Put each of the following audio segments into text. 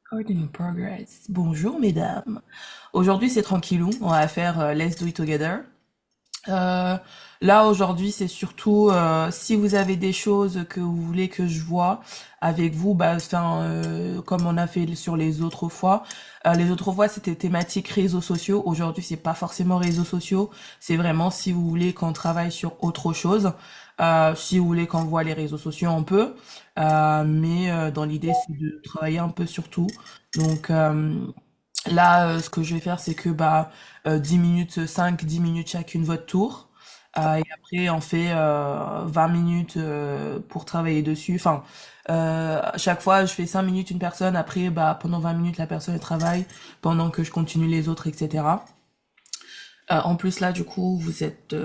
Recording in progress. Bonjour mesdames. Aujourd'hui c'est tranquillou, on va faire Let's Do It Together. Euh, Là aujourd'hui c'est surtout si vous avez des choses que vous voulez que je vois avec vous, bah enfin comme on a fait sur les autres fois. Les autres fois c'était thématique réseaux sociaux. Aujourd'hui c'est pas forcément réseaux sociaux, c'est vraiment si vous voulez qu'on travaille sur autre chose. Si vous voulez qu'on voit les réseaux sociaux on peut, mais dans l'idée c'est de travailler un peu sur tout. Donc là, ce que je vais faire, c'est que 10 minutes, 5, 10 minutes chacune votre tour. Et après, on fait 20 minutes pour travailler dessus. Enfin, à chaque fois, je fais 5 minutes une personne. Après, pendant 20 minutes, la personne elle travaille pendant que je continue les autres, etc. En plus, là, du coup, vous êtes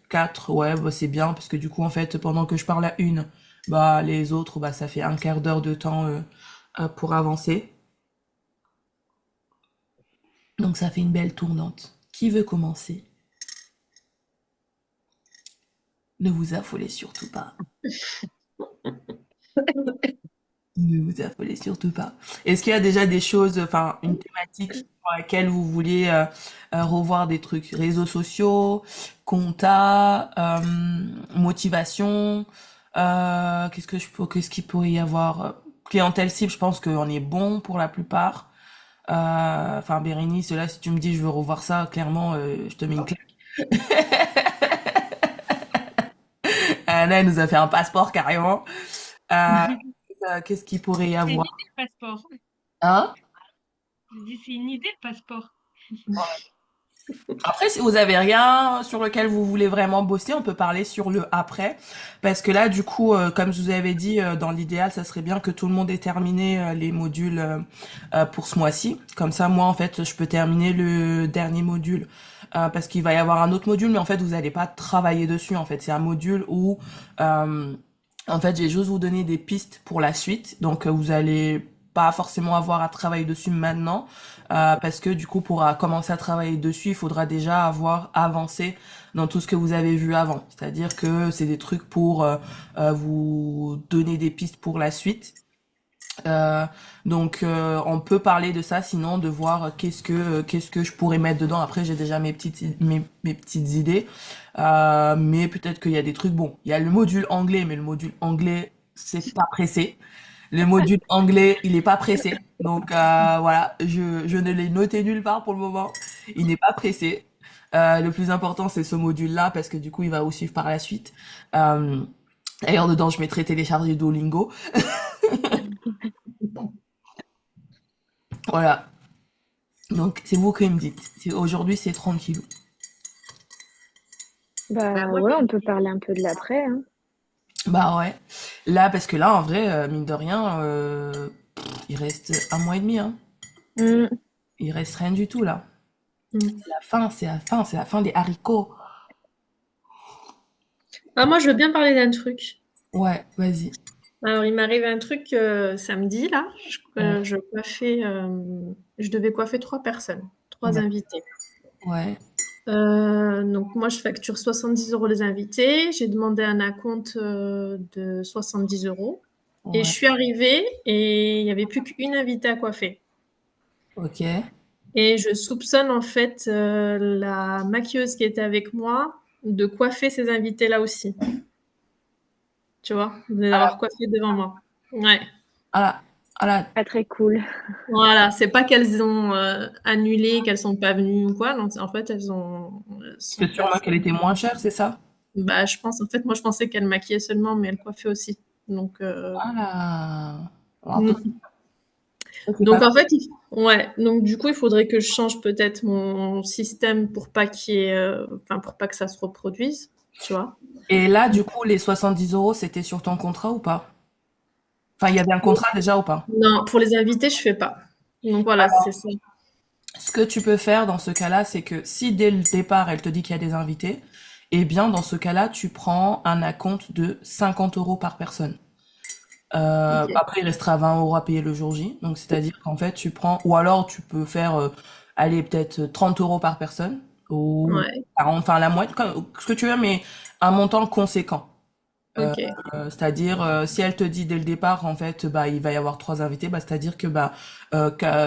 quatre. Ouais, bah, c'est bien parce que du coup, en fait, pendant que je parle à une, les autres, ça fait un quart d'heure de temps pour avancer. Donc ça fait une belle tournante. Qui veut commencer? Ne vous affolez surtout pas. Ne vous affolez surtout pas. Est-ce qu'il y a déjà des choses, enfin, une thématique sur laquelle vous voulez revoir des trucs? Réseaux sociaux, compta, motivation, qu'est-ce qu'il pourrait y avoir? Clientèle cible, je pense qu'on est bon pour la plupart. Enfin, Bérénice, là, si tu me dis je veux revoir ça, clairement, je te mets une claque. Là, elle nous a fait un passeport carrément. Euh, Qu'est-ce qu'il pourrait y C'est une avoir? idée le passeport. Hein? Je dis c'est une idée le passeport. Après, si vous avez rien sur lequel vous voulez vraiment bosser, on peut parler sur le après. Parce que là, du coup, comme je vous avais dit, dans l'idéal, ça serait bien que tout le monde ait terminé les modules pour ce mois-ci. Comme ça, moi, en fait, je peux terminer le dernier module. Parce qu'il va y avoir un autre module, mais en fait, vous n'allez pas travailler dessus. En fait, c'est un module où, euh, en fait, j'ai juste vous donner des pistes pour la suite. Donc, vous allez pas forcément avoir à travailler dessus maintenant. Parce que du coup, pour commencer à travailler dessus, il faudra déjà avoir avancé dans tout ce que vous avez vu avant. C'est-à-dire que c'est des trucs pour vous donner des pistes pour la suite. Euh, on peut parler de ça, sinon de voir qu'est-ce que je pourrais mettre dedans. Après, j'ai déjà mes petites idées, mais peut-être qu'il y a des trucs. Bon, il y a le module anglais, mais le module anglais, c'est pas pressé. Le module anglais, il est pas pressé. Donc voilà, je ne l'ai noté nulle part pour le moment. Il n'est pas pressé. Le plus important, c'est ce module-là, parce que du coup, il va aussi suivre par la suite. Euh, D'ailleurs, dedans, je mettrai télécharger Duolingo. Voilà. Donc, c'est vous qui me dites. Aujourd'hui, c'est tranquille. Bah Bah moi ouais, j'ai on une peut idée. parler un peu de l'après, hein. Bah ouais. Là, parce que là, en vrai, mine de rien, il reste un mois et demi, hein. Mm. Il reste rien du tout, là. Mm. C'est la fin, c'est la fin, c'est la fin des haricots. Ah, moi je veux bien parler d'un truc. Ouais, vas-y. Alors il m'arrive un truc samedi là. Je coiffais, je devais coiffer trois personnes, trois Ouais. invités. Ouais. Donc moi je facture 70 € les invités. J'ai demandé un acompte de 70 euros. Et je Ouais. suis arrivée et il n'y avait plus qu'une invitée à coiffer. Ok. Et je soupçonne en fait la maquilleuse qui était avec moi de coiffer ces invités-là aussi. Tu vois, de les avoir coiffés devant moi. Ouais. À la, à la, Pas très cool. Voilà, c'est pas qu'elles ont annulé, qu'elles sont pas venues ou quoi. Non, en fait, elles sont c'est sûrement qu'elle passées. était moins chère, c'est ça? Bah, je pense, en fait, moi, je pensais qu'elles maquillaient seulement, mais elles coiffaient aussi. Donc, Voilà. Alors, un peu, mm. ça, c'est pas Donc mal. en fait, ouais. Donc du coup, il faudrait que je change peut-être mon système pour pas qu'il y ait, enfin, pour pas que ça se reproduise. Tu vois. Et là, du coup, les 70 €, c'était sur ton contrat ou pas? Enfin, il y avait un contrat déjà ou pas? Non, pour les invités, je fais pas. Donc voilà, c'est ça. Ce que tu peux faire dans ce cas-là, c'est que si dès le départ, elle te dit qu'il y a des invités, eh bien, dans ce cas-là, tu prends un acompte de 50 € par personne. Ok. Après, il restera 20 € à payer le jour J. Donc, c'est-à-dire qu'en fait, tu prends, ou alors tu peux faire, allez, peut-être 30 € par personne, ou Ouais. 40, enfin, la moitié, ce que tu veux, mais un montant conséquent. Ok. C'est-à-dire, si elle te dit dès le départ, en fait, bah, il va y avoir trois invités, bah, c'est-à-dire que, bah,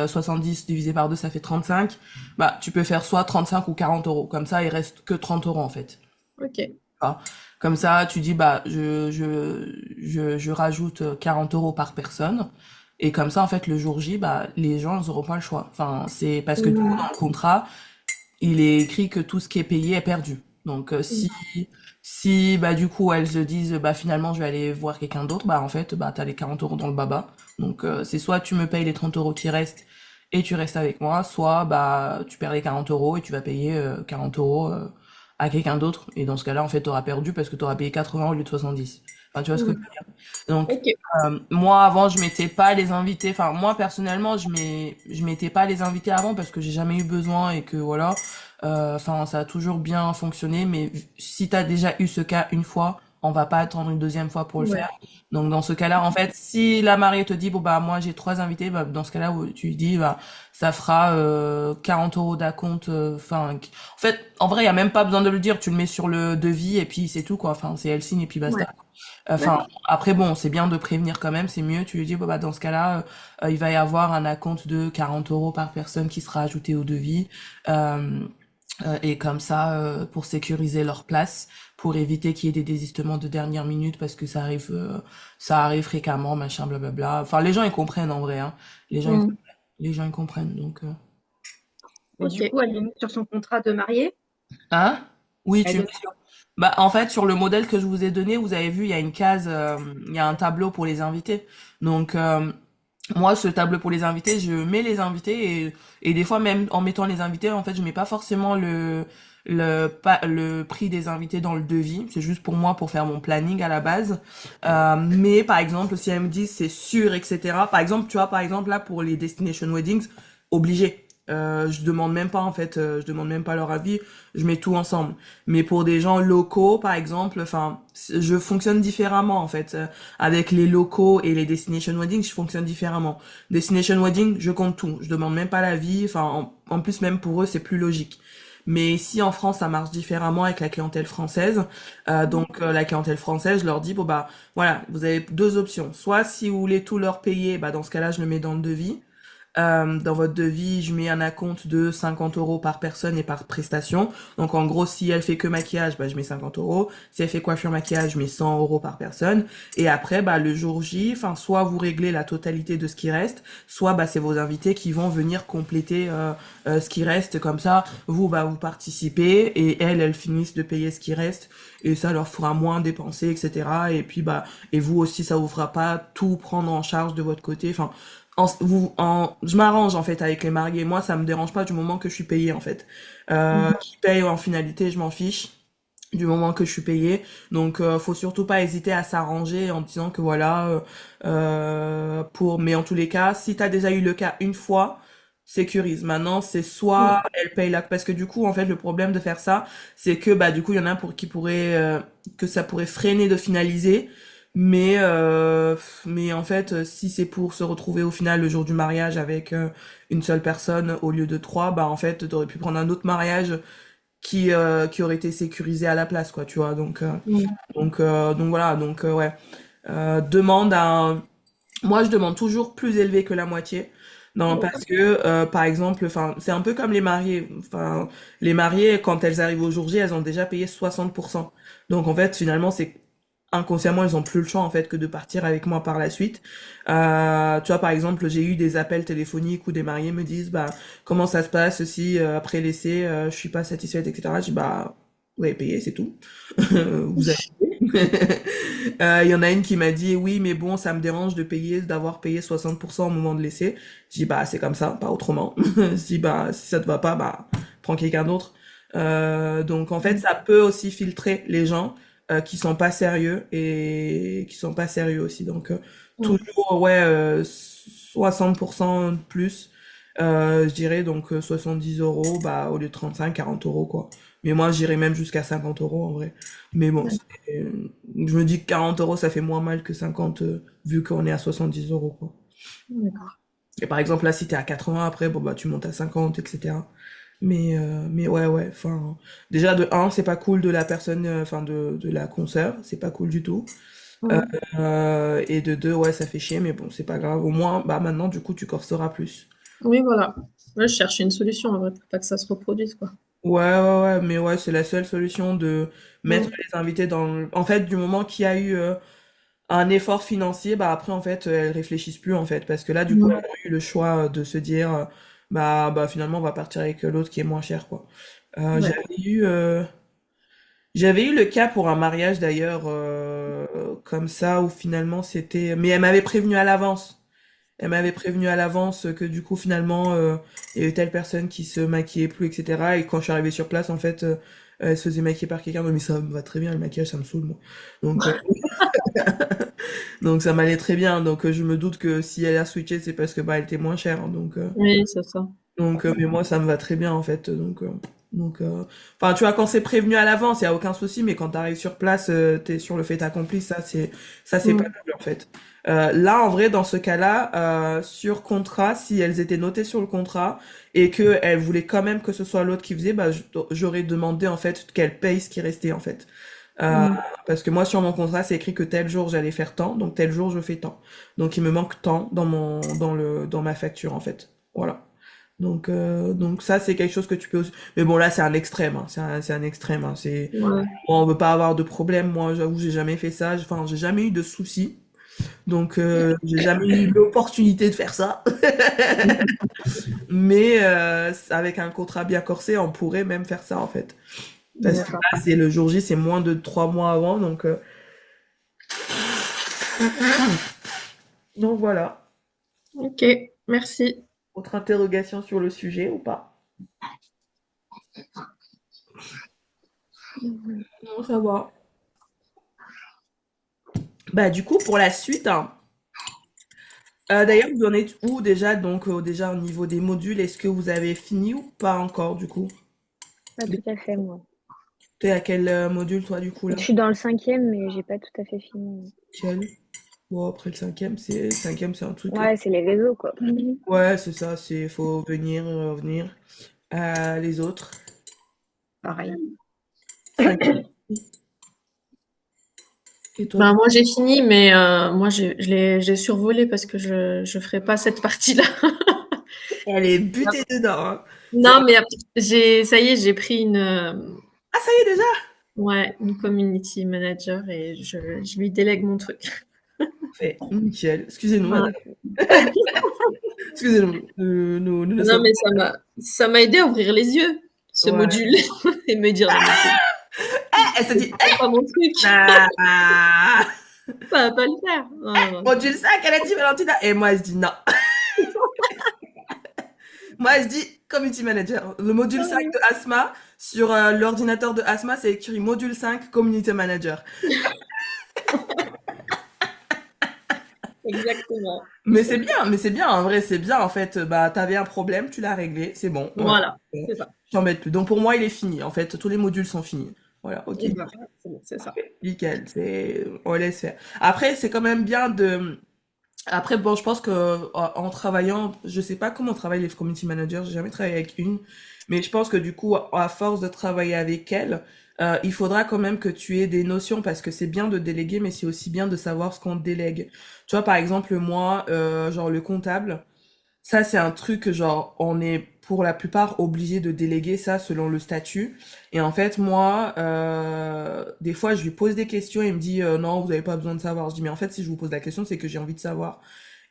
70 divisé par 2 ça fait 35. Bah, tu peux faire soit 35 ou 40 euros. Comme ça, il reste que 30 euros, en fait. Ok. Ah. Comme ça, tu dis, bah, je rajoute 40 euros par personne. Et comme ça, en fait, le jour J, bah, les gens, ils auront pas le choix. Enfin, c'est parce que du coup, Mm. dans le contrat, il est écrit que tout ce qui est payé est perdu. Donc si bah du coup elles se disent bah finalement je vais aller voir quelqu'un d'autre, bah en fait bah t'as les 40 euros dans le baba. Donc c'est soit tu me payes les 30 euros qui restent et tu restes avec moi, soit bah tu perds les 40 euros et tu vas payer 40 euros à quelqu'un d'autre. Et dans ce cas-là en fait t'auras perdu parce que t'auras payé 80 au lieu de 70. Enfin tu vois ce que je Mm. veux dire. Donc Ok. moi avant je mettais pas les invités, enfin moi personnellement je mettais pas les invités avant parce que j'ai jamais eu besoin et que voilà. Enfin, ça a toujours bien fonctionné, mais si t'as déjà eu ce cas une fois, on va pas attendre une deuxième fois pour le Ouais. faire. Donc dans ce cas-là, en fait, si la mariée te dit bon bah moi j'ai trois invités, bah dans ce cas-là tu lui dis bah ça fera 40 euros d'acompte. Enfin, en fait, en vrai, il y a même pas besoin de le dire. Tu le mets sur le devis et puis c'est tout quoi. Enfin, c'est elle signe et puis Ouais. basta. Enfin, D'accord. après bon, c'est bien de prévenir quand même. C'est mieux. Tu lui dis bon bah dans ce cas-là, il va y avoir un acompte de 40 euros par personne qui sera ajouté au devis. Euh, et comme ça, pour sécuriser leur place, pour éviter qu'il y ait des désistements de dernière minute, parce que ça arrive fréquemment, machin, blablabla. Enfin, les gens ils comprennent en vrai, hein. Mm. Les gens ils comprennent, donc. Et Ok. du coup, elle les met sur son contrat de mariée. Hein? Oui, Elle tu le mets met sur. Bah, en fait, sur le modèle que je vous ai donné, vous avez vu, il y a une case, il y a un tableau pour les invités. Donc, moi, ce tableau pour les invités, je mets les invités et des fois, même en mettant les invités, en fait, je mets pas forcément le prix des invités dans le devis. C'est juste pour moi, pour faire mon planning à la base. Mais par exemple, si elle me dit c'est sûr, etc. Par exemple, tu vois, par exemple, là, pour les destination weddings, obligé. Je demande même pas, en fait, je demande même pas leur avis. Je mets tout ensemble. Mais pour des gens locaux, par exemple, enfin, je fonctionne différemment en fait. Avec les locaux et les destination wedding, je fonctionne différemment. Destination wedding, je compte tout. Je demande même pas l'avis. Enfin, en plus même pour eux, c'est plus logique. Mais ici en France, ça marche différemment avec la clientèle française. La clientèle française, je leur dis bon bah voilà, vous avez deux options. Soit si vous voulez tout leur payer, bah dans ce cas-là, je le mets dans le devis. Dans votre devis, je mets un acompte de 50 euros par personne et par prestation. Donc en gros, si elle fait que maquillage, bah, je mets 50 euros. Si elle fait coiffure maquillage, je mets 100 euros par personne. Et après, bah, le jour J, enfin, soit vous réglez la totalité de ce qui reste, soit bah, c'est vos invités qui vont venir compléter ce qui reste. Comme ça, vous, bah, vous participez et elles finissent de payer ce qui reste. Et ça leur fera moins dépenser, etc. Et puis, bah, et vous aussi, ça vous fera pas tout prendre en charge de votre côté. Enfin, je m'arrange en fait avec les mariés. Moi, ça me dérange pas du moment que je suis payée en fait. Mhm. Qui paye en finalité, je m'en fiche du moment que je suis payée. Donc, faut surtout pas hésiter à s'arranger en disant que voilà, mais en tous les cas, si t'as déjà eu le cas une fois, sécurise. Maintenant, c'est Ouais. soit elle paye là, parce que du coup, en fait, le problème de faire ça, c'est que bah du coup, il y en a pour qui pourrait que ça pourrait freiner de finaliser. Mais en fait, si c'est pour se retrouver au final le jour du mariage avec une seule personne au lieu de trois, bah en fait, t'aurais pu prendre un autre mariage qui aurait été sécurisé à la place, quoi, tu vois. Mm. Donc voilà, donc ouais. Demande un Moi, je demande toujours plus élevé que la moitié. Non, parce que, par exemple, enfin, c'est un peu comme les mariés. Enfin, les mariés, quand elles arrivent au jour J, elles ont déjà payé 60%. Donc, en fait, finalement, c'est inconsciemment, ils ont plus le choix, en fait, que de partir avec moi par la suite. Tu vois, par exemple, j'ai eu des appels téléphoniques où des mariés me disent, bah, comment ça se passe si, après l'essai, je suis pas satisfaite, etc. Je dis, bah, vous avez payé, c'est tout. Vous avez il y en a une qui m'a dit oui, mais bon, ça me dérange d'avoir payé 60% au moment de l'essai. Je dis bah c'est comme ça, pas autrement. Je dis bah si ça te va pas, bah prends quelqu'un d'autre. Donc en fait, ça peut aussi filtrer les gens qui sont pas sérieux et qui sont pas sérieux aussi. Donc Mm. toujours ouais 60% de plus. Je dirais donc 70 euros bah au lieu de 35, 40 euros quoi. Mais moi j'irais même jusqu'à 50 euros en vrai. Mais bon, Ouais. je me dis que 40 euros, ça fait moins mal que 50, vu qu'on est à 70 euros, quoi. D'accord. Et par exemple, là, si t'es à 80 après, bon, bah, tu montes à 50, etc. Mais ouais, ouais, enfin, déjà de un, c'est pas cool de la personne, enfin de la consoeur, c'est pas cool du tout. Euh, Mm. et de deux, ouais, ça fait chier, mais bon, c'est pas grave. Au moins, bah maintenant, du coup, tu corseras plus. Oui, voilà. Moi, je cherche une solution, en vrai, pour pas que ça se reproduise, quoi. Ouais, ouais, ouais, mais ouais, c'est la seule solution de mettre Mm. les invités dans En fait, du moment qu'il y a eu un effort financier, bah après, en fait, elles réfléchissent plus, en fait, parce que là, du coup, elles Mm. ont eu le choix de se dire, bah finalement, on va partir avec l'autre qui est moins cher, quoi. Euh, Ouais. j'avais eu, euh, j'avais eu le cas pour un mariage, d'ailleurs, comme ça, où finalement, c'était... Mais elle m'avait prévenu à l'avance. Elle m'avait prévenu à l'avance que du coup finalement il y avait telle personne qui se maquillait plus, etc. Et quand je suis arrivée sur place, en fait, elle se faisait maquiller par quelqu'un. Mais ça me va très bien, le maquillage, ça me saoule, moi. Donc, donc ça m'allait très bien. Donc je me doute que si elle a switché, c'est parce que bah elle était moins chère. Oui, c'est ça. Mais moi ça me va très bien en fait. Enfin tu vois, quand c'est prévenu à l'avance, il y a aucun souci. Mais quand t'arrives sur place, t'es sur le fait accompli. Ça c'est pas Mm. cool en fait. Là, en vrai, dans ce cas-là, sur contrat, si elles étaient notées sur le contrat et que elles voulaient quand même que ce soit l'autre qui faisait, bah, j'aurais demandé en fait qu'elle paye ce qui restait en fait. Euh, Mm. Parce que moi, sur mon contrat, c'est écrit que tel jour j'allais faire tant, donc tel jour je fais tant. Donc il me manque tant dans ma facture en fait. Voilà. Donc ça, c'est quelque chose que tu peux aussi... Mais bon, là, c'est un extrême, hein. C'est un extrême, hein. Ouais. Bon, on veut pas avoir de problème. Moi, j'avoue, j'ai jamais fait ça. Enfin, j'ai jamais eu de soucis. Donc, j'ai jamais eu l'opportunité de faire ça. Mais avec un contrat bien corsé, on pourrait même faire ça, en fait. Parce que D'accord. là, c'est le jour J, c'est moins de 3 mois avant. Donc voilà. Ok, merci. Autre interrogation sur le sujet ou pas? Non, ça va. Bah, du coup, pour la suite, hein, d'ailleurs, vous en êtes où déjà? Donc, déjà au niveau des modules, est-ce que vous avez fini ou pas encore, du coup? Pas tout à fait, moi. T'es à quel module, toi, du coup, Je là? suis dans le cinquième, mais j'ai pas tout à fait fini. Quel? Bon, après le cinquième, c'est un truc. Ouais, c'est les réseaux, quoi. Ouais, c'est ça, faut venir, revenir. Les autres. Pareil. Cinquième. Et toi, Ben, moi, j'ai fini, mais moi, j'ai survolé parce que je ferai pas cette partie-là. elle est butée dedans, hein. C'est- Non, mais ça y est, j'ai pris Ah, ça y est déjà? ouais, une community manager et je lui délègue mon truc. Fait, nickel. Excusez-nous, Voilà. madame. Excusez-nous. Nous ne Non, sommes mais ça m'a aidé à ouvrir les yeux, ce pas. Ouais. module, et me dire, non, mais Elle se dit, c'est pas mon truc, ah, ça va pas le faire. Non, non, non. module 5, elle a dit Valentina. Et moi, je dis non. Moi, je dis community manager. Le module 5 de Asma, sur l'ordinateur de Asma, c'est écrit module 5 community manager. Exactement. Mais c'est bien, en vrai, c'est bien, en fait. Bah, t'avais un problème, tu l'as réglé, c'est bon. Voilà. Voilà, c'est ça. Je t'embête plus. Donc, pour moi, il est fini. En fait, tous les modules sont finis. Voilà, ok. Et ben, c'est bon, c'est ça. Nickel, on laisse faire. Après, c'est quand même bien de... Après, bon, je pense que en travaillant, je sais pas comment travaillent les community managers, j'ai jamais travaillé avec une, mais je pense que du coup, à force de travailler avec elle, il faudra quand même que tu aies des notions parce que c'est bien de déléguer, mais c'est aussi bien de savoir ce qu'on délègue. Tu vois, par exemple, moi, genre le comptable, ça, c'est un truc que, genre, on est pour la plupart obligé de déléguer ça selon le statut. Et en fait, moi, des fois, je lui pose des questions et il me dit non, vous n'avez pas besoin de savoir. Je dis mais en fait, si je vous pose la question, c'est que j'ai envie de savoir.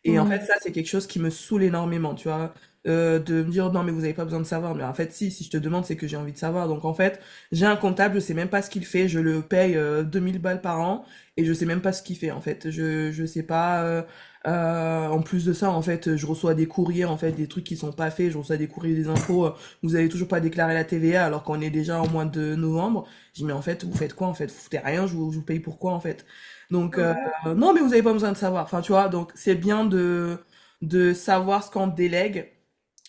Et en fait, Mm. ça, c'est quelque chose qui me saoule énormément, tu vois, de me dire non, mais vous n'avez pas besoin de savoir. Mais en fait, si je te demande, c'est que j'ai envie de savoir. Donc en fait, j'ai un comptable, je sais même pas ce qu'il fait, je le paye 2000 balles par an et je sais même pas ce qu'il fait en fait. Je sais pas. En plus de ça, en fait, je reçois des courriers, en fait, des trucs qui sont pas faits. Je reçois des courriers des impôts. Vous avez toujours pas déclaré la TVA alors qu'on est déjà au mois de novembre. Je dis mais en fait, vous faites quoi en fait? Vous foutez rien, je vous paye pourquoi en fait? Donc non, mais vous avez pas besoin de savoir. Enfin, tu vois, donc c'est bien de savoir ce qu'on délègue.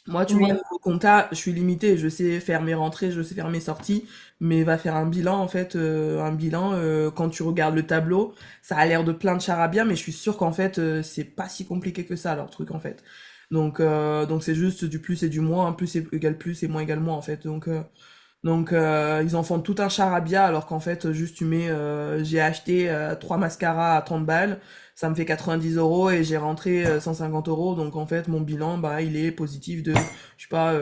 Moi, tu vois, Oui. niveau compta, je suis limitée. Je sais faire mes rentrées, je sais faire mes sorties, mais va faire un bilan, en fait, quand tu regardes le tableau, ça a l'air de plein de charabia, mais je suis sûre qu'en fait, c'est pas si compliqué que ça, leur truc, en fait. Donc c'est juste du plus et du moins, plus égale plus et moins égale moins en fait. Ils en font tout un charabia alors qu'en fait juste tu mets j'ai acheté 3 mascaras à 30 balles, ça me fait 90 € et j'ai rentré 150 €, donc en fait mon bilan bah il est positif de je sais pas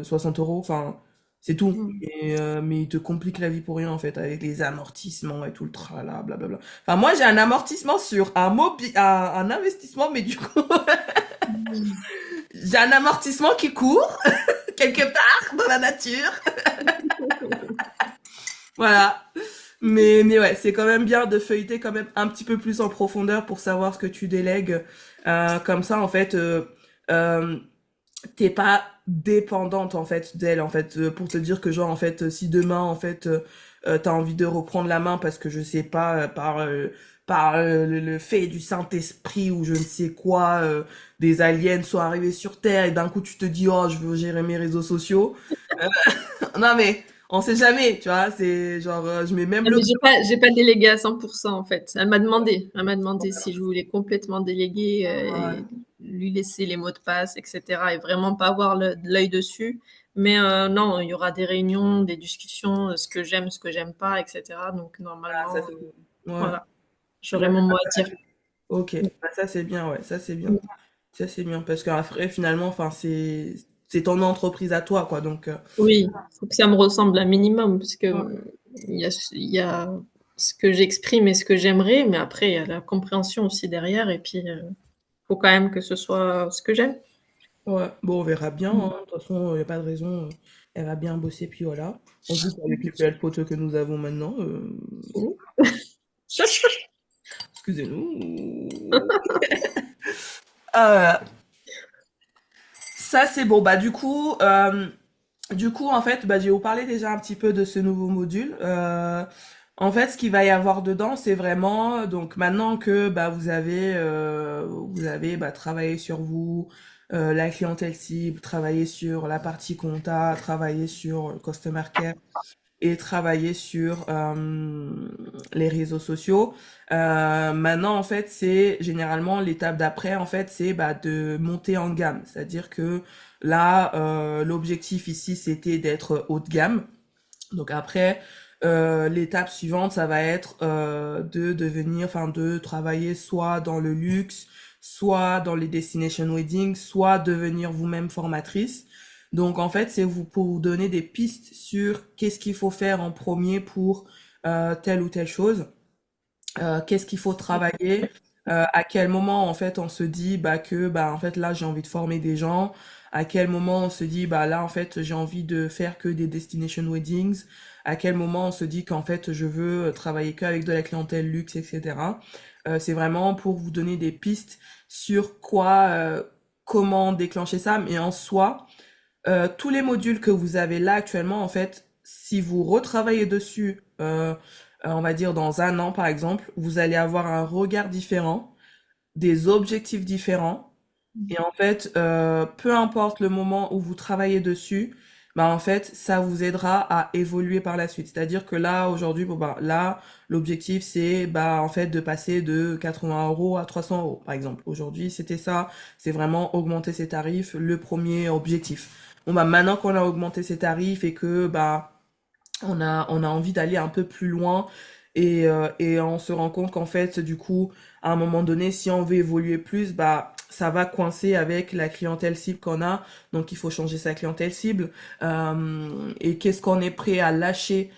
60 €, enfin c'est tout. Mm. Mais il te complique la vie pour rien en fait avec les amortissements et tout le tralala blablabla. Enfin moi j'ai un amortissement sur un investissement, mais du coup j'ai un amortissement qui court quelque part dans la nature. Voilà. Mais ouais, c'est quand même bien de feuilleter quand même un petit peu plus en profondeur pour savoir ce que tu délègues. Comme ça, en fait, euh, t'es pas dépendante en fait d'elle en fait, pour te dire que genre en fait si demain en fait t'as envie de reprendre la main parce que je sais pas par le fait du Saint-Esprit ou je ne sais quoi, des aliens sont arrivés sur Terre et d'un coup tu te dis oh je veux gérer mes réseaux sociaux. Euh, non mais on sait jamais, tu vois, c'est genre je mets même Ah, le mais j'ai pas délégué à 100% en fait. Elle m'a demandé si je voulais complètement déléguer ouais, et lui laisser les mots de passe, etc. et vraiment pas avoir l'œil dessus. Mais non, il y aura des réunions, des discussions, ce que j'aime pas, etc. Donc ah, ça normalement, c'est ouais. voilà, j'aurai Ouais, mon mot à dire. ok, bah, ça c'est bien, ouais, ça c'est bien. Ça c'est bien parce qu'après finalement enfin c'est ton entreprise à toi quoi donc Oui, faut que ça me ressemble un minimum parce que il y a ce que j'exprime et ce que j'aimerais, mais après il y a la compréhension aussi derrière et puis faut quand même que ce soit ce que j'aime. ouais, bon, on verra bien, hein. De toute façon, il n'y a pas de raison. Elle va bien bosser, puis voilà. En plus, avec les belles photos que nous avons maintenant, excusez-nous. Euh, Ça, c'est bon. Bah, du coup, en fait, bah, je vais vous parler déjà un petit peu de ce nouveau module. En fait, ce qu'il va y avoir dedans, c'est vraiment, donc maintenant que bah, vous avez travaillé sur vous, la clientèle cible, travaillé sur la partie compta, travaillé sur le customer care, et travailler sur les réseaux sociaux. Maintenant, en fait, c'est généralement l'étape d'après, en fait, c'est bah, de monter en gamme. C'est-à-dire que là, l'objectif ici, c'était d'être haut de gamme. Donc après, l'étape suivante, ça va être de travailler soit dans le luxe, soit dans les destination weddings, soit devenir vous-même formatrice. Donc en fait, c'est pour vous donner des pistes sur qu'est-ce qu'il faut faire en premier pour telle ou telle chose, qu'est-ce qu'il faut travailler, à quel moment en fait on se dit bah que bah en fait là j'ai envie de former des gens, à quel moment on se dit bah là en fait j'ai envie de faire que des destination weddings, à quel moment on se dit qu'en fait je veux travailler que avec de la clientèle luxe, etc. C'est vraiment pour vous donner des pistes sur comment déclencher ça, mais en soi tous les modules que vous avez là actuellement, en fait, si vous retravaillez dessus, on va dire dans un an par exemple, vous allez avoir un regard différent, des objectifs différents. Et en fait, peu importe le moment où vous travaillez dessus, bah en fait, ça vous aidera à évoluer par la suite. C'est-à-dire que là, aujourd'hui, bon bah là, l'objectif c'est bah en fait de passer de 80 € à 300 € par exemple. Aujourd'hui, c'était ça, c'est vraiment augmenter ses tarifs, le premier objectif. Bon bah maintenant qu'on a augmenté ses tarifs et que bah on a envie d'aller un peu plus loin et on se rend compte qu'en fait, du coup, à un moment donné, si on veut évoluer plus, bah, ça va coincer avec la clientèle cible qu'on a. Donc, il faut changer sa clientèle cible. Et qu'est-ce qu'on est prêt à lâcher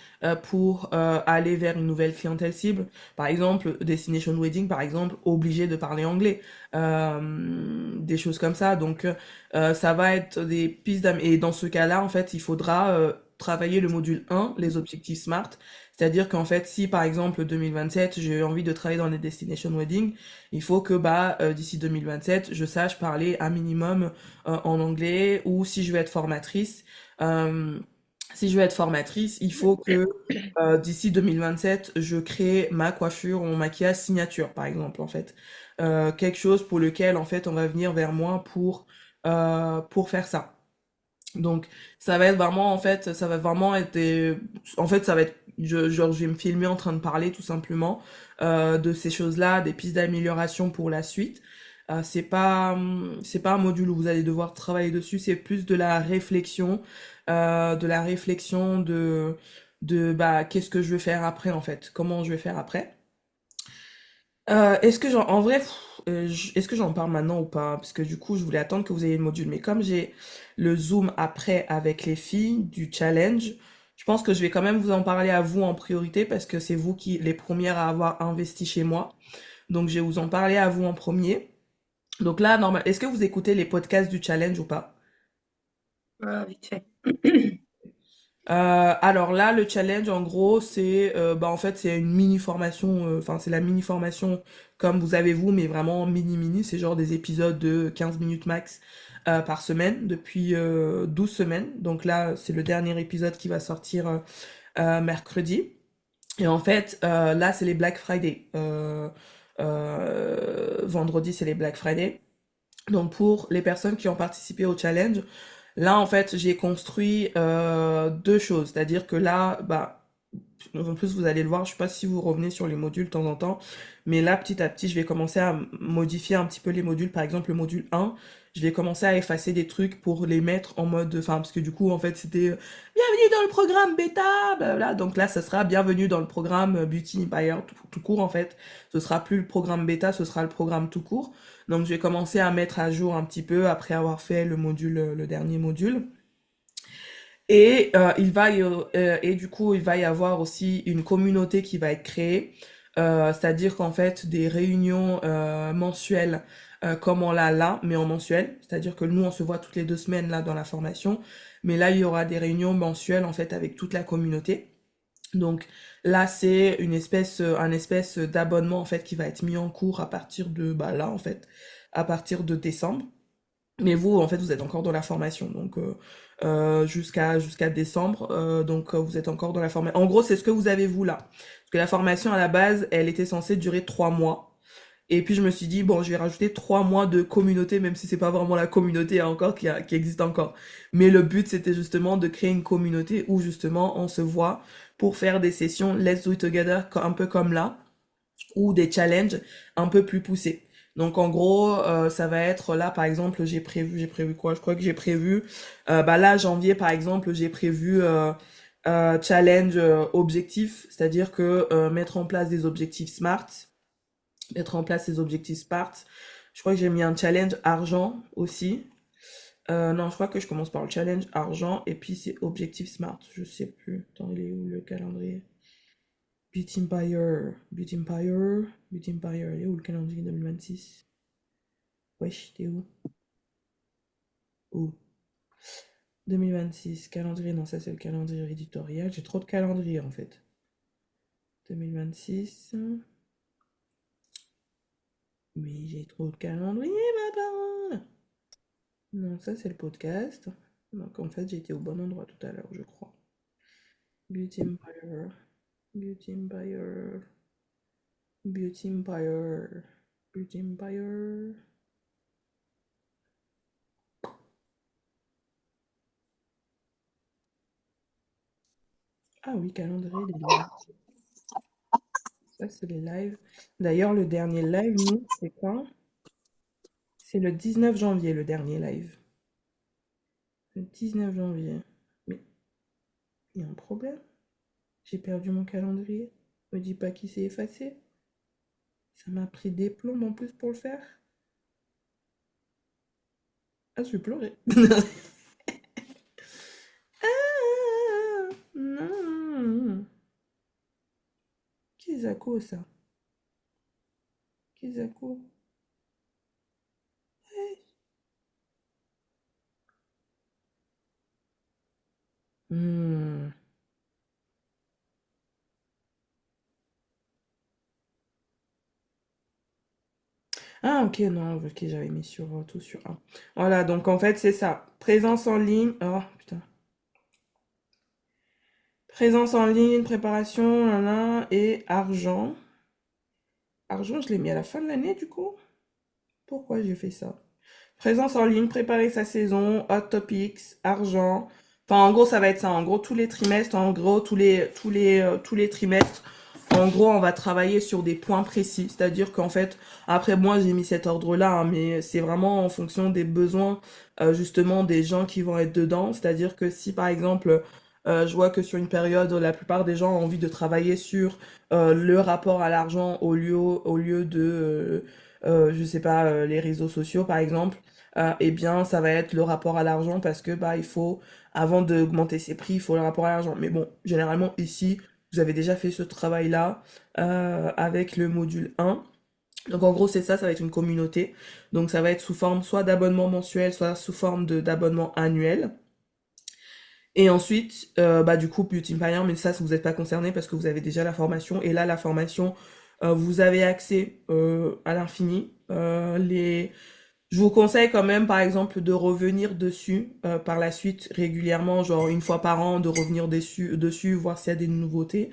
pour aller vers une nouvelle clientèle cible? Par exemple, Destination Wedding, par exemple, obligé de parler anglais. Des choses comme ça. Donc, ça va être des pistes et dans ce cas-là, en fait, il faudra travailler le module 1, les objectifs SMART. C'est-à-dire qu'en fait, si par exemple 2027, j'ai envie de travailler dans les destination wedding, il faut que d'ici 2027, je sache parler un minimum en anglais, ou si je veux être formatrice, il faut que d'ici 2027, je crée ma coiffure ou mon maquillage signature, par exemple, en fait. Quelque chose pour lequel, en fait, on va venir vers moi pour faire ça. Donc, ça va être vraiment, en fait, ça va vraiment être en fait, ça va être, genre, je vais me filmer en train de parler, tout simplement, de ces choses-là, des pistes d'amélioration pour la suite. C'est pas un module où vous allez devoir travailler dessus, c'est plus de la réflexion de bah qu'est-ce que je vais faire après en fait, comment je vais faire après. Est-ce que en vrai, est-ce que j'en parle maintenant ou pas? Parce que du coup, je voulais attendre que vous ayez le module. Mais comme j'ai le Zoom après avec les filles du challenge, je pense que je vais quand même vous en parler à vous en priorité parce que c'est vous qui les premières à avoir investi chez moi. Donc, je vais vous en parler à vous en premier. Donc là, normal, est-ce que vous écoutez les podcasts du challenge ou pas? Vite fait. Alors là, le challenge, en gros, c'est, bah, en fait, c'est une mini formation, enfin, c'est la mini formation comme vous avez vous, mais vraiment mini. C'est genre des épisodes de 15 minutes max par semaine depuis 12 semaines. Donc là, c'est le dernier épisode qui va sortir mercredi. Et en fait, là, c'est les Black Friday. Vendredi, c'est les Black Friday. Donc pour les personnes qui ont participé au challenge, là en fait j'ai construit deux choses, c'est-à-dire que là, bah en plus vous allez le voir, je sais pas si vous revenez sur les modules de temps en temps, mais là petit à petit je vais commencer à modifier un petit peu les modules, par exemple le module 1, je vais commencer à effacer des trucs pour les mettre en mode, enfin parce que du coup en fait c'était bienvenue dans le programme bêta, blablabla. Donc là ça sera bienvenue dans le programme Beauty Empire tout court en fait, ce sera plus le programme bêta, ce sera le programme tout court. Donc je vais commencer à mettre à jour un petit peu après avoir fait le module, le dernier module. Et et du coup il va y avoir aussi une communauté qui va être créée, c'est-à-dire qu'en fait des réunions mensuelles comme on l'a là, mais en mensuel, c'est-à-dire que nous on se voit toutes les 2 semaines là dans la formation, mais là il y aura des réunions mensuelles en fait avec toute la communauté. Donc là, c'est un espèce d'abonnement en fait qui va être mis en cours à partir de bah là en fait, à partir de décembre. Mais vous en fait vous êtes encore dans la formation, donc jusqu'à décembre, donc vous êtes encore dans la formation. En gros, c'est ce que vous avez vous là, parce que la formation à la base, elle était censée durer 3 mois. Et puis je me suis dit, bon, je vais rajouter 3 mois de communauté, même si c'est pas vraiment la communauté encore qui existe encore. Mais le but, c'était justement de créer une communauté où justement on se voit pour faire des sessions Let's Do It Together, un peu comme là, ou des challenges un peu plus poussés. Donc en gros, ça va être là, par exemple, j'ai prévu quoi? Je crois que j'ai prévu, bah là, janvier, par exemple, j'ai prévu challenge objectif, c'est-à-dire que mettre en place des objectifs SMART, mettre en place ces objectifs SMART. Je crois que j'ai mis un challenge argent aussi. Non, je crois que je commence par le challenge argent et puis c'est objectif SMART. Je sais plus. Attends, il est où le calendrier? Beauty Empire, Beauty Empire, Beauty Empire. Il est où le calendrier 2026? Wesh, t'es où? Où? 2026, calendrier, non, ça c'est le calendrier éditorial. J'ai trop de calendriers en fait. 2026. Mais j'ai trop de calendrier, ma parole. Non, ça c'est le podcast. Donc en fait, j'étais au bon endroit tout à l'heure, je crois. Beauty Empire, Beauty Empire, Beauty Empire, Beauty Empire. Ah oui, calendrier des lives. Ça, c'est les lives. D'ailleurs, le dernier live, nous, c'est quand? C'est le 19 janvier, le dernier live. Le 19 janvier. Mais il y a un problème. J'ai perdu mon calendrier. Me dis pas qu'il s'est effacé. Ça m'a pris des plombs en plus pour le faire. Ah, je vais pleurer. Ah, non. Kizako, ça. Kizako. Hmm. Ah, ok, non, ok, j'avais mis sur tout sur un. Voilà, donc en fait, c'est ça. Présence en ligne. Oh, putain. Présence en ligne, préparation, nanana, et argent. Argent, je l'ai mis à la fin de l'année, du coup. Pourquoi j'ai fait ça? Présence en ligne, préparer sa saison, hot topics, argent. Enfin, en gros, ça va être ça. En gros, tous les trimestres, en gros, tous les trimestres, En gros, on va travailler sur des points précis, c'est-à-dire qu'en fait, après moi j'ai mis cet ordre-là, hein, mais c'est vraiment en fonction des besoins justement des gens qui vont être dedans. C'est-à-dire que si par exemple, je vois que sur une période, la plupart des gens ont envie de travailler sur le rapport à l'argent au lieu de, je sais pas, les réseaux sociaux par exemple, eh bien ça va être le rapport à l'argent parce que bah il faut, avant d'augmenter ses prix, il faut le rapport à l'argent. Mais bon, généralement ici vous avez déjà fait ce travail-là avec le module 1. Donc en gros, c'est ça, ça va être une communauté. Donc ça va être sous forme soit d'abonnement mensuel, soit sous forme d'abonnement annuel. Et ensuite, bah du coup, Beauty Empire, mais ça, vous n'êtes pas concerné parce que vous avez déjà la formation. Et là, la formation, vous avez accès à l'infini. Je vous conseille quand même, par exemple, de revenir dessus par la suite régulièrement, genre une fois par an, de revenir dessus, voir s'il y a des nouveautés,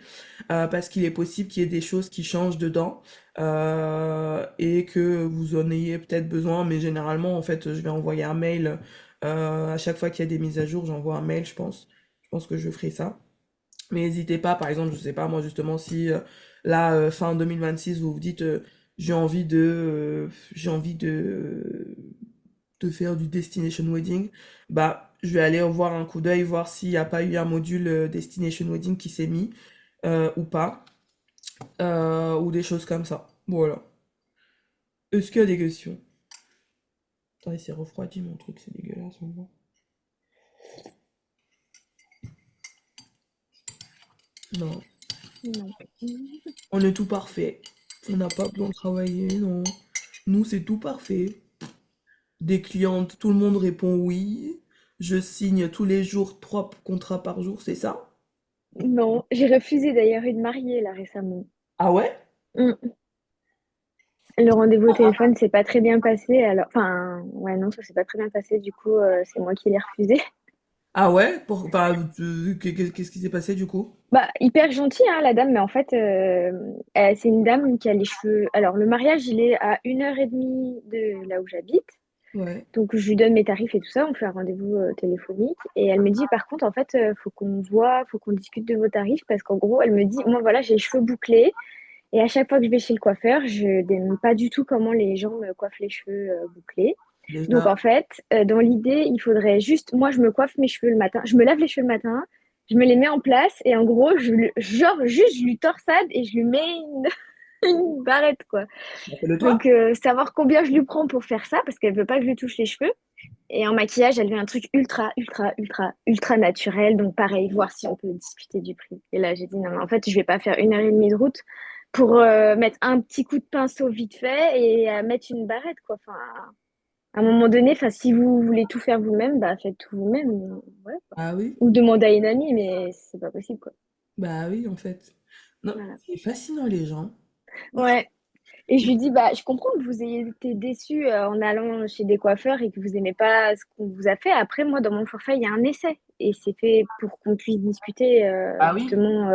parce qu'il est possible qu'il y ait des choses qui changent dedans et que vous en ayez peut-être besoin. Mais généralement, en fait, je vais envoyer un mail à chaque fois qu'il y a des mises à jour, j'envoie un mail, je pense. Je pense que je ferai ça. Mais n'hésitez pas, par exemple, je sais pas, moi justement, si là, fin 2026, vous vous dites, j'ai envie de faire du Destination Wedding, bah, je vais aller voir un coup d'œil, voir s'il n'y a pas eu un module Destination Wedding qui s'est mis, ou pas, ou des choses comme ça. Voilà. Est-ce qu'il y a des questions? Attendez, c'est refroidi mon truc, c'est dégueulasse maintenant. Non. Non. On est tout parfait. On n'a pas besoin de travailler, non. Nous, c'est tout parfait. Des clientes, tout le monde répond oui. Je signe tous les jours 3 contrats par jour, c'est ça? Non, j'ai refusé d'ailleurs une mariée là récemment. Ah ouais? Mm. Le rendez-vous au téléphone s'est pas très bien passé. Alors, enfin, ouais, non, ça s'est pas très bien passé. Du coup, c'est moi qui l'ai refusé. Ah ouais? Enfin, qu'est-ce qui s'est passé du coup? Bah, hyper gentille, hein, la dame, mais en fait, c'est une dame qui a les cheveux. Alors, le mariage, il est à 1h30 de là où j'habite. Ouais. Donc, je lui donne mes tarifs et tout ça. On fait un rendez-vous téléphonique. Et elle me dit, par contre, en fait, faut qu'on se voit, faut qu'on discute de vos tarifs. Parce qu'en gros, elle me dit, moi, voilà, j'ai les cheveux bouclés. Et à chaque fois que je vais chez le coiffeur, je n'aime pas du tout comment les gens me coiffent les cheveux bouclés. Donc, Déjà. en fait, dans l'idée, il faudrait juste, moi, je me coiffe mes cheveux le matin. Je me lave les cheveux le matin. Je me les mets en place. Et en gros, genre, juste, je lui torsade et je lui mets une barrette, quoi. Fais-le toi? Donc, savoir combien je lui prends pour faire ça, parce qu'elle veut pas que je lui touche les cheveux. Et en maquillage, elle veut un truc ultra, ultra, ultra, ultra naturel. Donc, pareil, voir si on peut discuter du prix. Et là, j'ai dit non, mais en fait, je vais pas faire 1h30 de route pour mettre un petit coup de pinceau vite fait et mettre une barrette, quoi. Enfin, à un moment donné, enfin, si vous voulez tout faire vous-même, bah, faites tout vous-même. Ouais, quoi. Ah oui? Ou demandez à une amie, mais c'est pas possible, quoi. Bah oui, en fait. Non, Voilà. c'est fascinant les gens. Ouais. Et je lui dis, bah, je comprends que vous ayez été déçu en allant chez des coiffeurs et que vous aimez pas ce qu'on vous a fait. Après, moi, dans mon forfait, il y a un essai. Et c'est fait pour qu'on puisse discuter, Ah oui? justement,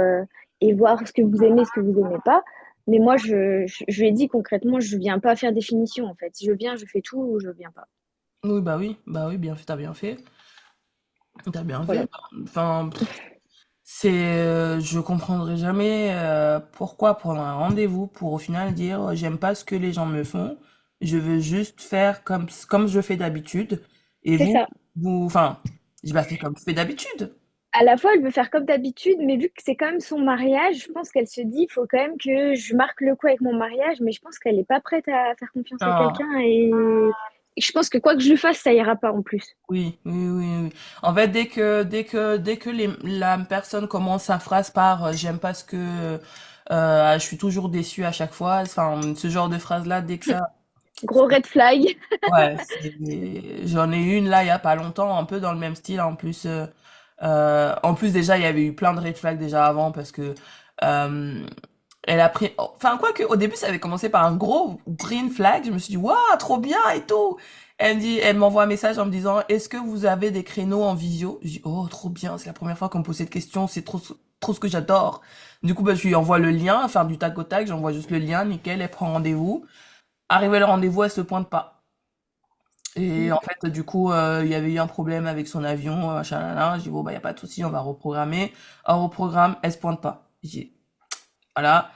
et voir ce que vous aimez, ce que vous aimez pas. Mais moi, je lui ai dit concrètement, je viens pas faire des finitions, en fait. Si je viens, je fais tout ou je viens pas. Bah oui, bien fait, t'as bien fait. T'as bien fait. Voilà. Enfin, je comprendrai jamais pourquoi prendre un rendez-vous pour au final dire j'aime pas ce que les gens me font, je veux juste faire comme je fais d'habitude. Et C'est ça. enfin, j'ai pas fait comme je fais d'habitude. À la fois, elle veut faire comme d'habitude, mais vu que c'est quand même son mariage, je pense qu'elle se dit, il faut quand même que je marque le coup avec mon mariage, mais je pense qu'elle n'est pas prête à faire confiance à Ah, quelqu'un et je pense que quoi que je lui fasse, ça ira pas en plus. oui, oui, oui, oui. En fait, dès que la personne commence sa phrase par j'aime pas ce que je suis toujours déçue à chaque fois, enfin, ce genre de phrase-là, dès que ça. Gros red flag. Ouais, j'en ai une là il y a pas longtemps, un peu dans le même style. En plus déjà il y avait eu plein de red flags déjà avant parce que euh, elle a pris, enfin quoi que au début ça avait commencé par un gros green flag. Je me suis dit waouh trop bien et tout. Elle m'envoie un message en me disant est-ce que vous avez des créneaux en visio? Je dis oh trop bien, c'est la première fois qu'on me pose cette question, c'est trop trop ce que j'adore. Du coup bah, je lui envoie le lien, enfin du tac au tac, j'envoie juste le lien, nickel, elle prend rendez-vous. Arrivé le rendez-vous, elle se pointe pas. Et en fait, du coup, il y avait eu un problème avec son avion, machin, là, là. J'ai dit, bon, bah, y a pas de souci, on va reprogrammer. On reprogramme, elle se pointe pas. J'ai dit, Voilà.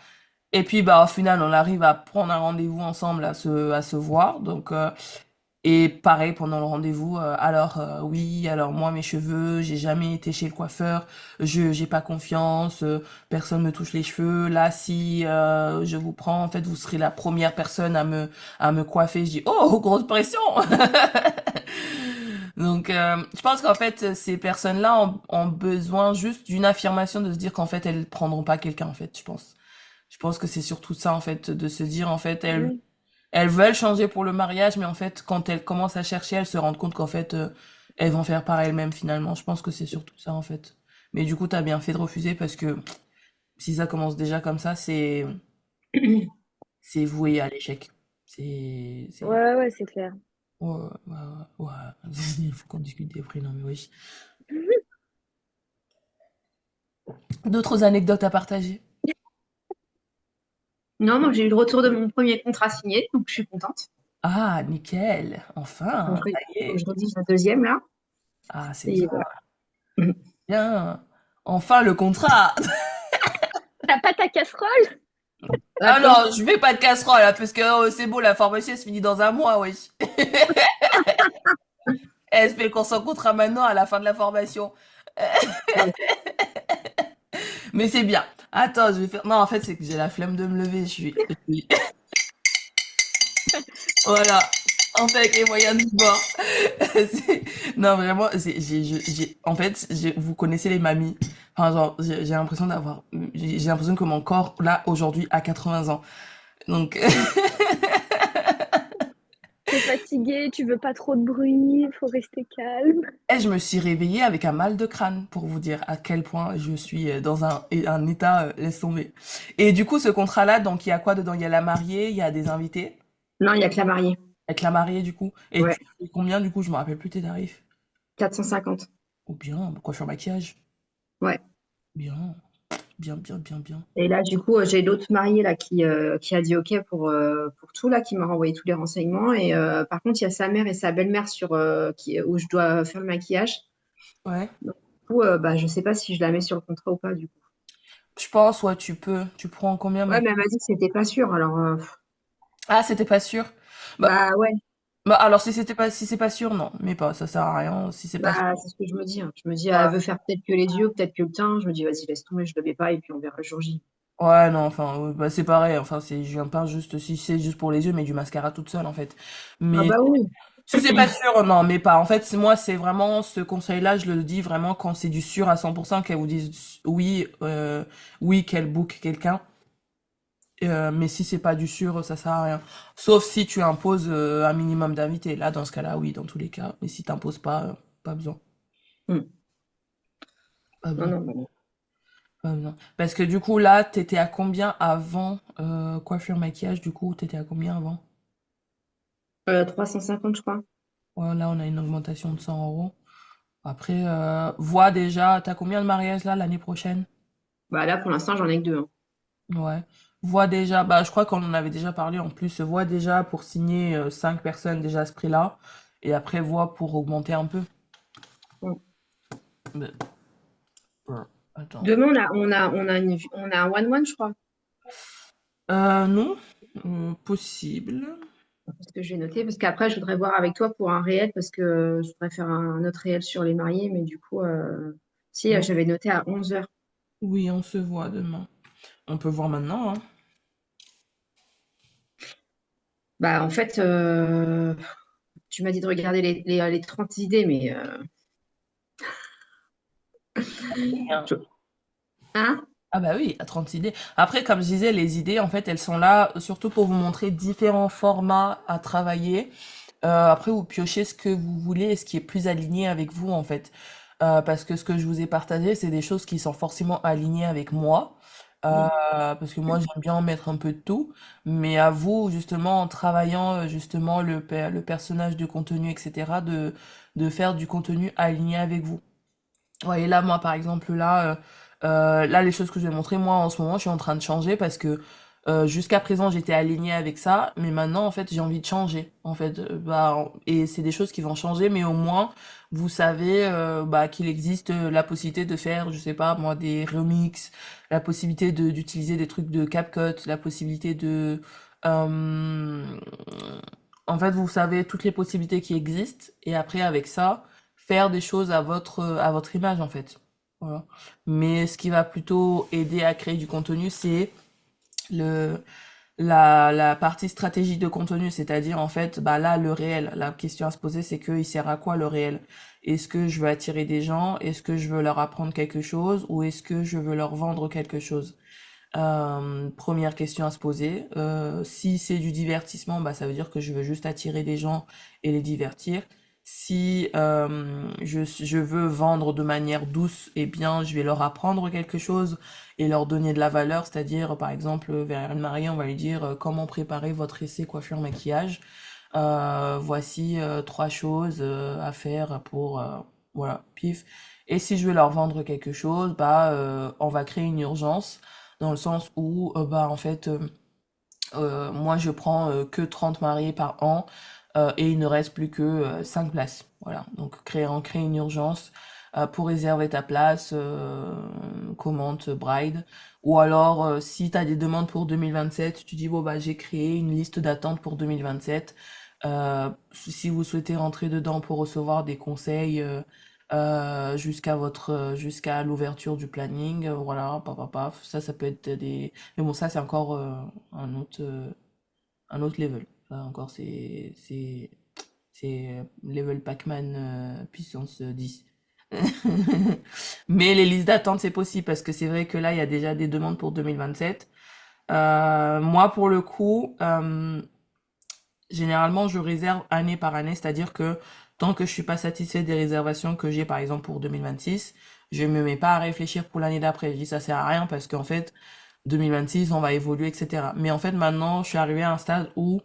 Et puis, bah, au final, on arrive à prendre un rendez-vous ensemble, à se voir. Donc, et pareil, pendant le rendez-vous, oui, alors moi, mes cheveux, j'ai jamais été chez le coiffeur, j'ai pas confiance, personne me touche les cheveux. Là, si je vous prends, en fait, vous serez la première personne à me coiffer. Je dis, oh, grosse pression! Donc, je pense qu'en fait, ces personnes-là ont besoin juste d'une affirmation de se dire qu'en fait, elles prendront pas quelqu'un, en fait, je pense. Je pense que c'est surtout ça, en fait, de se dire, en fait, Oui. elles veulent changer pour le mariage, mais en fait, quand elles commencent à chercher, elles se rendent compte qu'en fait, elles vont faire par elles-mêmes, finalement. Je pense que c'est surtout ça, en fait. Mais du coup, t'as bien fait de refuser parce que si ça commence déjà comme ça, c'est voué à l'échec. C'est, Ouais, ouais, c'est clair. ouais, ouais, ouais. Il faut qu'on discute des prix, non, mais oui. D'autres anecdotes à partager? Non, moi j'ai eu le retour de mon premier contrat signé, donc je suis contente. Ah, nickel. Donc, Enfin, ça y faut que est. je rédige la deuxième là. Ah, c'est Et bien, voilà. bien. Enfin, le contrat. T'as pas ta casserole? Ah Attends, non, je fais pas de casserole, là, parce que oh, c'est bon, la formation, elle se finit dans un mois, oui. Elle se fait qu'on s'en contrat maintenant à la fin de la formation. Mais c'est bien. Attends, je vais faire... Non, en fait, c'est que j'ai la flemme de me lever. Voilà. En fait, avec les moyens du bord. Non, vraiment, en fait, vous connaissez les mamies. Enfin, genre, j'ai l'impression j'ai l'impression que mon corps, là, aujourd'hui, a 80 ans. Donc, T'es fatigué, tu veux pas trop de bruit, faut rester calme. et je me suis réveillée avec un mal de crâne, pour vous dire à quel point je suis dans un état, laisse tomber. Et du coup, ce contrat-là, donc, il y a quoi dedans? Il y a la mariée, il y a des invités, non, il n'y a que la mariée. avec la mariée, du coup. Et Ouais, tu fais combien, du coup? Je me rappelle plus tes tarifs. 450. Ou bien, coiffure maquillage. Ouais. Bien, bien, bien, bien, bien. Et là, du coup, j'ai l'autre mariée là qui a dit OK pour tout, là, qui m'a renvoyé tous les renseignements. Et par contre, il y a sa mère et sa belle-mère où je dois faire le maquillage. Ouais. Donc, du coup, bah, je sais pas si je la mets sur le contrat ou pas, du coup. Je pense, ouais, tu peux. Tu prends combien, Ouais, mec? mais elle m'a dit que c'était pas sûr. Alors, Ah, c'était pas sûr. Bah, bah ouais, alors si c'est pas sûr, non. Mais pas, ça sert à rien. Si c'est pas sûr. bah c'est ce que je me dis, hein. Je me dis, elle Ouais. veut faire peut-être que les yeux, peut-être que le teint. Je me dis, vas-y, laisse tomber, je le mets pas et puis on verra le jour J. Ouais, non, enfin, bah, c'est pareil. Enfin, je viens pas juste, si c'est juste pour les yeux, mais du mascara toute seule, en fait. Ah Mais bah oui. si c'est pas sûr, non, mais pas. En fait, moi, c'est vraiment ce conseil-là, je le dis vraiment quand c'est du sûr à 100%, qu'elle vous dise oui, oui, qu'elle book quelqu'un. Mais si c'est pas du sûr, ça sert à rien. Sauf si tu imposes un minimum d'invités. Là, dans ce cas-là, oui, dans tous les cas. Mais si t'imposes pas, pas besoin. Hmm. Pas Non, besoin. non, non. Pas besoin. Parce que du coup, là, t'étais à combien avant coiffure, maquillage, du coup, t'étais à combien avant? 350, je crois. Ouais, là, on a une augmentation de 100 euros. Après, vois déjà, t'as combien de mariages là l'année prochaine? Bah là, pour l'instant, j'en ai que deux, hein. Ouais. Vois déjà, bah, je crois qu'on en avait déjà parlé en plus. Vois déjà pour signer 5 personnes déjà à ce prix-là. Et après, vois pour augmenter un peu. Hmm. Mais- Attends. Demain, on a un one-one, je crois. Non, possible. Parce que je vais noter. Parce qu'après, je voudrais voir avec toi pour un réel. Parce que je voudrais faire un autre réel sur les mariés. Mais du coup, si, Ouais. j'avais noté à 11 heures. Oui, on se voit demain. On peut voir maintenant, hein. Bah, en fait, tu m'as dit de regarder les 30 idées, mais. Bien. Je- Hein? Ah bah oui, à 30 idées. Après, comme je disais, les idées, en fait, elles sont là surtout pour vous montrer différents formats à travailler. Après, vous piochez ce que vous voulez et ce qui est plus aligné avec vous, en fait. Parce que ce que je vous ai partagé, c'est des choses qui sont forcément alignées avec moi. Parce que moi, j'aime bien en mettre un peu de tout. Mais à vous, justement, en travaillant justement le personnage de contenu, etc., de faire du contenu aligné avec vous. Ouais, et là, moi, par exemple, là, là, les choses que je vais montrer, moi, en ce moment, je suis en train de changer parce que Jusqu'à présent, j'étais alignée avec ça, mais maintenant, en fait, j'ai envie de changer. En fait, et c'est des choses qui vont changer, mais au moins, vous savez, qu'il existe la possibilité de faire, je sais pas, moi, des remixes, la possibilité d'utiliser des trucs de CapCut, la possibilité euh, en fait, vous savez toutes les possibilités qui existent, et après, avec ça, faire des choses à votre image, en fait. Voilà. Mais ce qui va plutôt aider à créer du contenu, c'est le la partie stratégie de contenu, c'est-à-dire en fait, là le réel, la question à se poser, c'est que il sert à quoi le réel? Est-ce que je veux attirer des gens? Est-ce que je veux leur apprendre quelque chose? Ou est-ce que je veux leur vendre quelque chose? Première question à se poser. Si c'est du divertissement, ça veut dire que je veux juste attirer des gens et les divertir. Si je veux vendre de manière douce, eh bien, je vais leur apprendre quelque chose et leur donner de la valeur. C'est-à-dire, par exemple, vers une mariée, on va lui dire comment préparer votre essai coiffure maquillage. Voici trois choses à faire pour voilà, pif. Et si je veux leur vendre quelque chose, on va créer une urgence dans le sens où en fait moi je prends que 30 mariés par an et il ne reste plus que 5 places. Voilà, donc créer une urgence pour réserver ta place, commande Bride. Ou alors si tu as des demandes pour 2027, tu dis bon j'ai créé une liste d'attente pour 2027. Si vous souhaitez rentrer dedans pour recevoir des conseils jusqu'à l'ouverture du planning, voilà, paf, ça peut être des, mais bon, ça c'est encore un autre level. Ça, encore c'est level Pac-Man puissance 10. Mais les listes d'attente c'est possible parce que c'est vrai que là il y a déjà des demandes pour 2027. Moi pour le coup généralement, je réserve année par année, c'est-à-dire que tant que je suis pas satisfait des réservations que j'ai, par exemple, pour 2026, je me mets pas à réfléchir pour l'année d'après. Je dis ça sert à rien parce qu'en fait, 2026, on va évoluer, etc. Mais en fait, maintenant, je suis arrivée à un stade où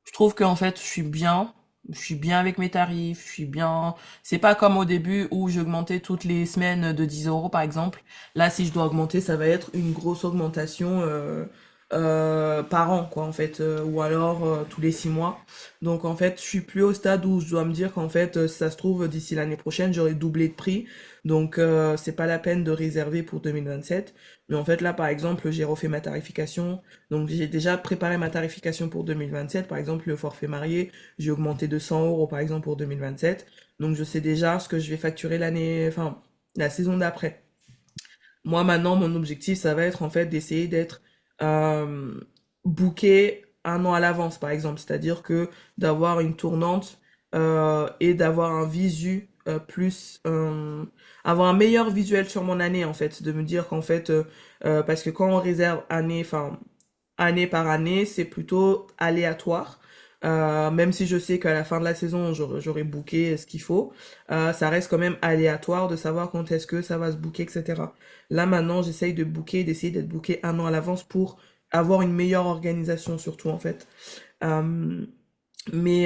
je trouve qu'en fait, je suis bien avec mes tarifs, je suis bien. C'est pas comme au début où j'augmentais toutes les semaines de 10 euros, par exemple. Là, si je dois augmenter, ça va être une grosse augmentation par an, quoi, en fait, ou alors tous les 6 mois. Donc, en fait, je suis plus au stade où je dois me dire qu'en fait, si ça se trouve, d'ici l'année prochaine, j'aurai doublé de prix. Donc, c'est pas la peine de réserver pour 2027. Mais en fait, là, par exemple, j'ai refait ma tarification. Donc, j'ai déjà préparé ma tarification pour 2027. Par exemple, le forfait marié, j'ai augmenté de 100 euros, par exemple, pour 2027. Donc, je sais déjà ce que je vais facturer la saison d'après. Moi, maintenant, mon objectif, ça va être en fait d'essayer d'être euh, booké un an à l'avance, par exemple. C'est-à-dire que d'avoir une tournante et d'avoir un visu avoir un meilleur visuel sur mon année, en fait. De me dire qu'en fait, parce que quand on réserve année par année, c'est plutôt aléatoire. Même si je sais qu'à la fin de la saison, j'aurai booké ce qu'il faut, ça reste quand même aléatoire de savoir quand est-ce que ça va se booker, etc. Là maintenant, j'essaye de booker, d'essayer d'être booké un an à l'avance pour avoir une meilleure organisation surtout en fait. Euh, mais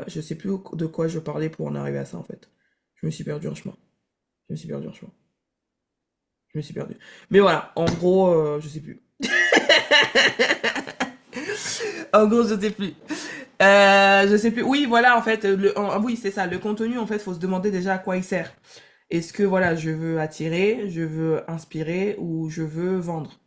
je sais plus de quoi je parlais pour en arriver à ça en fait. Je me suis perdu en chemin. Je me suis perdu en chemin. Je me suis perdu. Mais voilà, en gros, je sais plus. En gros, je sais plus. Je sais plus. Oui, voilà, en fait, oui, c'est ça. Le contenu, en fait, faut se demander déjà à quoi il sert. Est-ce que, voilà, je veux attirer, je veux inspirer ou je veux vendre?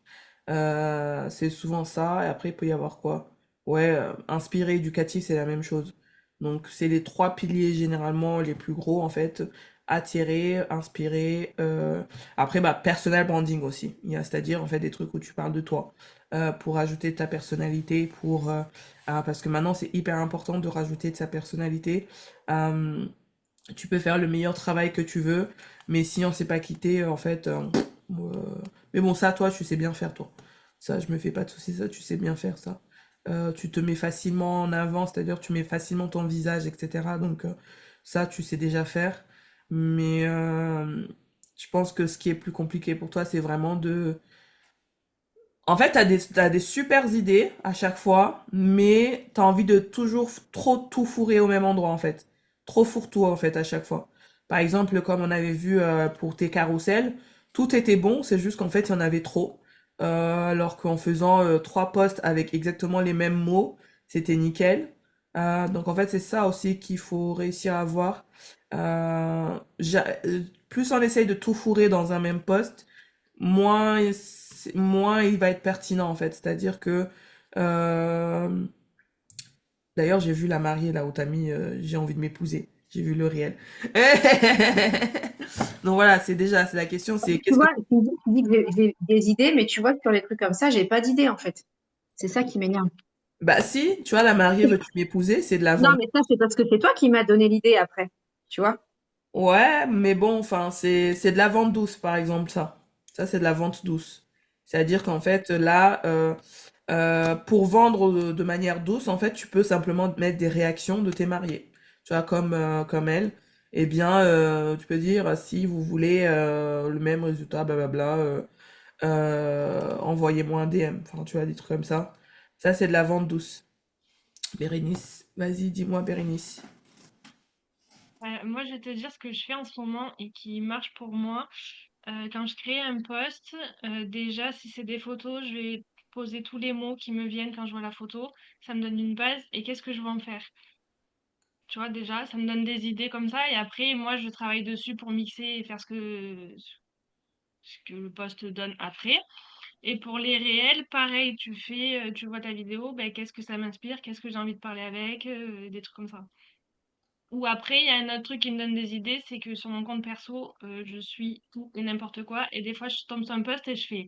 C'est souvent ça. Et après, il peut y avoir quoi? Ouais, inspirer, éducatif, c'est la même chose. Donc, c'est les trois piliers généralement les plus gros, en fait. Attirer, inspirer. Après, personal branding aussi. C'est-à-dire, en fait, des trucs où tu parles de toi. Pour ajouter ta personnalité, parce que maintenant, c'est hyper important de rajouter de sa personnalité. Euh, Tu peux faire le meilleur travail que tu veux, mais si on s'est pas quitté, en fait. Mais bon, ça, toi, tu sais bien faire, toi. Ça, je me fais pas de soucis, ça, tu sais bien faire ça. Tu te mets facilement en avant, c'est-à-dire tu mets facilement ton visage, etc. Donc, ça, tu sais déjà faire. Mais je pense que ce qui est plus compliqué pour toi, c'est vraiment de. En fait, t'as des super idées à chaque fois, mais t'as envie de toujours trop tout fourrer au même endroit, en fait. Trop fourre-tout, en fait, à chaque fois. Par exemple, comme on avait vu pour tes carousels, tout était bon, c'est juste qu'en fait, il y en avait trop. alors qu'en faisant 3 posts avec exactement les mêmes mots, c'était nickel. Donc en fait, c'est ça aussi qu'il faut réussir à avoir. Plus on essaye de tout fourrer dans un même post, moins il va être pertinent en fait. C'est-à-dire que euh, d'ailleurs, j'ai vu la mariée là où t'as mis j'ai envie de m'épouser. J'ai vu le réel. Donc voilà, c'est la question, c'est Tu qu'est-ce que vois, tu dis que j'ai des idées, mais tu vois que sur les trucs comme ça, j'ai pas d'idées en fait. C'est ça qui m'énerve. bah si, tu vois, la mariée veux-tu m'épouser, c'est de la Non, vente. mais ça, c'est parce que c'est toi qui m'as donné l'idée après. Tu vois? Ouais, mais bon, enfin, c'est de la vente douce, par exemple, ça. Ça, c'est de la vente douce. C'est-à-dire qu'en fait, là, pour vendre de manière douce, en fait, tu peux simplement mettre des réactions de tes mariés. Tu vois, comme elle. Eh bien, tu peux dire, si vous voulez le même résultat, blablabla, envoyez-moi un DM. Enfin, tu vois, des trucs comme ça. Ça, c'est de la vente douce. Bérénice, vas-y, dis-moi, Bérénice. Moi, je vais te dire ce que je fais en ce moment et qui marche pour moi. Quand je crée un post, déjà, si c'est des photos, je vais poser tous les mots qui me viennent quand je vois la photo. Ça me donne une base. Et qu'est-ce que je veux en faire? Tu vois, déjà, ça me donne des idées comme ça. Et après, moi, je travaille dessus pour mixer et faire ce que le post donne après. Et pour les réels, pareil, tu vois ta vidéo, ben, qu'est-ce que ça m'inspire? Qu'est-ce que j'ai envie de parler avec? Des trucs comme ça. Ou après, il y a un autre truc qui me donne des idées, c'est que sur mon compte perso, je suis tout et n'importe quoi. Et des fois, je tombe sur un post et je fais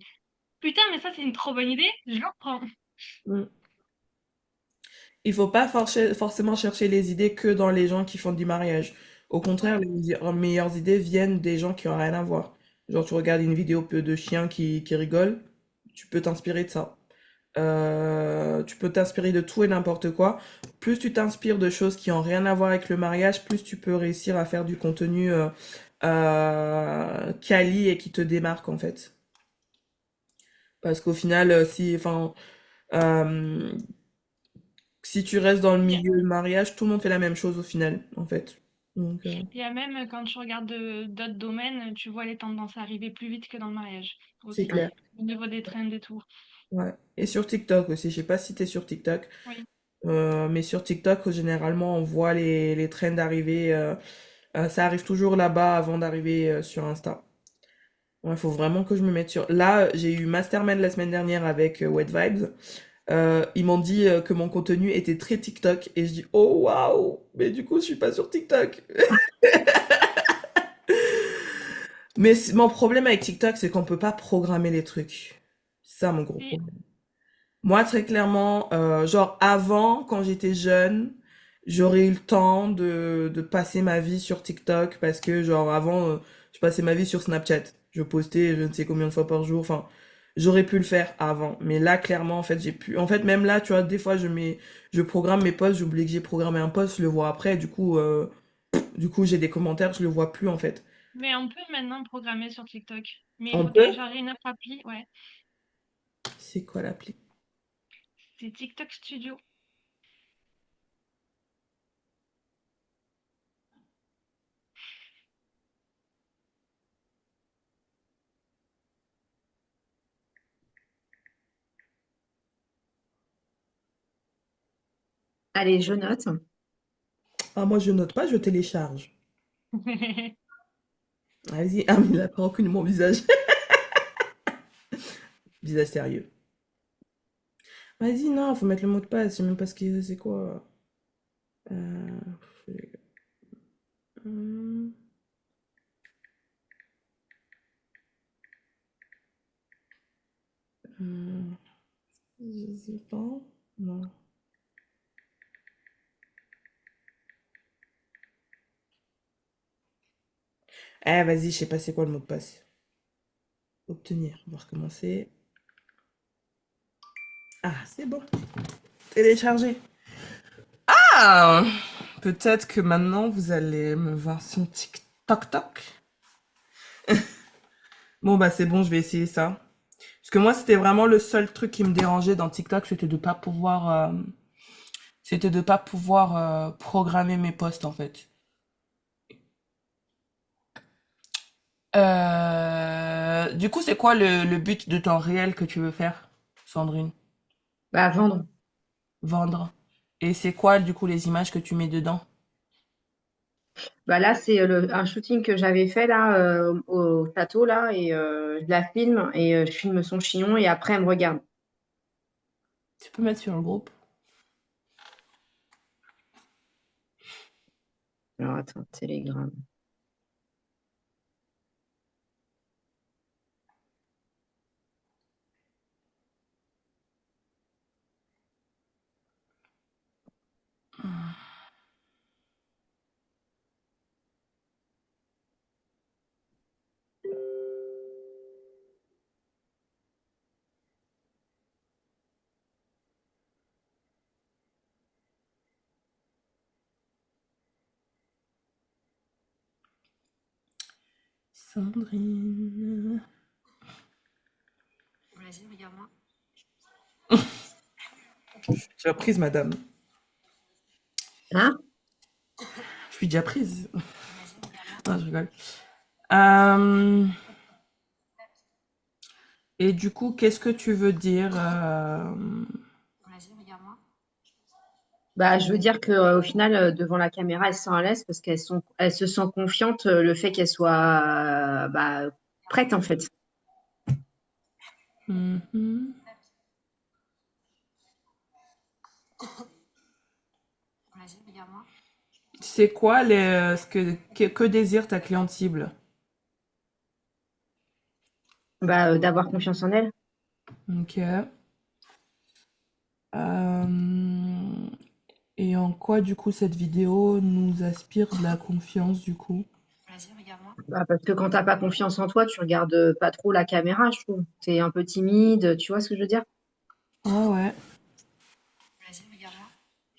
putain, mais ça, c'est une trop bonne idée, je le reprends. Mm. Il faut pas forcément chercher les idées que dans les gens qui font du mariage. Au contraire, Ouais. les meilleures idées viennent des gens qui ont rien à voir. Genre, tu regardes une vidéo de chiens qui rigolent, tu peux t'inspirer de ça. Tu peux t'inspirer de tout et n'importe quoi. Plus tu t'inspires de choses qui ont rien à voir avec le mariage, plus tu peux réussir à faire du contenu quali et qui te démarque en fait. Parce qu'au final, euh, si tu restes dans le Il y a, milieu du mariage, tout le monde fait la même chose au final, en fait. Donc, il y a même, quand tu regardes d'autres domaines, tu vois les tendances arriver plus vite que dans le mariage c'est aussi. clair. Au niveau des trends et tout. Ouais. Et sur TikTok aussi, je sais pas si t'es sur TikTok, Oui. mais sur TikTok, généralement, on voit les trends arriver. Ça arrive toujours là-bas avant d'arriver sur Insta. Il faut vraiment que je me mette sur. Là, j'ai eu Mastermind la semaine dernière avec Wet Vibes. Ils m'ont dit que mon contenu était très TikTok et je dis oh waouh, mais du coup, je suis pas sur TikTok. Mais mon problème avec TikTok, c'est qu'on peut pas programmer les trucs. C'est ça mon gros Si, problème. Moi, très clairement, genre avant, quand j'étais jeune, j'aurais eu le temps de passer ma vie sur TikTok parce que, genre, avant, je passais ma vie sur Snapchat. Je postais je ne sais combien de fois par jour. Enfin, j'aurais pu le faire avant. Mais là, clairement, en fait, j'ai pu. En fait, même là, tu vois, des fois, je programme mes posts, j'oublie que j'ai programmé un post, je le vois après. Du coup, j'ai des commentaires, je le vois plus, en fait. mais on peut maintenant programmer sur TikTok. Mais il On faut peut? télécharger une autre appli, ouais. C'est quoi l'appli? C'est TikTok Studio. Allez, je note. Ah, moi, je note pas, je télécharge. Vas-y, ah, mais il a pas reconnu mon visage. Visage sérieux. Vas-y, non, faut mettre le mot de passe, je sais même pas ce que c'est quoi. Euh, hum, hum, je sais pas. Non. Vas-y, je sais pas c'est quoi le mot de passe. Obtenir, on va recommencer. Ah, c'est bon. Télécharger. Ah, peut-être que maintenant vous allez me voir sur TikTok. Bon, bah c'est bon, je vais essayer ça. Parce que moi, c'était vraiment le seul truc qui me dérangeait dans TikTok, c'était de pas pouvoir programmer mes posts en fait. Du coup, c'est quoi le but de ton réel que tu veux faire, Sandrine? Bah, vendre. Vendre. Et c'est quoi, du coup, les images que tu mets dedans? Bah là, c'est un shooting que j'avais fait là au château là et je la filme et je filme son chignon et après elle me regarde. Tu peux mettre sur le groupe. Alors attends, Telegram. Sandrine. Vas-y, regarde-moi. Je suis déjà prise, madame. Hein? Je suis déjà prise. Vas-y, regarde-moi. Non, je rigole. Euh, et du coup, qu'est-ce que tu veux dire Vas-y, regarde-moi. Bah, je veux dire que au final, devant la caméra, elles se sentent à l'aise parce elles se sentent confiantes le fait qu'elles soient bah, prêtes en fait. mhm. Vas-y, regarde-moi. C'est quoi que désire ta cliente cible? Bah, d'avoir confiance en elles. Ok. Et en quoi, du coup, cette vidéo nous aspire de la confiance, du coup? Vas-y, regarde-moi. Bah, parce que quand t'as pas confiance en toi, tu regardes pas trop la caméra, je trouve. T'es un peu timide, tu vois ce que je veux dire? Ah ouais. Vas-y, regarde-moi.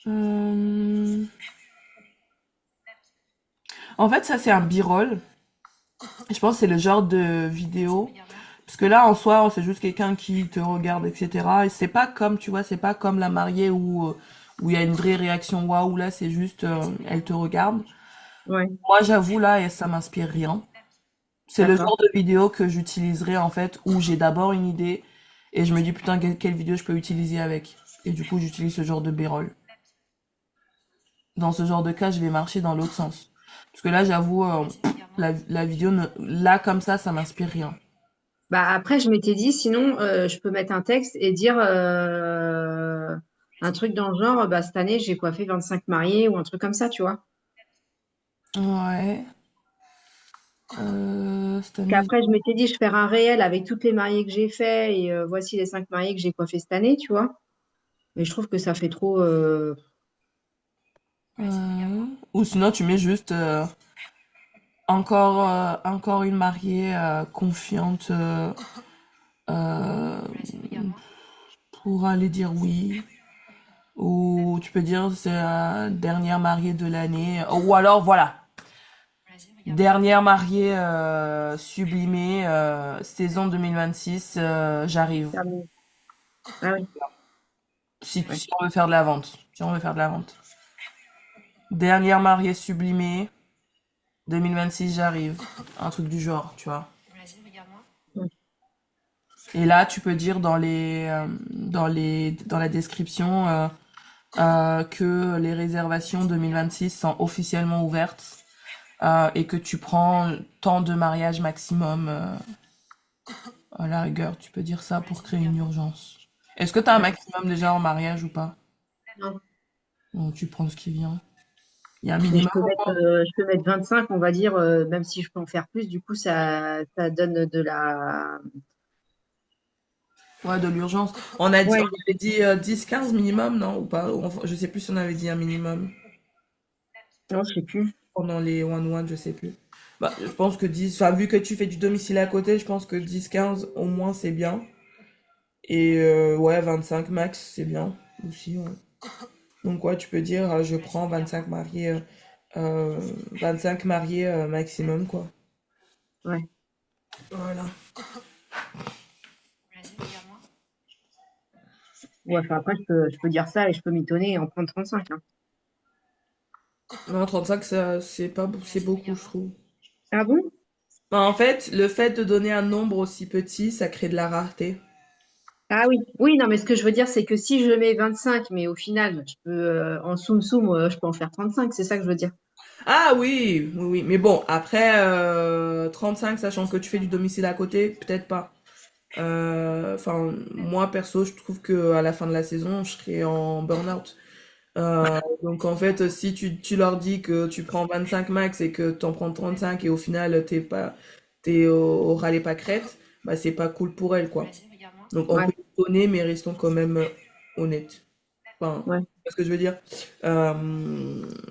Euh, En fait, ça, c'est un b-roll. Je pense que c'est le genre de vidéo. Regarde-moi. Parce que là, en soi, c'est juste quelqu'un qui te regarde, etc. Et c'est pas comme, tu vois, c'est pas comme la mariée où il y a une vraie réaction waouh. Là, c'est juste, elle te regarde. Ouais, Moi, j'avoue, là, et ça m'inspire rien. C'est le d'accord. genre de vidéo que j'utiliserai, en fait, où j'ai d'abord une idée et je me dis, putain, quelle vidéo je peux utiliser avec. Et du coup, j'utilise ce genre de b-roll. Dans ce genre de cas, je vais marcher dans l'autre sens. Parce que là, j'avoue, Vas-y, regarde-moi. la vidéo, là, comme ça m'inspire rien. Bah après, je m'étais dit, sinon, je peux mettre un texte et dire un truc dans le genre, bah, cette année, j'ai coiffé 25 mariés ou un truc comme ça, tu vois. Ouais. Cette Parce année. qu'après, je m'étais dit, je vais faire un réel avec toutes les mariées que j'ai fait et voici les 5 mariés que j'ai coiffés cette année, tu vois. Mais je trouve que ça fait trop. Vas-y, regarde-moi. Ou sinon, tu mets juste encore une mariée confiante euh, Vas-y, regarde-moi. pour aller dire oui. Ou tu peux dire c'est la dernière mariée de l'année. Ou alors, voilà. Vas-y, regarde-moi. Dernière mariée sublimée, saison 2026, j'arrive. Terminé. Ah oui, ouais. Si on veut faire de la vente. Si on veut faire de la vente. Dernière mariée sublimée, 2026, j'arrive. Un truc du genre, tu vois. Vas-y, regarde-moi. Ouais. Et là, tu peux dire dans la description que les réservations 2026 sont officiellement ouvertes et que tu prends tant de mariages maximum. À la rigueur, tu peux dire ça pour Vas-y, créer une regarde-moi. urgence. Est-ce que tu as un D'accord. maximum déjà en mariage ou pas? Non. Bon, tu prends ce qui vient. Il y a un Mais minimum ou pas? je peux mettre 25, on va dire, même si je peux en faire plus, du coup, ça donne de la. Ouais, de l'urgence. On Ouais, avait dit 10-15 minimum, non? Ou pas? Enfin, je sais plus si on avait dit un minimum non, je sais plus. pendant les one-one, je sais plus. Bah, je pense que 10, enfin, vu que tu fais du domicile à côté, je pense que 10-15 au moins c'est bien. Et ouais, 25 max, c'est bien aussi, ouais. Donc ouais, tu peux dire je Vas-y, prends regarde-moi. euh, 25 mariés maximum, quoi. Ouais. Voilà. Vas-y, regarde-moi. Ouais, enfin, après, je peux dire ça et je peux m'étonner et en prendre 35, hein. Non, 35, ça, c'est pas, c'est Vas-y, beaucoup, je regarde-moi. trouve. Ah bon? Bah, en fait, le fait de donner un nombre aussi petit, ça crée de la rareté. Ah oui, oui, non, mais ce que je veux dire, c'est que si je mets 25, mais au final, je peux, en soum soum, je peux en faire 35, c'est ça que je veux dire. Ah oui, oui, oui. Mais bon, après 35, sachant que tu fais du domicile à côté, peut-être pas. Enfin, moi perso, je trouve que à la fin de la saison, je serai en burn-out. Donc en fait, si tu leur dis que tu prends 25 max et que tu en prends 35 et au final t'es au râle et pas crête, bah c'est pas cool pour elle quoi. Vas-y, regarde-moi. Donc on Ouais, peut donner mais restons quand même honnêtes. Enfin, ouais. c'est ce que je veux dire. Euh,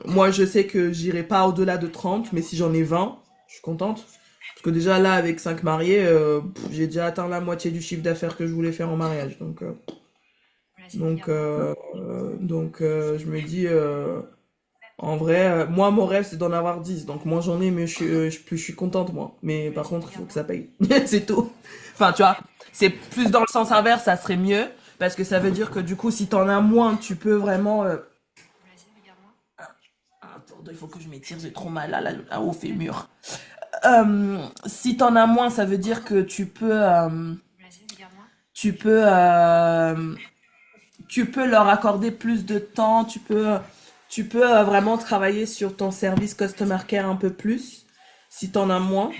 Moi je sais que j'irai pas au-delà de 30 mais si j'en ai 20 je suis contente. Parce que déjà là avec 5 mariés, j'ai déjà atteint la moitié du chiffre d'affaires que je voulais faire en mariage. Vas-y, regarde-moi. Je me dis, en vrai, moi, mon rêve, c'est d'en avoir 10. Donc, moins j'en ai, mais plus je suis contente, moi. Mais par Vas-y, contre, il faut que ça regarde-moi. paye. C'est tout. Enfin, tu vois, c'est plus dans le sens inverse, ça serait mieux. Parce que ça veut dire que du coup, si t'en as moins, tu peux vraiment... Vas-y, regarde-moi. Attends, il faut que je m'étire, j'ai trop mal là, au fémur. Si t'en as moins, ça veut dire que Vas-y, regarde-moi. tu peux, euh, tu peux leur accorder plus de temps, tu peux vraiment travailler sur ton service customer care un peu plus, si t'en as moins.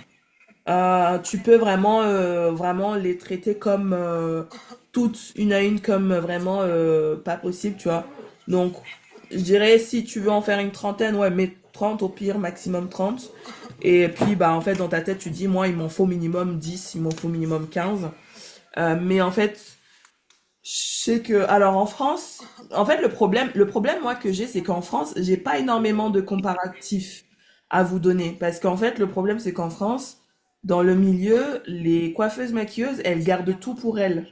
Tu peux vraiment les traiter comme toutes une à une, comme vraiment pas possible, tu vois. Donc, je dirais, si tu veux en faire une trentaine, ouais, mets 30 au pire, maximum 30. Et puis, bah, en fait, dans ta tête, tu dis, moi, il m'en faut minimum 10, il m'en faut minimum 15. Mais en fait, je sais que, alors en France, en fait, le problème, moi, que j'ai, c'est qu'en France, j'ai pas énormément de comparatifs à vous donner. Parce qu'en fait, le problème, c'est qu'en France, dans le milieu, les coiffeuses maquilleuses, elles Vas-y, gardent tout regarde-moi. pour elles.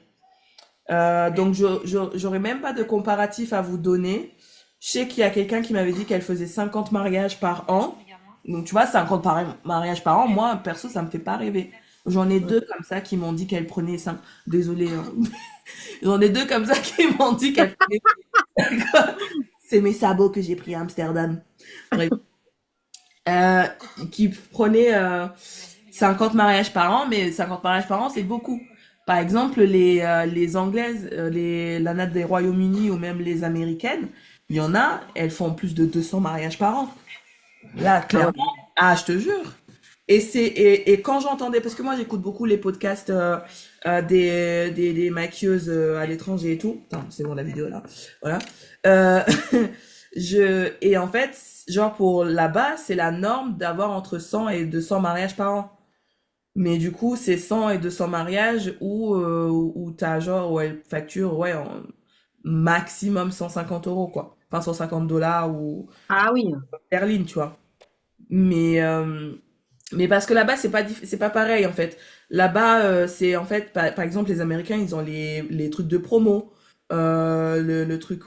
Donc, j'aurais même pas de comparatif à vous donner. Je sais qu'il y a quelqu'un qui m'avait dit qu'elle faisait 50 mariages par Vas-y, an. regarde-moi. Donc, tu vois, 50 mariages par an, moi, perso, ça me fait pas rêver. J'en ai Ouais. deux comme ça qui m'ont dit qu'elles prenaient 5. Désolée, hein. J'en ai deux comme ça qui m'ont dit qu'elles prenaient. C'est mes sabots que j'ai pris à Amsterdam. Bref. Euh, qui prenaient Vas-y, regarde-moi. 50 mariages par an, mais 50 mariages par an, c'est beaucoup. Par exemple, les Anglaises, la natte des Royaumes-Unis ou même les Américaines, il y en a, elles font plus de 200 mariages par an. Là, Ah ouais. clairement, ah, je te jure. Et quand j'entendais, parce que moi j'écoute beaucoup les podcasts des maquilleuses à l'étranger et tout. Putain, c'est bon la vidéo là. Voilà. Euh, et en fait, genre pour là-bas, c'est la norme d'avoir entre 100 et 200 mariages par an. Mais du coup, c'est 100 et 200 mariages où t'as genre, ouais, facture, ouais, en maximum 150 euros, quoi. Enfin, 150 dollars ou Ah oui. sterling, tu vois. Mais, euh, mais parce que là-bas, c'est pas pareil, en fait. Là-bas, c'est en fait, par exemple, les Américains, ils ont les trucs de promo. Le truc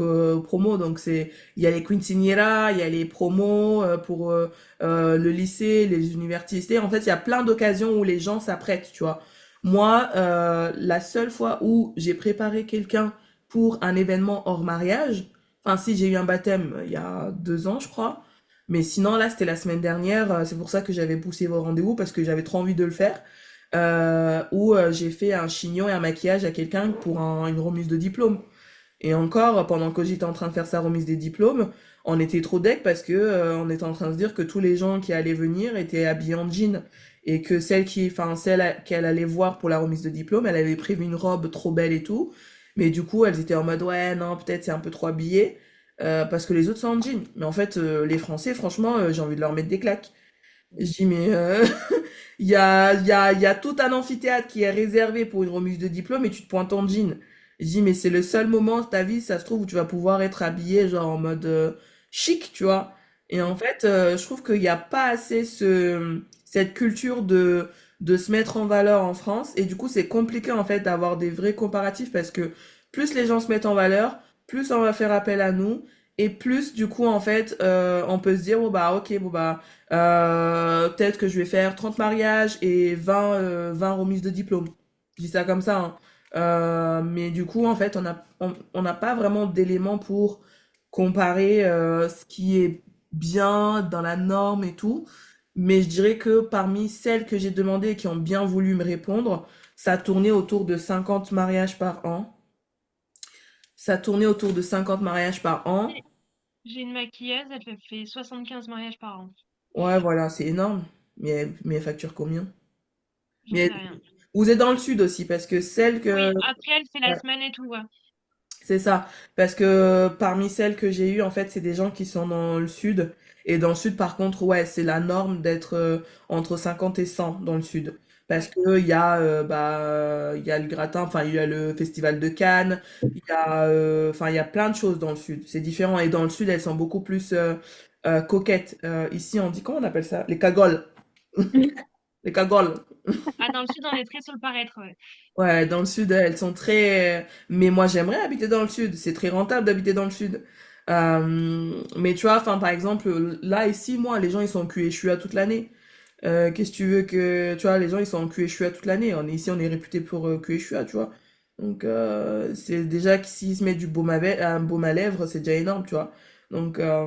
promo, donc il y a les quinceañeras, il y a les promos pour le lycée, les universités. En fait, il y a plein d'occasions où les gens s'apprêtent, tu vois. Moi, la seule fois où j'ai préparé quelqu'un pour un événement hors mariage, enfin, si j'ai eu un baptême il y a 2 ans, je crois, mais sinon, là, c'était la semaine dernière. C'est pour ça que j'avais poussé vos rendez-vous parce que j'avais trop envie de le faire. Où j'ai fait un chignon et un maquillage à quelqu'un pour une remise de diplôme. Et encore, pendant que j'étais en train de faire sa remise des diplômes, on était trop deck parce que on était en train de se dire que tous les gens qui allaient venir étaient habillés en jean et que celle qu'elle allait voir pour la remise de diplôme, elle avait prévu une robe trop belle et tout, mais du coup elles étaient en mode ouais non peut-être c'est un peu trop habillé parce que les autres sont en jean. Mais en fait les Français franchement j'ai envie de leur mettre des claques. Je dis mais il y a tout un amphithéâtre qui est réservé pour une remise de diplôme et tu te pointes en jean. Je dis, mais c'est le seul moment de ta vie, ça se trouve, où tu vas pouvoir être habillé, genre en mode chic, tu vois. Et en fait, je trouve qu'il n'y a pas assez cette culture de se mettre en valeur en France. Et du coup, c'est compliqué, en fait, d'avoir des vrais comparatifs parce que plus les gens se mettent en valeur, plus on va faire appel à nous. Et plus, du coup, en fait, on peut se dire, bon, bah, ok, bon, bah, peut-être que je vais faire 30 mariages et 20 remises de diplôme. Je dis ça comme ça, hein. Mais du coup, en fait, on n'a pas vraiment d'éléments pour comparer ce qui est bien dans la norme et tout. Mais je dirais que parmi celles que j'ai demandées et qui ont bien voulu me répondre, ça tournait autour de 50 mariages par an. Ça tournait autour de 50 mariages par an. J'ai une maquilleuse, elle fait 75 mariages par an. Ouais, voilà, c'est énorme. Mais elle facture combien? J'en Mais sais rien. vous êtes dans le sud aussi, parce que celle Oui, que... après, elle fait la Ouais, semaine et tout, ouais. c'est ça. Parce que parmi celles que j'ai eues, en fait, c'est des gens qui sont dans le sud. Et dans le sud, par contre, ouais, c'est la norme d'être entre 50 et 100 dans le sud. Parce Ouais. que il y a le gratin, enfin, il y a le festival de Cannes, il y a plein de choses dans le sud. C'est différent. Et dans le sud, elles sont beaucoup plus coquettes. Ici, on dit, comment on appelle ça? Les cagoles. Les cagoles. Ah, dans le sud, on est très sur le paraître, ouais. Ouais, dans le sud, elles sont très... Mais moi, j'aimerais habiter dans le sud. C'est très rentable d'habiter dans le sud. Mais tu vois, enfin, par exemple, là, ici, moi, les gens, ils sont en cul et chua toute l'année. Qu'est-ce que tu veux que... Tu vois, les gens, ils sont en cul et chua toute l'année. Ici, on est réputé pour cul et chua, tu vois. Donc, c'est déjà que s'ils se mettent un baume à lèvres, c'est déjà énorme, tu vois. Donc, euh,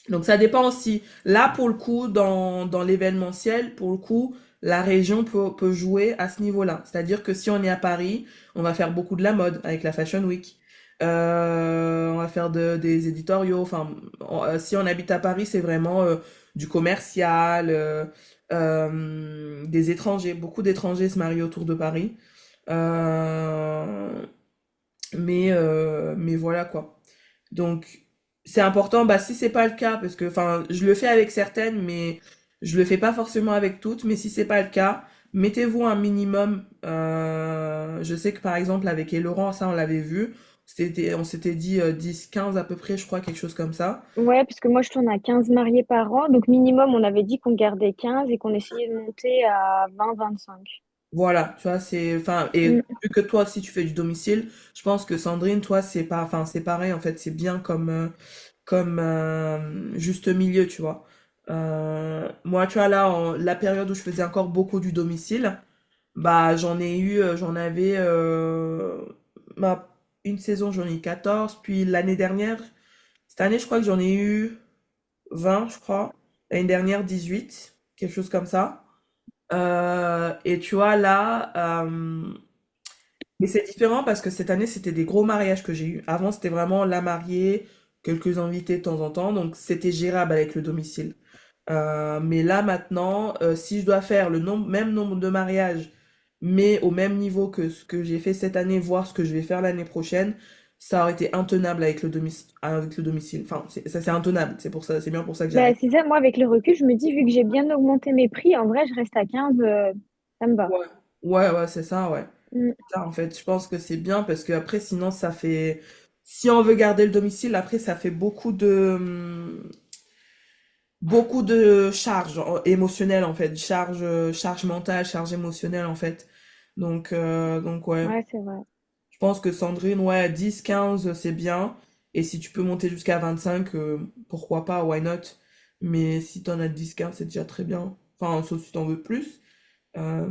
donc, ça dépend aussi. Là, pour le coup, dans l'événementiel, pour le coup, la région peut jouer à ce niveau-là. C'est-à-dire que si on est à Paris, on va faire beaucoup de la mode avec la Fashion Week. On va faire des éditoriaux. Si on habite à Paris, c'est vraiment du commercial, des étrangers. Beaucoup d'étrangers se marient autour de Paris. Euh, mais voilà quoi. Donc, c'est important, bah, si c'est pas le cas, parce que, enfin, je le fais avec certaines, mais je le fais pas forcément avec toutes, mais si c'est pas le cas, mettez-vous un minimum. Je sais que par exemple, avec les Laurent, ça, on l'avait vu. On s'était dit 10, 15 à peu près, je crois, quelque chose comme ça. Ouais, parce que moi, je tourne à 15 mariés par an. Donc, minimum, on avait dit qu'on gardait 15 et qu'on essayait de monter à 20-25. Voilà, tu vois, et Mm. vu que toi aussi tu fais du domicile, je pense que Sandrine, toi, c'est pareil, en fait, c'est bien comme juste milieu, tu vois. Moi, tu vois, là, la période où je faisais encore beaucoup du domicile, bah, j'en avais, bah, une saison, j'en ai eu 14, puis l'année dernière, cette année, je crois que j'en ai eu 20, je crois. L'année dernière, 18, quelque chose comme ça. Et tu vois, là, mais c'est différent parce que cette année, c'était des gros mariages que j'ai eu. Avant, c'était vraiment la mariée, quelques invités de temps en temps, donc c'était gérable avec le domicile. Mais là, maintenant, si je dois faire même nombre de mariages, mais au même niveau que ce que j'ai fait cette année, voire ce que je vais faire l'année prochaine, ça aurait été intenable avec le domicile. Enfin, ça, c'est intenable. C'est pour ça, c'est bien pour ça que Bah, j'arrête. c'est ça, moi, avec le recul, je me dis, vu que j'ai bien augmenté mes prix, en vrai, je reste à 15, ça me va. Ouais, ouais, c'est ça, ouais. Mm. Ça, en fait, je pense que c'est bien parce que après, sinon, ça fait. Si on veut garder le domicile, après, ça fait beaucoup de charges émotionnelles, en fait. Charge mentale, charge émotionnelle, en fait. Donc ouais. Ouais, c'est vrai. Je pense que Sandrine, ouais, 10 15 c'est bien. Et si tu peux monter jusqu'à 25, pourquoi pas, why not? Mais si t'en as 10 15 c'est déjà très bien. Enfin, sauf si t'en veux plus. Euh,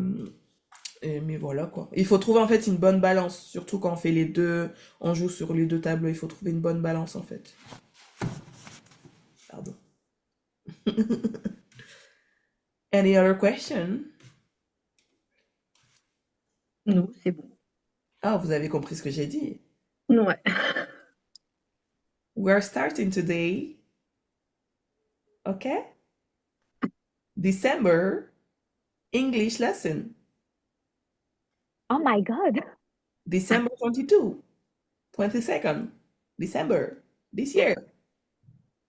mais voilà quoi. Il faut trouver en fait une bonne balance, surtout quand on fait les deux, on joue sur les deux tableaux, il faut trouver une bonne balance en fait. Pardon. Any other question? Non, c'est bon. Ah, vous avez compris ce que j'ai dit. Ouais. We are starting today, okay? December English lesson. Oh my God. December 22, 22nd December this year.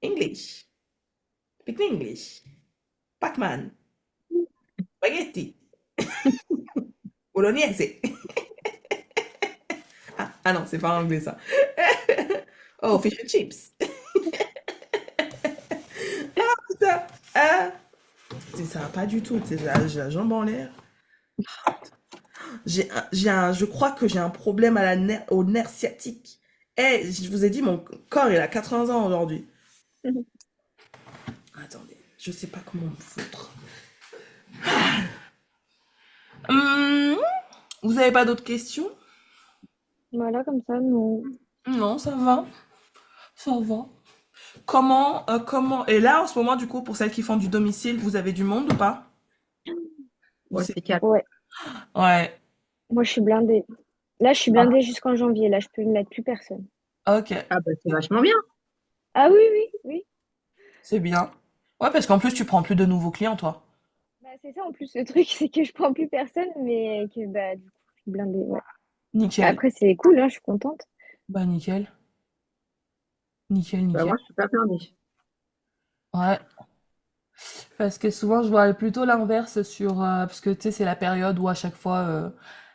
English. Speak English. Pac-Man. Spaghetti. Bolognese. Ah non, c'est pas anglais ça. Oh, fish and chips. Putain. Ah, ça va pas du tout. J'ai la jambe en l'air. Je crois que j'ai un problème au nerf sciatique. Eh, je vous ai dit, mon corps, il a 80 ans aujourd'hui. Attendez, je sais pas comment me foutre. Hum, vous avez pas d'autres questions? Voilà, comme ça, non. Non, ça va. Ça va. Et là, en ce moment, du coup, pour celles qui font du domicile, vous avez du monde ou pas? Ou Ouais, c'est... c'est calme. Ouais, Ouais, moi je suis blindée. Là, je suis ah, blindée jusqu'en janvier. Là, je peux mettre plus personne. ok, Ah bah c'est vachement bien. Ah oui, oui, oui. c'est bien. Ouais, parce qu'en plus, tu prends plus de nouveaux clients, toi. Bah, c'est ça en plus, le truc, c'est que je prends plus personne, mais que bah, du coup, je suis blindée. Ouais. Nickel. Après, c'est cool, hein, je suis contente. Bah, nickel. Nickel, Bah nickel. moi je suis pas blindée. Ouais. Parce que souvent, je vois plutôt l'inverse parce que, tu sais, c'est la période où à chaque fois...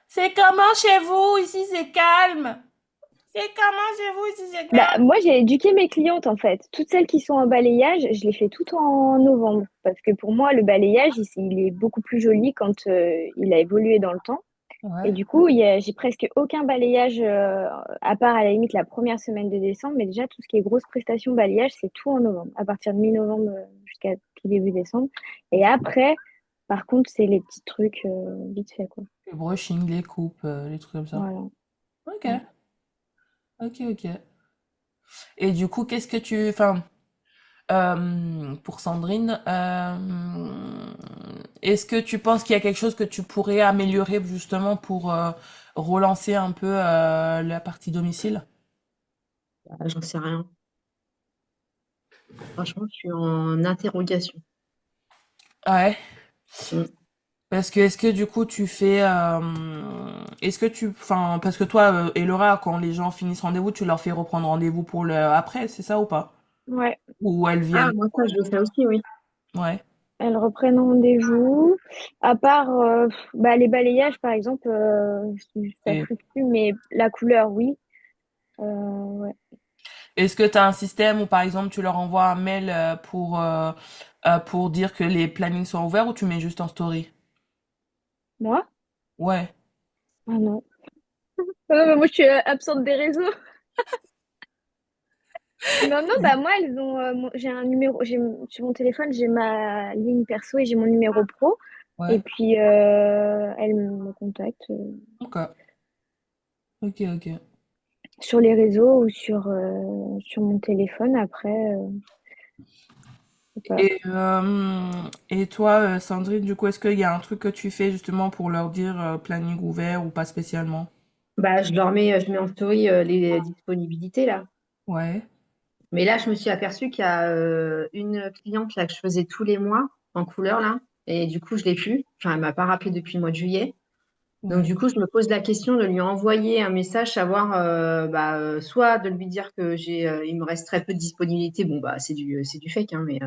c'est comment chez vous? Ici, c'est calme. C'est comment chez vous? Ici, c'est Bah, calme. moi, j'ai éduqué mes clientes en fait. Toutes celles qui sont en balayage, je les fais toutes en novembre. Parce que pour moi, le balayage, il est beaucoup plus joli quand il a évolué dans le temps. Et Ouais. du coup, j'ai presque aucun balayage, à part à la limite la première semaine de décembre. Mais déjà, tout ce qui est grosse prestation balayage, c'est tout en novembre, à partir de mi-novembre jusqu'à tout début décembre. Et après, par contre, c'est les petits trucs vite fait, quoi. Les brushing, les coupes, les trucs comme ça. Voilà. Ok. Ouais. Ok, ok. Et du coup, qu'est-ce que tu... Enfin, pour Sandrine, est-ce que tu penses qu'il y a quelque chose que tu pourrais améliorer justement pour relancer un peu la partie domicile? Bah, j'en sais rien. Franchement, je suis en interrogation. Ouais. Mm. Parce que est-ce que du coup tu fais... est-ce que tu... Enfin, parce que toi et Laura, quand les gens finissent rendez-vous, tu leur fais reprendre rendez-vous pour le après, c'est ça ou pas? Ouais. Ou elles Ah, viennent... moi ça je le fais aussi, oui. Ouais. Elles reprennent rendez-vous. À part bah, les balayages, par exemple, ça Et fluctue, mais la couleur, oui. Ouais. est-ce que tu as un système où par exemple tu leur envoies un mail pour dire que les plannings sont ouverts ou tu mets juste en story? Moi? Ouais. Ah non. Bah, moi, je suis absente des réseaux. Non, non, bah moi, elles ont. J'ai un numéro. Sur mon téléphone, j'ai ma ligne perso et j'ai mon numéro pro. Et Ouais. puis, elles me contactent Ok. Ok, ok. sur les réseaux ou sur mon téléphone. Après, je sais pas. Et toi, Sandrine, du coup, est-ce qu'il y a un truc que tu fais justement pour leur dire planning ouvert ou pas spécialement? Bah je mets en story les disponibilités là. Ouais. Mais là, je me suis aperçue qu'il y a une cliente là que je faisais tous les mois en couleur là. Et du coup, je l'ai plus. Enfin, elle m'a pas rappelé depuis le mois de juillet. Donc Ouais. du coup, je me pose la question de lui envoyer un message, savoir soit de lui dire que il me reste très peu de disponibilité. Bon bah c'est du fake, hein, mais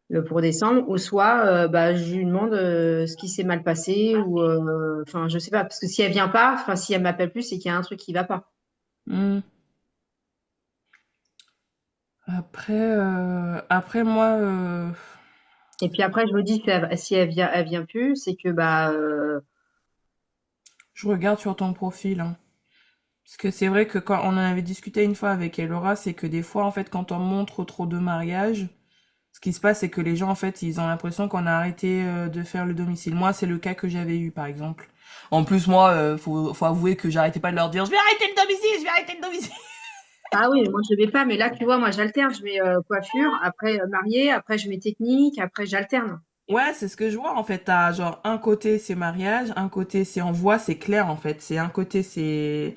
le pour décembre, ou soit je lui demande ce qui s'est mal passé ou enfin je sais pas, parce que si elle vient pas, enfin si elle m'appelle plus, c'est qu'il y a un truc qui va pas. Hmm. Après moi, Et puis après, je me dis que si elle vient plus, c'est que je regarde sur ton profil, hein. Parce que c'est vrai que quand on en avait discuté une fois avec Elora, c'est que des fois, en fait, quand on montre trop de mariages, ce qui se passe, c'est que les gens, en fait, ils ont l'impression qu'on a arrêté de faire le domicile. Moi, c'est le cas que j'avais eu, par exemple. En plus, moi, faut avouer que j'arrêtais pas de leur dire, je vais arrêter le domicile, je vais arrêter le domicile. ah oui, moi je vais pas, mais là tu vois, moi j'alterne, je mets coiffure, après mariée, après je mets technique, après j'alterne. Ouais, c'est ce que je vois, en fait. T'as, genre, un côté, c'est mariage, un côté, c'est en voix, c'est clair, en fait. C'est un côté, c'est...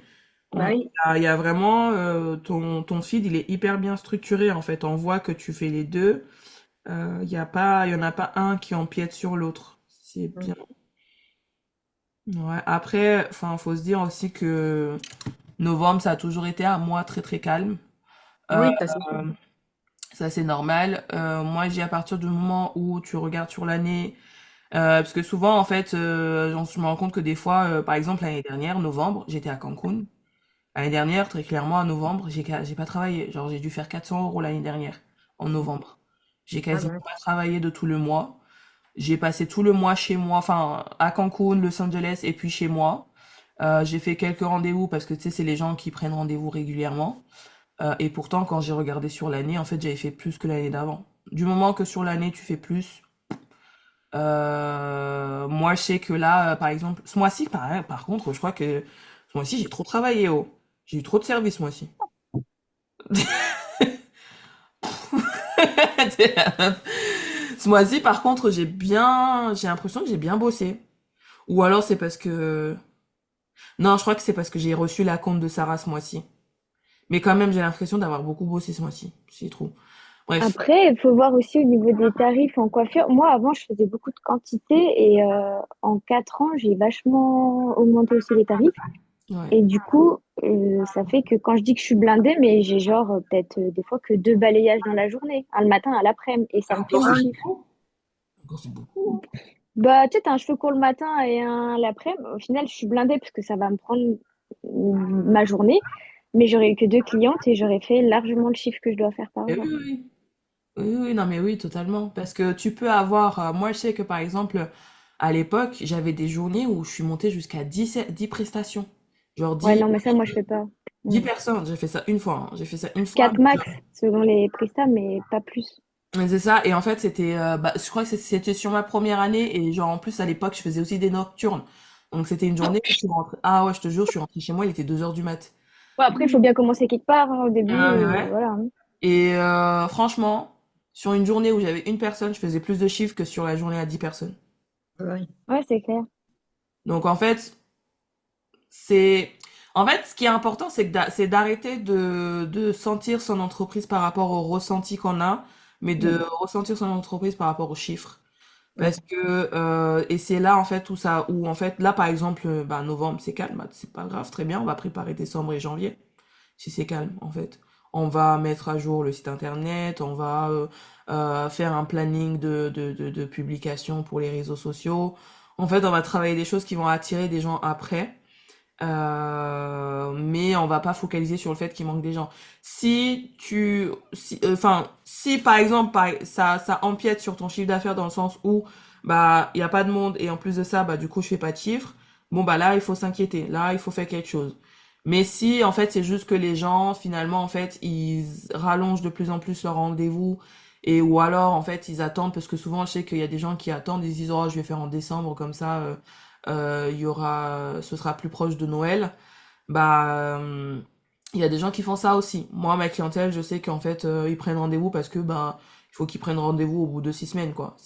Bah oui. Il y a vraiment... ton feed, il est hyper bien structuré, en fait. On voit que tu fais les deux. Il y en a pas un qui empiète sur l'autre. C'est bien. Ouais. Après, enfin, faut se dire aussi que novembre, ça a toujours été un mois très très calme. Euh, Oui, ça c'est sûr. Ça c'est normal. Moi, j'ai à partir du moment où tu regardes sur l'année, parce que souvent en fait, je me rends compte que des fois, par exemple l'année dernière, novembre, j'étais à Cancun. L'année dernière, très clairement, en novembre, j'ai pas travaillé. Genre, j'ai dû faire 400 € l'année dernière, en novembre. J'ai Ah quasiment bah, pas travaillé de tout le mois. J'ai passé tout le mois chez moi, enfin, à Cancun, Los Angeles, et puis chez moi. J'ai fait quelques rendez-vous parce que tu sais, c'est les gens qui prennent rendez-vous régulièrement. Et pourtant, quand j'ai regardé sur l'année, en fait, j'avais fait plus que l'année d'avant. Du moment que sur l'année, tu fais plus. Moi, je sais que là, par exemple, ce mois-ci, par contre, je crois que ce mois-ci, j'ai trop travaillé, oh. J'ai eu trop de services, ce mois-ci. Ce mois-ci, par contre, j'ai l'impression que j'ai bien bossé. Ou alors c'est parce que, non, je crois que c'est parce que j'ai reçu la compte de Sarah ce mois-ci. Mais quand même, j'ai l'impression d'avoir beaucoup bossé ce mois-ci. C'est trop. Bref. Après, il faut voir aussi au niveau des tarifs en coiffure. Moi, avant, je faisais beaucoup de quantité et en 4 ans, j'ai vachement augmenté aussi les tarifs. Ouais. Et du coup, ça fait que quand je dis que je suis blindée, mais j'ai genre peut-être des fois que 2 balayages dans la journée, un le matin, un l'après-midi, et ça me fait Encore, mon c'est chiffre. beaucoup. Encore, c'est beaucoup. Bah, tu sais, t'as un cheveu court le matin et un l'après-midi. Au final, je suis blindée parce que ça va me prendre ma journée, mais j'aurais eu que 2 clientes et j'aurais fait largement le chiffre que je dois faire par Eh jour. oui, oui. Oui, oui, non, mais oui, totalement. Parce que tu peux avoir, moi, je sais que par exemple, à l'époque, j'avais des journées où je suis montée jusqu'à 10 prestations. Genre Ouais, 10 non, mais ça, moi, je fais pas. 10 Mm. personnes. J'ai fait ça une fois, hein. J'ai fait ça une fois. 4 max, selon les prestats, mais pas plus. Mais c'est ça. Et en fait, je crois que c'était sur ma première année. Et genre, en plus, à l'époque, je faisais aussi des nocturnes. Donc, c'était une journée où je suis rentrée. Ah ouais, je te jure, je suis rentrée chez moi, il était 2 heures du mat. Bon, après, il faut bien commencer quelque part, hein, au début, Ah, mais ouais. voilà, hein. Et franchement, sur une journée où j'avais une personne, je faisais plus de chiffres que sur la journée à 10 personnes. Ouais. Ouais, c'est clair. Donc en fait, c'est en fait ce qui est important c'est d'arrêter de sentir son entreprise par rapport au ressenti qu'on a, mais de ressentir son entreprise par rapport aux chiffres. Ouais. Parce que et c'est là en fait où en fait là par exemple bah, novembre c'est calme, bah, c'est pas grave, très bien, on va préparer décembre et janvier si c'est calme en fait. On va mettre à jour le site internet, on va faire un planning de publication pour les réseaux sociaux. En fait, on va travailler des choses qui vont attirer des gens après. Mais on va pas focaliser sur le fait qu'il manque des gens. Si par exemple, ça empiète sur ton chiffre d'affaires dans le sens où, bah, il y a pas de monde et en plus de ça, bah, du coup, je fais pas de chiffre. Bon, bah, là, il faut s'inquiéter. Là, il faut faire quelque chose. Mais si, en fait, c'est juste que les gens, finalement, en fait, ils rallongent de plus en plus leur rendez-vous et ou alors, en fait, ils attendent parce que souvent, je sais qu'il y a des gens qui attendent, ils se disent, oh, je vais faire en décembre comme ça, ce sera plus proche de Noël. Bah, il y a des gens qui font ça aussi. Moi, ma clientèle, je sais qu'en fait, ils prennent rendez-vous parce que ben, il faut qu'ils prennent rendez-vous au bout de 6 semaines, quoi.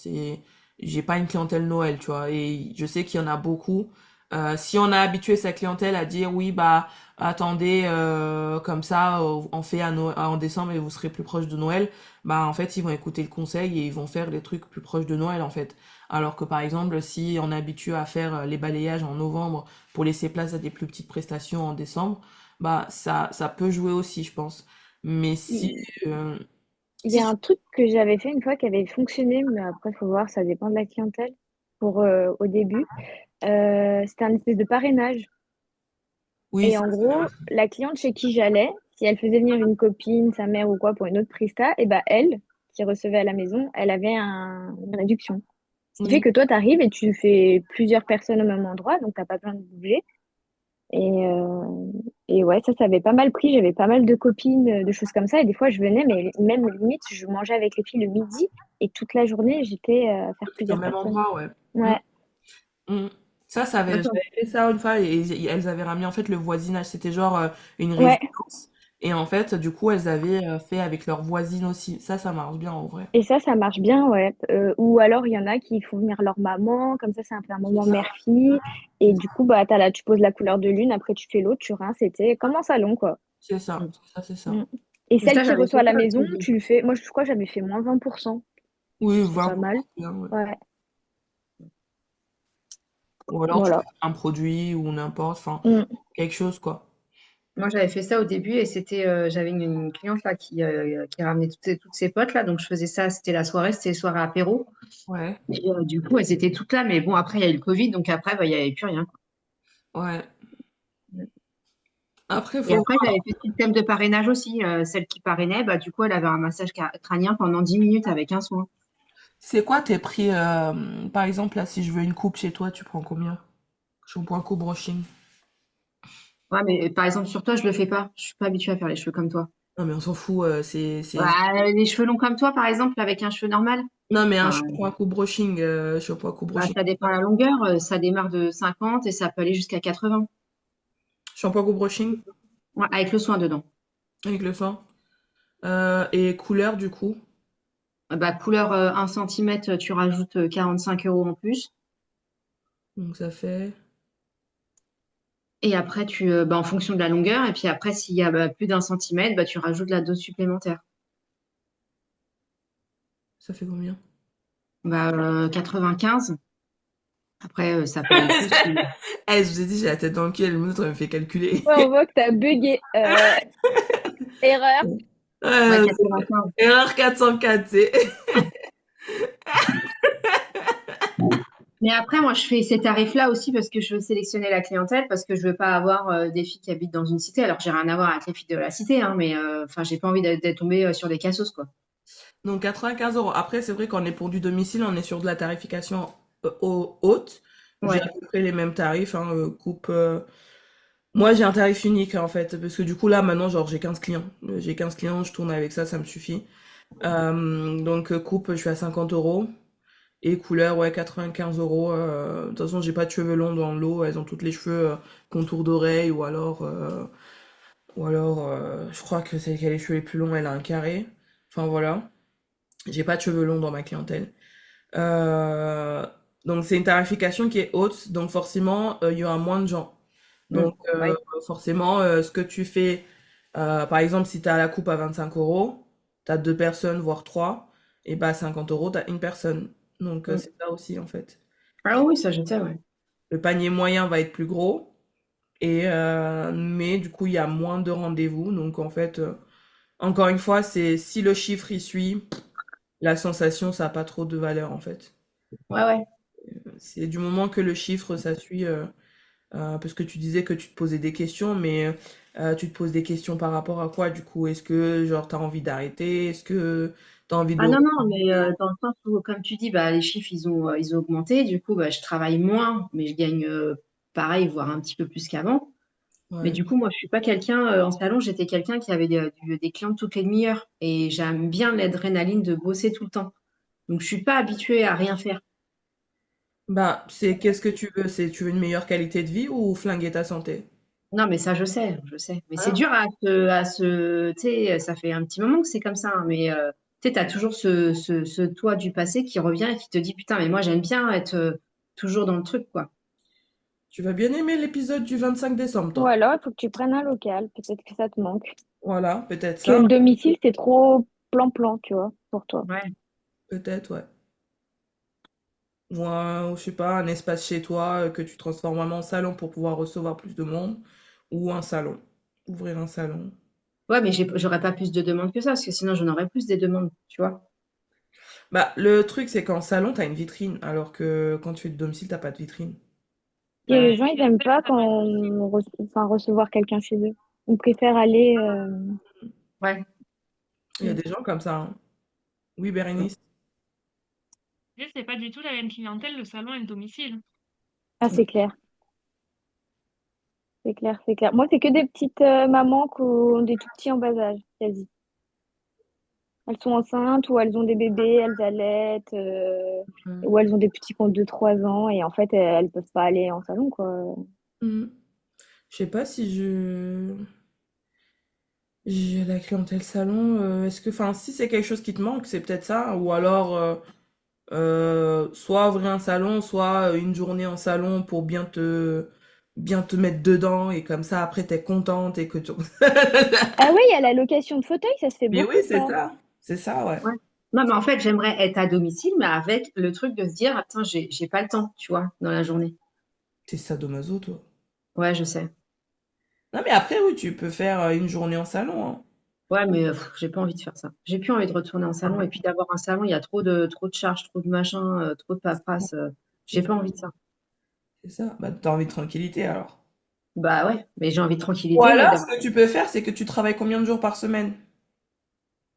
J'ai pas une clientèle Noël, tu vois. Et je sais qu'il y en a beaucoup. Si on a habitué sa clientèle à dire oui, bah, attendez, comme ça, on fait en décembre et vous serez plus proche de Noël, bah, en fait, ils vont écouter le conseil et ils vont faire des trucs plus proches de Noël, en fait. Alors que par exemple, si on est habitué à faire les balayages en novembre pour laisser place à des plus petites prestations en décembre, bah ça peut jouer aussi, je pense. Mais si Il euh, il y si a un truc que j'avais fait une fois qui avait fonctionné, mais après, il faut voir, ça dépend de la clientèle pour au début. C'était un espèce de parrainage. oui, Et ça en c'est gros, la cliente chez qui j'allais, si elle faisait venir une copine, sa mère ou quoi pour une autre presta, et ben elle, qui recevait à la maison, elle avait une réduction. Ce qui fait oui, que toi, tu arrives et tu fais plusieurs personnes au même endroit, donc t'as pas besoin de bouger. Et, ouais, ça avait pas mal pris. J'avais pas mal de copines, de choses comme ça. Et des fois, je venais, mais même limite, je mangeais avec les filles le midi et toute la journée, j'étais à faire c'est au plusieurs même personnes. endroit, ouais. Mm, Ouais, mm. D'accord. J'avais fait ça une fois et elles avaient ramené en fait le voisinage. C'était genre une ouais. résidence. Et en fait, du coup, elles avaient fait avec leurs voisines aussi. Ça marche bien en vrai. Et ça marche bien, ouais. Ou alors, il y en a qui font venir leur maman, comme ça, c'est un peu un C'est moment ça, mère-fille. Et c'est du coup, bah, tu poses la couleur de l'une, après tu fais l'autre, tu rinces, c'était comme un salon, quoi. c'est ça, Mm. c'est ça. Mm. Et Et celle ça, qui j'avais reçoit à fait la ça maison, aussi. tu lui fais, moi, je crois que j'avais fait moins 20%. Oui, C'est pas 20%, mal. c'est bien, ouais. Ouais, Ou alors tu fais voilà. un produit ou n'importe, enfin, Mm. quelque chose quoi. Moi, j'avais fait ça au début et j'avais une cliente là qui ramenait toutes ses potes là. Donc, je faisais ça, c'était la soirée, c'était les soirées apéro. Ouais, Et du coup, elles étaient toutes là. Mais bon, après, il y a eu le Covid. Donc, après, bah, il n'y avait plus rien. ouais. Après, Et faut après, j'avais fait le système de parrainage aussi. Celle qui parrainait, bah, du coup, elle avait un massage crânien pendant 10 minutes avec un soin. C'est quoi tes prix, par exemple, là, si je veux une coupe chez toi, tu prends combien? Shampoing, coupe, brushing. Ouais, mais par exemple, sur toi, je le fais pas. Je suis pas habituée à faire les cheveux comme toi. Non, mais on s'en fout, Bah, les cheveux longs comme toi, par exemple, avec un cheveu normal. Non, mais un Enfin, shampoing, coupe, brushing, shampoing, coupe, bah, brushing. ça dépend de la longueur. Ça démarre de 50 et ça peut aller jusqu'à 80. Shampoing, coupe, brushing, Ouais, avec le soin dedans. avec le sang. Et couleur, du coup? Bah, couleur 1 cm, tu rajoutes 45 € en plus. Donc ça fait... Et après, bah, en fonction de la longueur, et puis après, s'il y a plus d'1 centimètre, bah, tu rajoutes la dose supplémentaire. Ça fait combien? Bah, 95. Après, ça peut aller plus. Eh, je vous ai dit, j'ai la tête dans le cul, elle me fait calculer. Ouais, on voit que t'as bugué. Erreur. Ouais, Euh, 95. Erreur 404, c'est... Mais après, moi, je fais ces tarifs-là aussi parce que je veux sélectionner la clientèle, parce que je veux pas avoir des filles qui habitent dans une cité. Alors, j'ai rien à voir avec les filles de la cité, hein, mais enfin, j'ai pas envie d'être tombée sur des cassos, quoi. Donc 95 euros. Après, c'est vrai qu'on est pour du domicile, on est sur de la tarification haute. J'ai Ouais. à peu près les mêmes tarifs, hein, coupe. Moi, j'ai un tarif unique en fait, parce que du coup là, maintenant, genre, j'ai 15 clients. J'ai 15 clients, je tourne avec ça, ça me suffit. Donc coupe, je suis à 50 euros. Et couleur, ouais, 95 euros. De toute façon, j'ai pas de cheveux longs dans l'eau, elles ont toutes les cheveux contour d'oreille, ou alors, je crois que celle qui a les cheveux les plus longs, elle a un carré. Enfin voilà. J'ai pas de cheveux longs dans ma clientèle. Euh, donc c'est une tarification qui est haute, donc forcément il y aura moins de gens. Donc Ouais. forcément ce que tu fais, par exemple si tu as la coupe à 25 euros, tu as deux personnes voire trois, et bah 50 euros tu as une personne. Donc Mm. c'est ça aussi en fait. Ah oui, ça, je sais, ouais. Le panier moyen va être plus gros, mais du coup il y a moins de rendez-vous. Donc en fait encore une fois c'est si le chiffre y suit, la sensation ça a pas trop de valeur en fait. Ouais, ouais. C'est du moment que le chiffre, ça suit, parce que tu disais que tu te posais des questions, mais tu te poses des questions par rapport à quoi, du coup? Est-ce que, genre, t'as envie d'arrêter? Est-ce que t'as envie de Ah le non, non, mais reprendre? dans le sens où, comme tu dis, bah, les chiffres, ils ont augmenté. Du coup, bah, je travaille moins, mais je gagne pareil, voire un petit peu plus qu'avant. Mais Ouais. du coup, moi, je suis pas quelqu'un, en salon, j'étais quelqu'un qui avait des clients toutes les demi-heures. Et j'aime bien l'adrénaline de bosser tout le temps. Donc, je suis pas habituée à rien faire. Bah, c'est qu'est-ce que tu veux? C'est tu veux une meilleure qualité de vie ou flinguer ta santé? Non, mais ça, je sais, je sais. Mais c'est Voilà. dur tu sais, ça fait un petit moment que c'est comme ça, hein, mais tu sais, t'as toujours ce toi du passé qui revient et qui te dit, putain, mais moi, j'aime bien être toujours dans le truc, quoi. Tu vas bien aimer l'épisode du 25 décembre, Ou toi. alors, il faut que tu prennes un local. Peut-être que ça te manque. Voilà, peut-être Que ça, le domicile, c'est trop plan-plan, tu vois, pour toi. Ouais. peut-être, ouais. Ou je sais pas, un espace chez toi que tu transformes vraiment en salon pour pouvoir recevoir plus de monde, ou un salon. Ouvrir un salon. Ouais, mais j'aurais pas plus de demandes que ça, parce que sinon, j'en aurais plus des demandes, tu vois. Bah, le truc, c'est qu'en salon, t'as une vitrine, alors que quand tu fais de domicile, t'as pas de vitrine. Et Bah, les gens, ils et en n'aiment fait, pas ça quand va. enfin, recevoir quelqu'un chez eux. Ils préfèrent aller. Ouais. Il y a des gens comme ça, hein. Oui, Bérénice. C'est pas du tout la même clientèle, le salon et le domicile. Ah, c'est clair. C'est clair, c'est clair. Moi, c'est que des petites mamans qui ont des tout petits en bas âge, quasi. Elles sont enceintes ou elles ont des bébés, elles allaitent, ou elles ont des petits qui ont 2 3 ans et en fait, elles peuvent pas aller en salon, quoi. Hmm. Je sais pas si j'ai la clientèle salon. Est-ce que, enfin, si c'est quelque chose qui te manque, c'est peut-être ça. Ou alors, soit ouvrir un salon, soit une journée en salon pour bien te mettre dedans et comme ça, après, t'es contente et que tu... Ah oui, il y a la location de fauteuil, ça se fait Mais oui, beaucoup, c'est ça. ça. C'est ça, ouais. Ouais. Non, mais en fait, j'aimerais être à domicile, mais avec le truc de se dire, attends, j'ai pas le temps, tu vois, dans la journée. T'es sadomaso, toi. Ouais, je sais. Non, mais après, oui, tu peux faire une journée en salon, hein. Ouais, mais j'ai pas envie de faire ça. J'ai plus envie de retourner en salon. Et puis d'avoir un salon, il y a trop de charges, trop de machins, trop de paperasse. C'est J'ai ça. pas envie de ça. C'est ça. Bah, t'as envie de tranquillité, alors. Bah ouais, mais j'ai envie de Ou tranquillité, alors, ce d'avoir. que tu peux faire, c'est que tu travailles combien de jours par semaine?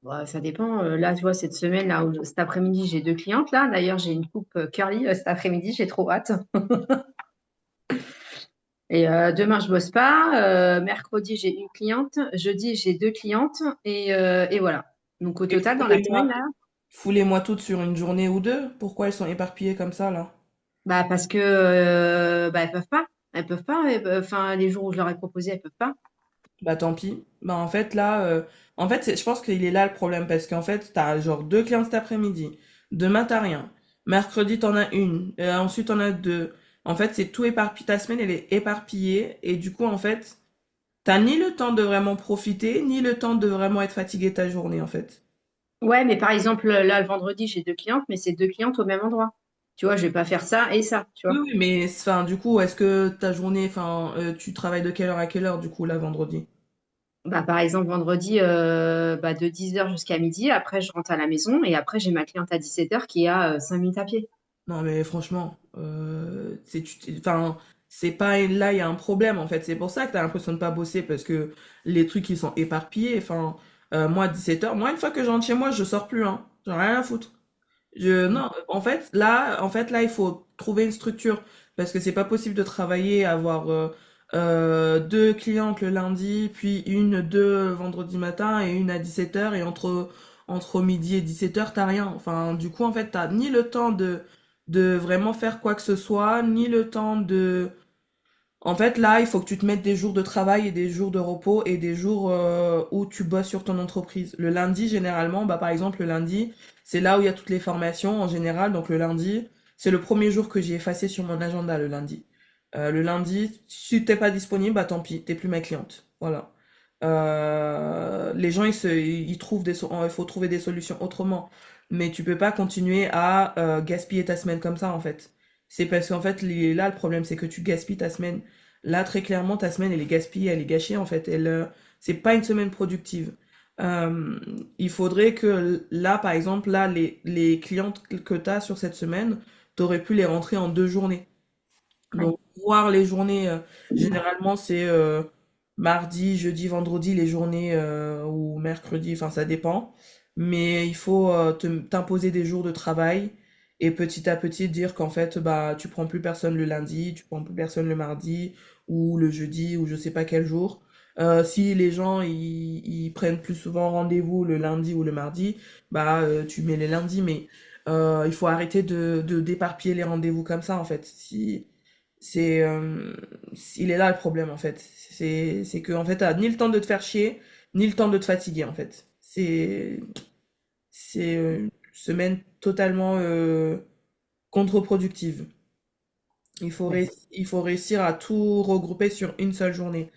Bah, ça dépend. Là, tu vois, cette semaine, là, cet après-midi, j'ai deux clientes, là. D'ailleurs, j'ai une coupe curly cet après-midi, j'ai trop hâte. Et demain, je bosse pas. Mercredi, j'ai une cliente. Jeudi, j'ai deux clientes. Et voilà. Donc, au Et total, dans la semaine, foulez-moi, là, foulez-moi toutes sur une journée ou deux. Pourquoi elles sont éparpillées comme ça, là? bah, parce que bah, elles peuvent pas. Elles peuvent pas. Enfin, les jours où je leur ai proposé, elles peuvent pas. Bah tant pis. Bah en fait là, en fait je pense qu'il est là le problème parce qu'en fait t'as genre deux clients cet après-midi, demain t'as rien, mercredi t'en as une, ensuite t'en as deux. En fait c'est tout éparpillé, ta semaine elle est éparpillée et du coup en fait t'as ni le temps de vraiment profiter, ni le temps de vraiment être fatigué ta journée en fait. Ouais, mais par exemple, là, le vendredi, j'ai deux clientes, mais c'est deux clientes au même endroit. Tu vois, je vais pas faire ça et ça, tu Oui vois. oui mais enfin du coup est-ce que ta journée, enfin tu travailles de quelle heure à quelle heure du coup là vendredi? Bah, par exemple, vendredi, bah, de 10h jusqu'à midi. Après, je rentre à la maison et après, j'ai ma cliente à 17h qui a 5 minutes à pied. Non mais franchement, enfin, c'est pas là il y a un problème en fait. C'est pour ça que t'as l'impression de pas bosser parce que les trucs ils sont éparpillés. Enfin, moi à 17h, moi une fois que je rentre chez moi, je sors plus hein. J'en ai rien à foutre. Non, en fait là il faut trouver une structure parce que c'est pas possible de travailler, avoir deux clientes le lundi, puis deux vendredi matin et une à 17h et entre midi et 17h t'as rien. Enfin, du coup en fait t'as ni le temps de vraiment faire quoi que ce soit, ni le temps de en fait, là, il faut que tu te mettes des jours de travail et des jours de repos et des jours où tu bosses sur ton entreprise. Le lundi, généralement, bah, par exemple, le lundi, c'est là où il y a toutes les formations en général. Donc, le lundi, c'est le premier jour que j'ai effacé sur mon agenda, le lundi. Le lundi, si t'es pas disponible, bah, tant pis, t'es plus ma cliente. Voilà. Les gens, ils trouvent il faut trouver des solutions autrement. Mais tu peux pas continuer à gaspiller ta semaine comme ça, en fait. C'est parce qu'en fait, là, le problème, c'est que tu gaspilles ta semaine. Là, très clairement, ta semaine, elle est gaspillée, elle est gâchée, en fait. C'est pas une semaine productive. Euh, il faudrait que là, par exemple, là, les clientes que tu as sur cette semaine, tu aurais pu les rentrer en 2 journées. Ouais. Donc, voir les journées, généralement, c'est mardi, jeudi, vendredi, les journées, ou mercredi, enfin, ça dépend. Mais il faut t'imposer des jours de travail et petit à petit dire qu'en fait, bah, tu prends plus personne le lundi, tu prends plus personne le mardi ou le jeudi ou je sais pas quel jour. Si les gens ils prennent plus souvent rendez-vous le lundi ou le mardi, bah tu mets les lundis, mais il faut arrêter de d'éparpiller les rendez-vous comme ça en fait. Si c'est il est là le problème en fait. C'est que en fait t'as ni le temps de te faire chier, ni le temps de te fatiguer en fait. C'est une semaine totalement contre-productive. Ouais. Il faut réussir à tout regrouper sur une seule journée.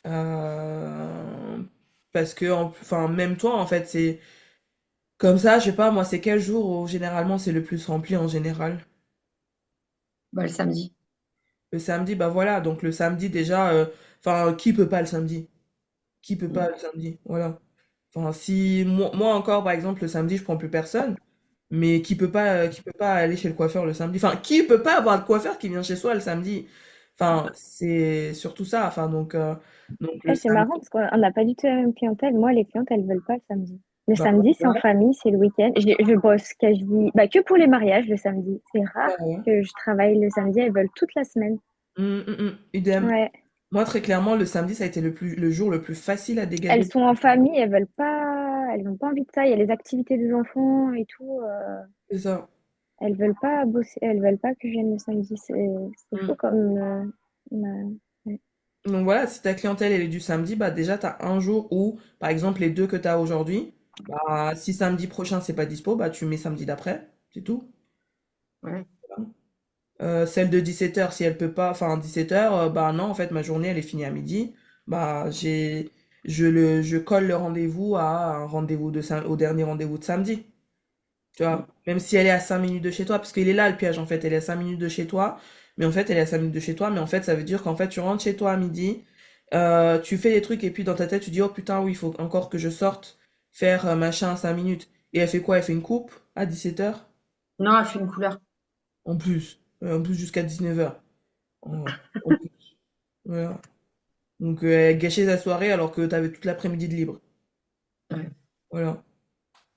Euh, Parce que enfin même toi en fait c'est comme ça, je sais pas moi c'est quel jour où généralement c'est le plus rempli en général? Bah, le samedi. Le samedi, bah voilà, donc le samedi déjà, enfin, qui peut pas le samedi? Qui peut Mm. pas le samedi? Voilà. Enfin, si moi encore, par exemple, le samedi, je prends plus personne, mais qui peut pas aller chez le coiffeur le samedi? Enfin, qui peut pas avoir le coiffeur qui vient chez soi le samedi? Enfin, c'est surtout ça. Enfin, donc le Eh, c'est marrant samedi. parce qu'on n'a pas du tout la même clientèle. Moi, les clientes, elles veulent pas le samedi. Le Bah, samedi, c'est en ouais, famille, c'est le week-end. Je bosse quasi, bah, que pour les mariages le samedi. C'est rare bah ouais. que je travaille le samedi. Elles veulent toute la semaine. Idem. Ouais. Moi, très clairement, le samedi, ça a été le jour le plus facile à Elles dégager. sont en famille, elles n'ont pas envie de ça. Il y a les activités des enfants et tout. C'est ça. Elles veulent pas bosser, elles veulent pas que je vienne le samedi. C'est fou Mm. comme. Ouais. Donc voilà, si ta clientèle elle est du samedi, bah déjà tu as un jour où, par exemple, les deux que tu as aujourd'hui, bah si samedi prochain c'est pas dispo, bah tu mets samedi d'après, c'est tout. Ouais. Celle de 17h, si elle peut pas, enfin 17h, bah non, en fait ma journée elle est finie à midi, bah je colle le rendez-vous à un rendez-vous au dernier rendez-vous de samedi. Tu Mm. vois, même si elle est à 5 minutes de chez toi, parce qu'il est là le piège en fait, elle est à 5 minutes de chez toi, mais en fait elle est à 5 minutes de chez toi, mais en fait ça veut dire qu'en fait tu rentres chez toi à midi, tu fais des trucs et puis dans ta tête tu dis oh putain oui il faut encore que je sorte faire machin à 5 minutes. Et elle fait quoi? Elle fait une coupe à 17h? Non, elle fait une couleur. En plus jusqu'à 19h. En plus, voilà. Donc elle gâchait sa soirée alors que t'avais toute l'après-midi de libre. Ouais. Voilà.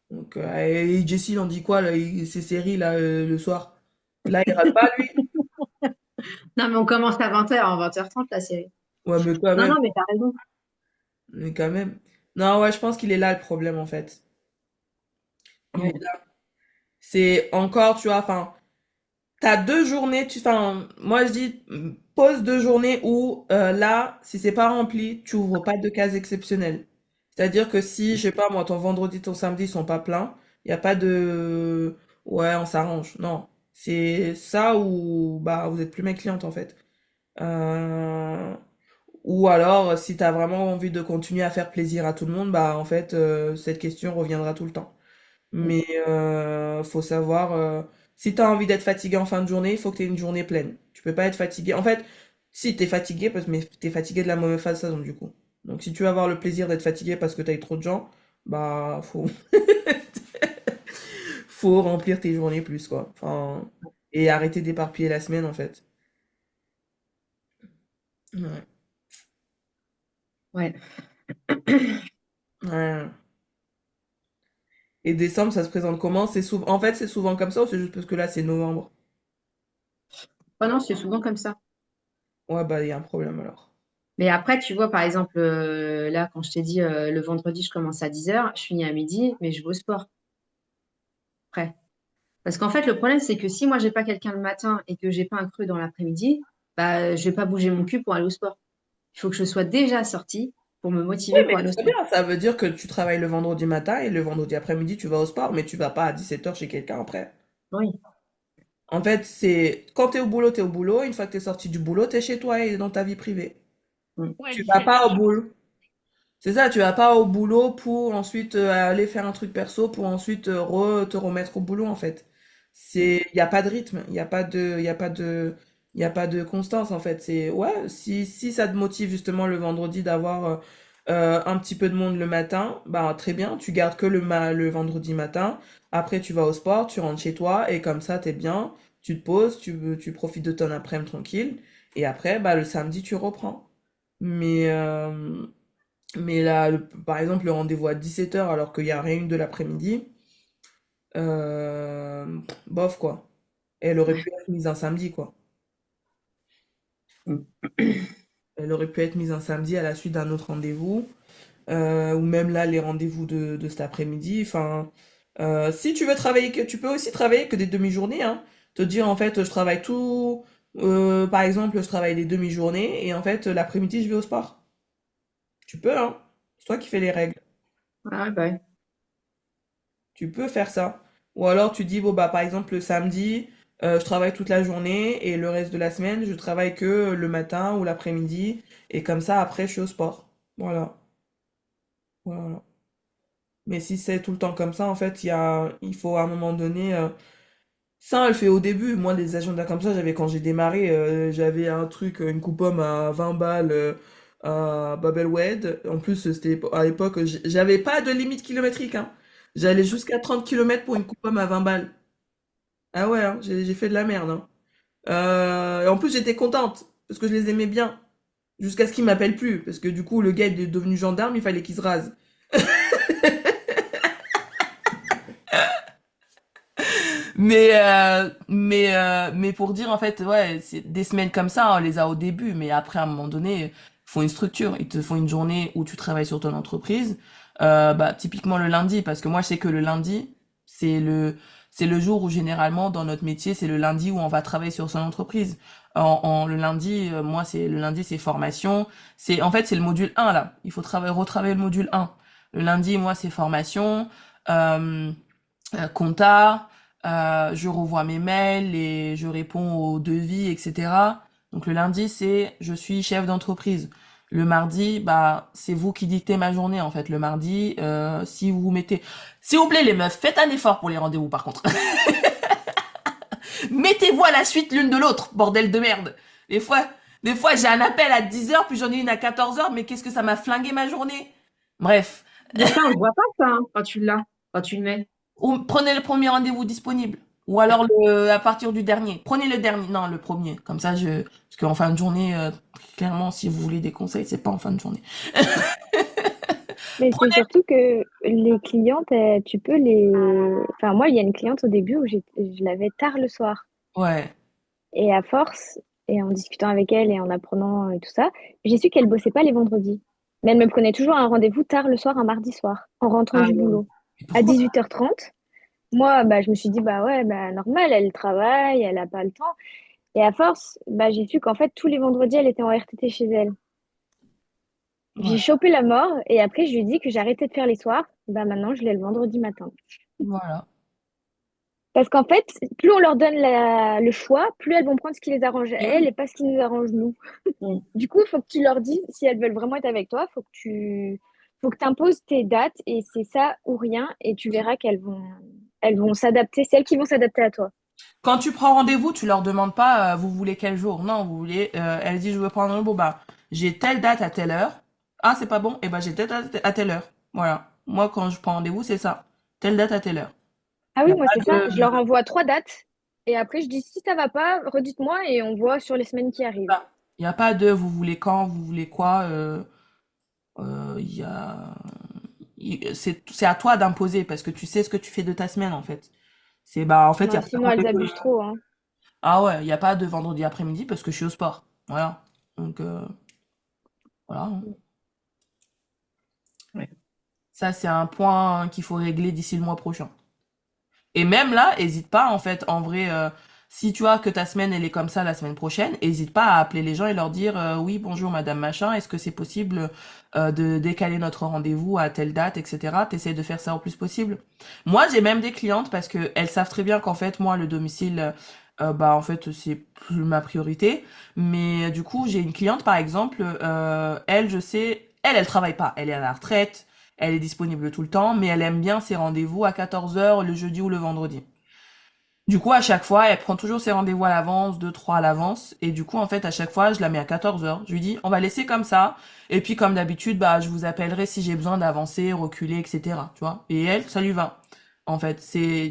Donc et Jessie il en dit quoi là, ses séries là le soir? Là il râle pas lui? Non, mais on commence à 20h, en 20h30 la série. Ouais, mais quand Non, même. non, mais t'as raison. Mais quand même. Non, ouais, je pense qu'il est là le problème en fait. Il est Ouais. là. C'est encore, tu vois, enfin, t'as 2 journées, enfin, moi je dis, pose 2 journées où, là, si c'est pas rempli, tu ouvres pas de case exceptionnelle. C'est-à-dire que si, je sais pas, moi, ton vendredi, ton samedi sont pas pleins, il y a pas de, ouais, on s'arrange. Non. C'est ça ou, bah, vous êtes plus mes clientes, en fait. Euh, ou alors, si t'as vraiment envie de continuer à faire plaisir à tout le monde, bah, en fait, cette question reviendra tout le temps. Mais faut savoir, si tu as envie d'être fatigué en fin de journée, il faut que tu aies une journée pleine. Tu peux pas être fatigué. En fait, si tu es fatigué, mais tu es fatigué de la mauvaise façon du coup. Donc si tu veux avoir le plaisir d'être fatigué parce que tu as eu trop de gens, bah faut remplir tes journées plus quoi. Enfin, et arrêter d'éparpiller la semaine en fait. Ouais. Ouais. Ouais. Et décembre, ça se présente comment? C'est souvent, en fait, c'est souvent comme ça ou c'est juste parce que là, c'est novembre? Oh non, c'est souvent comme ça. Ouais, bah, il y a un problème alors. Mais après, tu vois, par exemple, là, quand je t'ai dit le vendredi, je commence à 10h, je finis à midi, mais je vais au sport après. Parce qu'en fait, le problème, c'est que si moi, j'ai pas quelqu'un le matin et que j'ai pas un creux dans l'après-midi, bah, je vais pas bouger mon cul pour aller au sport. Il faut que je sois déjà sortie pour me Oui, motiver pour mais aller au très sport. bien. Ça veut dire que tu travailles le vendredi matin et le vendredi après-midi, tu vas au sport, mais tu vas pas à 17h chez quelqu'un après. Oui. En fait, c'est quand t'es au boulot, t'es au boulot. Une fois que t'es sorti du boulot, t'es chez toi et dans ta vie privée. Mm. Ouais, Tu vas 17 pas heures, au je pense. boulot. C'est ça, tu vas pas au boulot pour ensuite aller faire un truc perso pour ensuite te remettre au boulot en fait. Il y a pas de rythme, il y a pas de constance en fait. C'est ouais, si ça te motive justement le vendredi d'avoir un petit peu de monde le matin, bah très bien, tu gardes que le vendredi matin. Après tu vas au sport, tu rentres chez toi et comme ça t'es bien, tu te poses, tu profites de ton après-midi tranquille et après bah le samedi tu reprends. Mais mais là, par exemple, le rendez-vous à 17h alors qu'il n'y a rien eu de l'après-midi, bof quoi. Elle aurait pu être mise un samedi quoi. Mm. Elle aurait pu être mise un samedi à la suite d'un autre rendez-vous, ou même là, les rendez-vous de cet après-midi. Enfin, si tu veux travailler, tu peux aussi travailler que des demi-journées, hein. Te dire en fait, je travaille tout, par exemple, je travaille des demi-journées et en fait, l'après-midi, je vais au sport. Tu peux, hein. C'est toi qui fais les règles. Ah, bah, ouais. Tu peux faire ça. Ou alors tu dis, bon, bah, par exemple, le samedi, je travaille toute la journée et le reste de la semaine, je travaille que le matin ou l'après-midi. Et comme ça, après, je suis au sport. Voilà. Voilà. Mais si c'est tout le temps comme ça, en fait, il faut à un moment donné. Ça, elle fait au début. Moi, des agendas comme ça, j'avais quand j'ai démarré, j'avais un truc, une coupon à 20 balles à Babelwed. En plus, c'était à l'époque, j'avais pas de limite kilométrique, hein. J'allais jusqu'à 30 kilomètres pour une coupon à 20 balles. Ah ouais, hein, j'ai fait de la merde, hein. Et en plus, j'étais contente parce que je les aimais bien. Jusqu'à ce qu'ils m'appellent plus. Parce que du coup, le gars est devenu gendarme, il fallait qu'il se rase. Mais pour dire, en fait, ouais, c'est des semaines comme ça, on les a au début, mais après, à un moment donné, il faut une structure. Ils te font une journée où tu travailles sur ton entreprise. Bah, typiquement le lundi, parce que moi, je sais que le lundi, c'est c'est le jour où généralement, dans notre métier, c'est le lundi où on va travailler sur son entreprise. Le lundi, moi, le lundi, c'est formation. En fait, c'est le module 1, là. Il faut retravailler le module 1. Le lundi, moi, c'est formation. Euh, compta, je revois mes mails et je réponds aux devis, etc. Donc le lundi, c'est je suis chef d'entreprise. Le mardi, bah c'est vous qui dictez ma journée en fait. Le mardi, si vous mettez, s'il vous plaît les meufs, faites un effort pour les rendez-vous par contre. Mettez-vous à la suite l'une de l'autre, bordel de merde. Des fois, des fois j'ai un appel à 10h, puis j'en ai une à 14h, mais qu'est-ce que ça m'a flingué ma journée. Bref, Mais ça, on ne voit pas ça hein, quand tu l'as, quand tu le mets. ou prenez le premier rendez-vous disponible. Ou alors à partir du dernier. Prenez le dernier. Non, le premier. Comme ça, parce qu'en fin de journée, clairement, si vous voulez des conseils, c'est pas en fin de journée. Mais c'est Prenez. surtout que les clientes, tu peux les... Enfin, moi, il y a une cliente au début où je l'avais tard le soir. Ouais. Et à force, et en discutant avec elle et en apprenant et tout ça, j'ai su qu'elle bossait pas les vendredis. Mais elle me prenait toujours un rendez-vous tard le soir, un mardi soir, en rentrant Ah, du ouais. boulot, Mais à pourquoi? 18h30. moi, je me suis dit, bah ouais, bah normal, elle travaille, elle a pas le temps. Et à force, j'ai su qu'en fait, tous les vendredis, elle était en RTT chez elle. J'ai Voilà. chopé la mort et après, je lui ai dit que j'arrêtais de faire les soirs. Bah maintenant, je l'ai le vendredi matin. Voilà. Parce qu'en fait, plus on leur donne le choix, plus elles vont prendre ce qui les arrange à Et elles oui. et pas ce qui nous arrange nous. Mm. Du coup, il faut que tu leur dises, si elles veulent vraiment être avec toi, faut que tu imposes tes dates et c'est ça ou rien et tu verras elles vont s'adapter, c'est elles qui vont s'adapter à toi. Quand tu prends rendez-vous, tu leur demandes pas, vous voulez quel jour? Non, vous voulez, elle dit, je veux prendre rendez-vous, bah, j'ai telle date à telle heure. Ah, c'est pas bon? Eh ben, j'ai telle date à telle heure. Voilà. Moi, quand je prends rendez-vous, c'est ça. Telle date à telle heure. Ah Y oui, a moi pas c'est ça. Je de, leur envoie 3 dates et après je dis si ça va pas, redites-moi et on voit sur les semaines qui arrivent. voilà. Y a pas de, vous voulez quand, vous voulez quoi, y a, c'est à toi d'imposer parce que tu sais ce que tu fais de ta semaine, en fait. En fait, y a Non, pas de sinon elles rendez-vous. abusent trop, hein. Ah ouais, y a pas de vendredi après-midi parce que je suis au sport. Voilà. Donc, voilà, hein. Ouais. Ça, c'est un point qu'il faut régler d'ici le mois prochain. Et même là, hésite pas, en fait, en vrai, si tu vois que ta semaine, elle est comme ça la semaine prochaine, hésite pas à appeler les gens et leur dire, oui, bonjour, madame machin, est-ce que c'est possible, de décaler notre rendez-vous à telle date, etc. T'essayes de faire ça au plus possible. Moi, j'ai même des clientes parce que elles savent très bien qu'en fait, moi, le domicile, en fait, c'est plus ma priorité. Mais du coup, j'ai une cliente, par exemple, elle, je sais, elle travaille pas, elle est à la retraite. Elle est disponible tout le temps, mais elle aime bien ses rendez-vous à 14 heures le jeudi ou le vendredi. Du coup, à chaque fois, elle prend toujours ses rendez-vous à l'avance, 2, 3 à l'avance. Et du coup, en fait, à chaque fois, je la mets à 14 heures. Je lui dis, on va laisser comme ça. Et puis, comme d'habitude, je vous appellerai si j'ai besoin d'avancer, reculer, etc. Tu vois. Et elle, ça lui va. En fait,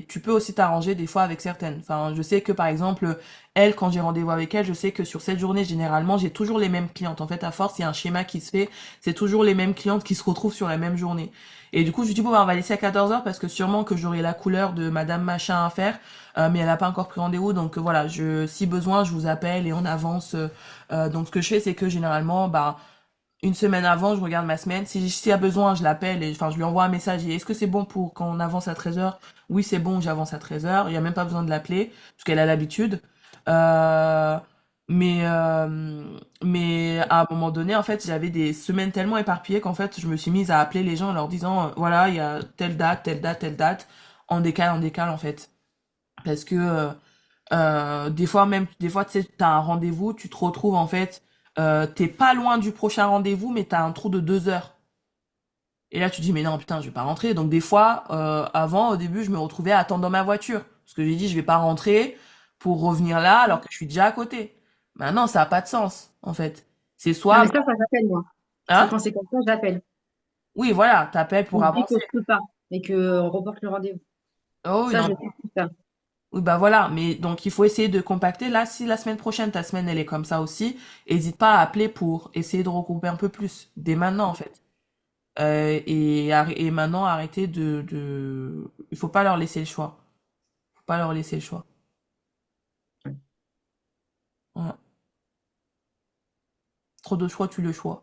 tu peux aussi t'arranger des fois avec certaines. Enfin, je sais que, par exemple, elle, quand j'ai rendez-vous avec elle, je sais que sur cette journée, généralement, j'ai toujours les mêmes clientes. En fait, à force, il y a un schéma qui se fait. C'est toujours les mêmes clientes qui se retrouvent sur la même journée. Et du coup, je lui dis, bon, on va laisser à 14 heures parce que sûrement que j'aurai la couleur de Madame Machin à faire. Mais elle n'a pas encore pris rendez-vous, donc voilà, si besoin, je vous appelle et on avance. Donc ce que je fais, c'est que généralement, une semaine avant, je regarde ma semaine. S'il y a besoin, je l'appelle et enfin je lui envoie un message. Et est-ce que c'est bon pour quand on avance à 13 heures? Oui, c'est bon, j'avance à 13 heures. Il n'y a même pas besoin de l'appeler, parce qu'elle a l'habitude. Euh, mais à un moment donné, en fait, j'avais des semaines tellement éparpillées qu'en fait, je me suis mise à appeler les gens en leur disant, voilà, il y a telle date, telle date, telle date. En décale, en fait. Parce que des fois, tu sais, t'as un rendez-vous, tu te retrouves en fait, t'es pas loin du prochain rendez-vous, mais t'as un trou de 2 heures. Et là, tu te dis, mais non, putain, je vais pas rentrer. Donc des fois, avant, au début, je me retrouvais à attendre dans ma voiture. Parce que j'ai dit, je vais pas rentrer pour revenir là alors que je suis déjà à côté. Maintenant, ça a pas de sens, en fait. C'est Non, soit, mais ça j'appelle moi. Ça, hein? quand c'est comme ça, j'appelle. Oui, voilà, t'appelles On pour me dit avancer. que je peux pas et qu'on reporte le rendez-vous. Oh oui, Ça, non. je fais tout ça. Oui, bah voilà, mais donc il faut essayer de compacter. Là, si la semaine prochaine, ta semaine, elle est comme ça aussi, hésite pas à appeler pour essayer de regrouper un peu plus, dès maintenant en fait. Et maintenant, arrêter Il faut pas leur laisser le choix. Faut pas leur laisser le choix. Voilà. Trop de choix, tu le choix.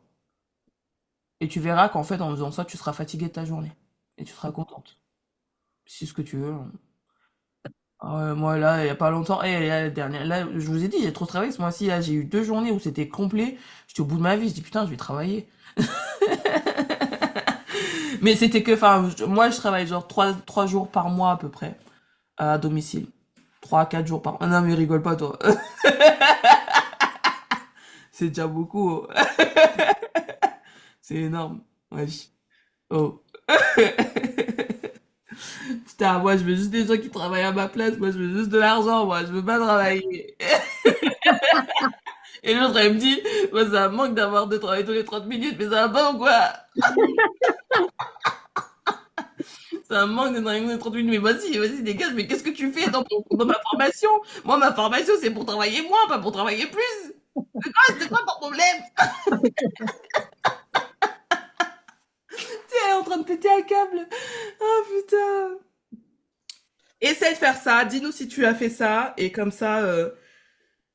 Et tu verras qu'en fait, en faisant ça, tu seras fatigué de ta journée. Et tu seras contente. C'est ce que tu veux, hein. Ah ouais, moi là, il y a pas longtemps, la dernière, là, je vous ai dit, j'ai trop travaillé ce mois-ci, là, j'ai eu 2 journées où c'était complet. J'étais au bout de ma vie, je dis putain, je vais travailler. Mais c'était que, enfin, moi je travaille genre 3 jours par mois à peu près, à domicile. 3 à 4 jours par mois. Ah non, mais rigole pas toi. C'est déjà beaucoup, oh. C'est énorme. Wesh. Oh. Putain, moi je veux juste des gens qui travaillent à ma place, moi je veux juste de l'argent, moi je veux pas travailler. Et l'autre elle me dit, moi ça me manque d'avoir de travailler tous les 30 minutes, mais ça va pas ou quoi? Ça me manque de travailler tous les 30 minutes, mais vas-y, dégage, mais qu'est-ce que tu fais dans ma formation? Moi ma formation c'est pour travailler moins, pas pour travailler plus. C'est quoi ton problème? Tu sais, elle est en train de péter un câble. Oh putain. Essaye de faire ça, dis-nous si tu as fait ça, et comme ça,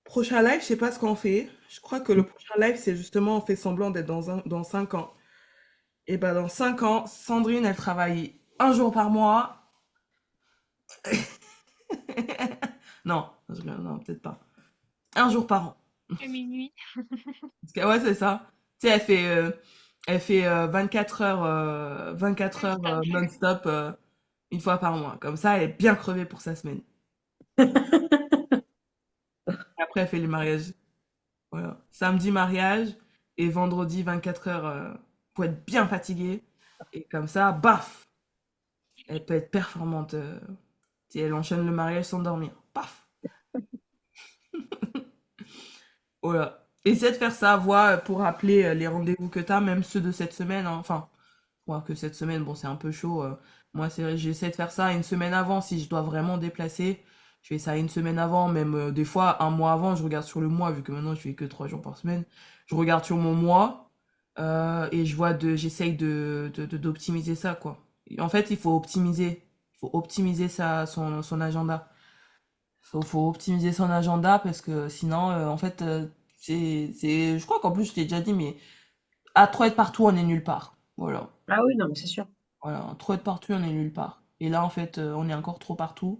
prochain live, je sais pas ce qu'on fait. Je crois que le prochain live, c'est justement, on fait semblant d'être dans 5 ans. Et ben dans 5 ans, Sandrine, elle travaille un jour par mois. Non, non, peut-être pas. Un jour par an. À minuit. Parce que, ouais, c'est ça. Tu sais, elle fait 24 heures, 24 heures Stop. non-stop une fois par mois. Comme ça, elle est bien crevée pour sa semaine. Après, elle fait les mariages. Voilà. Samedi, mariage. Et vendredi, 24 heures pour être bien fatiguée. Et comme ça, baf! Elle peut être performante. Si elle enchaîne le mariage sans dormir. Paf! Voilà. Essaie de faire ça, vois, pour rappeler les rendez-vous que t'as, même ceux de cette semaine, hein. Enfin, moi que cette semaine, bon, c'est un peu chaud. Moi, c'est vrai, j'essaie de faire ça une semaine avant si je dois vraiment déplacer. Je fais ça une semaine avant, même des fois un mois avant. Je regarde sur le mois, vu que maintenant je fais que 3 jours par semaine. Je regarde sur mon mois et j'essaye d'optimiser ça, quoi. Et en fait, il faut optimiser son agenda. Faut optimiser son agenda parce que sinon, en fait, je crois qu'en plus, je t'ai déjà dit, mais à trop être partout, on est nulle part. Voilà. Ah oui, non, mais c'est sûr. Voilà. Trop être partout, on est nulle part. Et là, en fait, on est encore trop partout.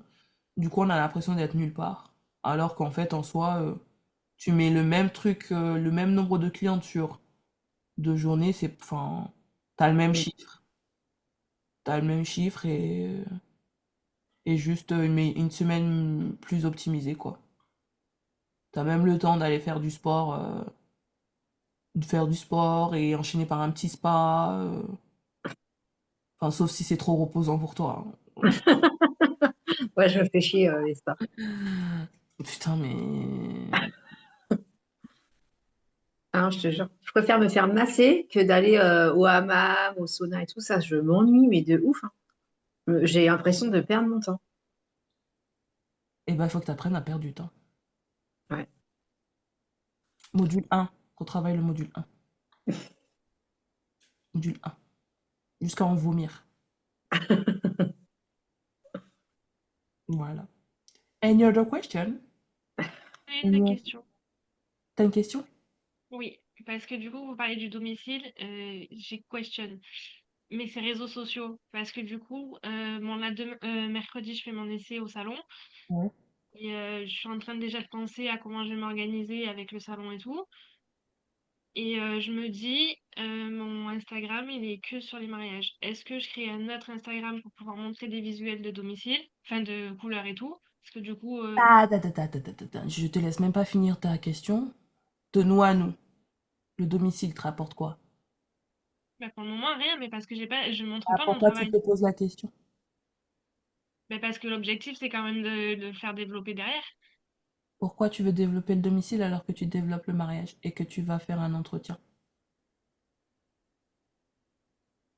Du coup, on a l'impression d'être nulle part. Alors qu'en fait, en soi, tu mets le même truc, le même nombre de clients sur 2 journées, enfin, t'as le même Mm. chiffre. T'as le même chiffre et juste mais une semaine plus optimisée, quoi. T'as même le temps d'aller faire du sport. De faire du sport et enchaîner par un petit spa. Enfin, sauf si c'est trop reposant pour toi, hein. Ouais, je me fais chier les spas. Putain, mais. Hein, je te jure. Je préfère me faire masser que d'aller au hammam, au sauna et tout ça. Je m'ennuie, mais de ouf, hein. J'ai l'impression de perdre mon temps. Eh ben, il faut que tu apprennes à perdre du temps. Ouais. Module 1. Retravaille le module 1. Module 1. Jusqu'à en vomir. Voilà. Any other question? J'ai une Any- question. T'as une question? Oui, parce que du coup, vous parlez du domicile, j'ai question. Mais c'est réseaux sociaux. Parce que du coup, bon, là, mercredi, je fais mon essai au salon. Ouais. Et je suis en train déjà de penser à comment je vais m'organiser avec le salon et tout. Et je me dis, mon Instagram, il est que sur les mariages. Est-ce que je crée un autre Instagram pour pouvoir montrer des visuels de domicile, enfin de couleurs et tout? Parce que du coup, Je te laisse même pas finir ta question. De nous à nous. Le domicile te rapporte quoi? bah, pour le moment, rien, mais parce que je montre Ah, pas mon pourquoi tu travail. te poses la question? Mais parce que l'objectif, c'est quand même de le faire développer derrière. Pourquoi tu veux développer le domicile alors que tu développes le mariage et que tu vas faire un entretien?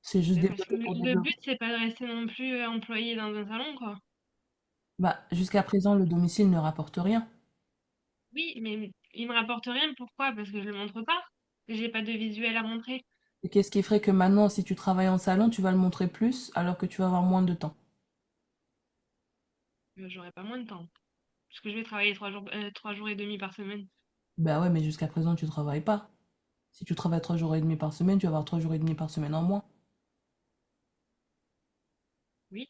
C'est juste Mais parce que développer pour le développer. but, c'est pas de rester non plus employé dans un salon, quoi. Bah, jusqu'à présent, le domicile ne rapporte rien. Oui, mais il me rapporte rien, pourquoi? Parce que je le montre pas. J'ai pas de visuel à montrer. Et qu'est-ce qui ferait que maintenant, si tu travailles en salon, tu vas le montrer plus alors que tu vas avoir moins de temps? J'aurai pas moins de temps. Parce que je vais travailler 3 jours et demi par semaine. Bah ouais, mais jusqu'à présent, tu travailles pas. Si tu travailles 3 jours et demi par semaine, tu vas avoir 3 jours et demi par semaine en moins. Oui.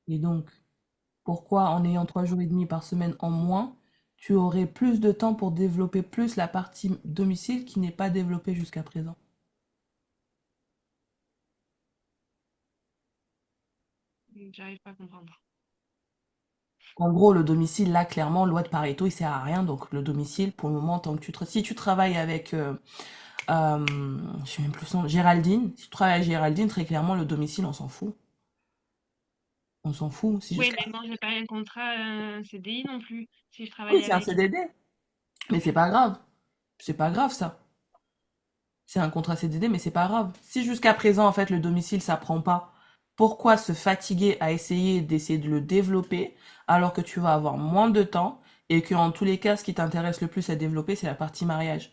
Et donc, pourquoi en ayant 3 jours et demi par semaine en moins, tu aurais plus de temps pour développer plus la partie domicile qui n'est pas développée jusqu'à présent? J'arrive pas à comprendre. En gros, le domicile, là, clairement, loi de Pareto, il sert à rien. Donc, le domicile, pour le moment, tant que si tu travailles avec, euh, je sais même plus son, Géraldine, si tu travailles avec Géraldine, très clairement, le domicile, on s'en fout. On s'en fout. Si Oui, jusqu'à, mais moi, j'ai pas un contrat, un CDI non plus, si je oui, travaille c'est un avec. CDD. Mais c'est pas grave. C'est pas grave, ça. C'est un contrat CDD, mais c'est pas grave. Si jusqu'à présent, en fait, le domicile, ça prend pas, pourquoi se fatiguer à d'essayer de le développer alors que tu vas avoir moins de temps et que, en tous les cas, ce qui t'intéresse le plus à développer, c'est la partie mariage?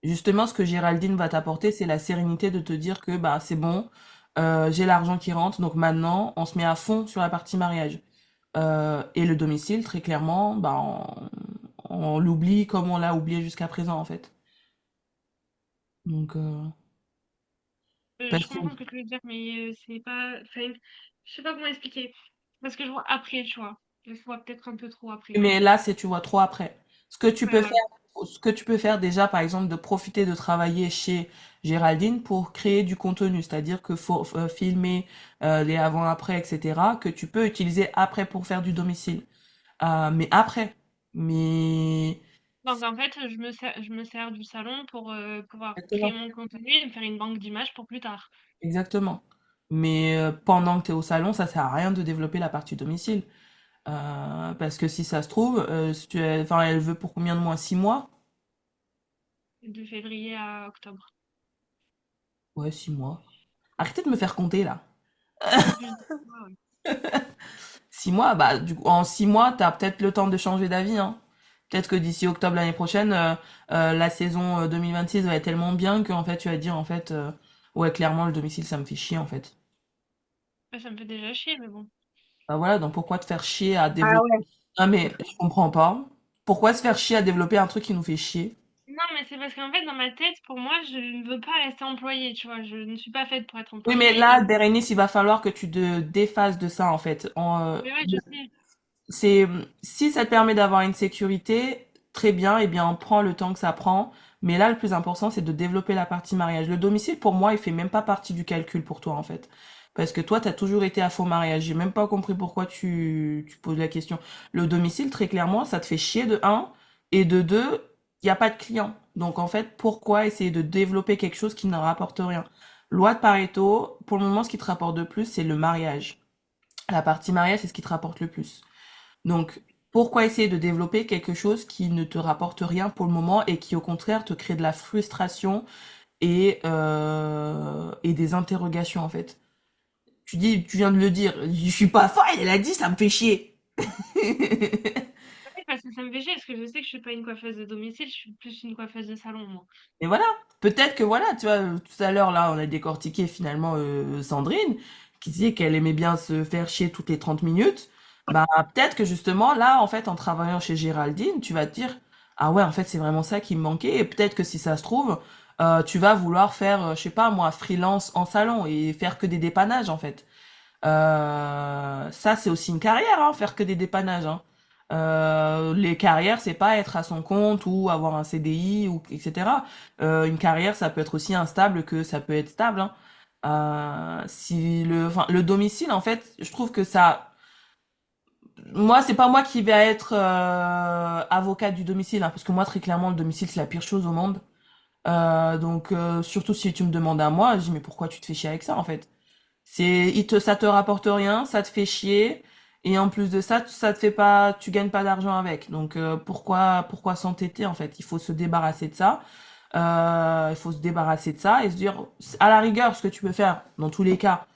Justement, ce que Géraldine va t'apporter, c'est la sérénité de te dire que bah c'est bon, j'ai l'argent qui rentre, donc maintenant on se met à fond sur la partie mariage. Et le domicile, très clairement, bah on l'oublie comme on l'a oublié jusqu'à présent en fait. Donc Je parce que comprends ce que tu veux dire, mais c'est pas. Enfin, je sais pas comment expliquer. Parce que je vois après, tu vois. Je vois peut-être un peu trop après. Mais là, c'est tu vois trop après. Ce que tu Ouais, peux voilà. faire, ce que tu peux faire déjà, par exemple, de profiter de travailler chez Géraldine pour créer du contenu, c'est-à-dire que faut filmer les avant-après, etc., que tu peux utiliser après pour faire du domicile. Mais après. Mais Donc en fait, je me sers du salon pour pouvoir créer exactement, mon contenu et me faire une banque d'images pour plus tard. exactement. Mais pendant que tu es au salon, ça sert à rien de développer la partie domicile. Parce que si ça se trouve, si enfin, elle veut pour combien de mois? 6 mois? De février à octobre. Ouais, 6 mois. Arrêtez de me faire compter là. Un peu plus de mois, ouais. 6 mois, bah, du coup, en 6 mois, t'as peut-être le temps de changer d'avis, hein. Peut-être que d'ici octobre l'année prochaine, la saison 2026 va être tellement bien qu'en fait, tu vas dire, en fait, ouais, clairement, le domicile, ça me fait chier, en fait. Ouais, ça me fait déjà chier, mais bon. Bah voilà, donc pourquoi te faire chier à Ah développer... ouais. Ah, mais je comprends pas. Pourquoi se faire chier à développer un truc qui nous fait chier? Non, mais c'est parce qu'en fait, dans ma tête, pour moi, je ne veux pas rester employée, tu vois. Je ne suis pas faite pour être Oui, mais employée. là, Et... Bérénice, il va falloir que tu te déphases de ça, en fait. Mais ouais, je sais. C'est, si ça te permet d'avoir une sécurité, très bien, et bien, prends le temps que ça prend. Mais là, le plus important, c'est de développer la partie mariage. Le domicile, pour moi, il fait même pas partie du calcul pour toi, en fait. Parce que toi, t'as toujours été à faux mariage. J'ai même pas compris pourquoi tu poses la question. Le domicile, très clairement, ça te fait chier de un, et de deux, il n'y a pas de client. Donc, en fait, pourquoi essayer de développer quelque chose qui ne rapporte rien? Loi de Pareto, pour le moment, ce qui te rapporte de plus, c'est le mariage. La partie mariage, c'est ce qui te rapporte le plus. Donc, pourquoi essayer de développer quelque chose qui ne te rapporte rien pour le moment et qui, au contraire, te crée de la frustration et des interrogations, en fait. Tu dis, tu viens de le dire, je suis pas folle, elle a dit, ça me fait chier. Oui, parce que ça me fait chier, parce que je sais que je suis pas une coiffeuse de domicile, je suis plus une coiffeuse de salon, moi. Et voilà, peut-être que voilà, tu vois, tout à l'heure, là, on a décortiqué finalement Sandrine, qui disait qu'elle aimait bien se faire chier toutes les 30 minutes. Bah, peut-être que justement, là, en fait, en travaillant chez Géraldine, tu vas te dire, ah ouais, en fait, c'est vraiment ça qui me manquait. Et peut-être que si ça se trouve, tu vas vouloir faire, je sais pas, moi, freelance en salon et faire que des dépannages, en fait. Ça, c'est aussi une carrière, hein, faire que des dépannages, hein. Les carrières, c'est pas être à son compte ou avoir un CDI ou etc. Une carrière, ça peut être aussi instable que ça peut être stable, hein. Si enfin, le domicile, en fait, je trouve que ça, moi, c'est pas moi qui vais être avocate du domicile, hein, parce que moi, très clairement, le domicile, c'est la pire chose au monde. Donc, surtout si tu me demandes à moi, je dis mais pourquoi tu te fais chier avec ça, en fait? Ça te rapporte rien, ça te fait chier, et en plus de ça, ça te fait pas, tu gagnes pas d'argent avec. Donc pourquoi s'entêter en fait? Il faut se débarrasser de ça. Il faut se débarrasser de ça et se dire, à la rigueur, ce que tu peux faire, dans tous les cas,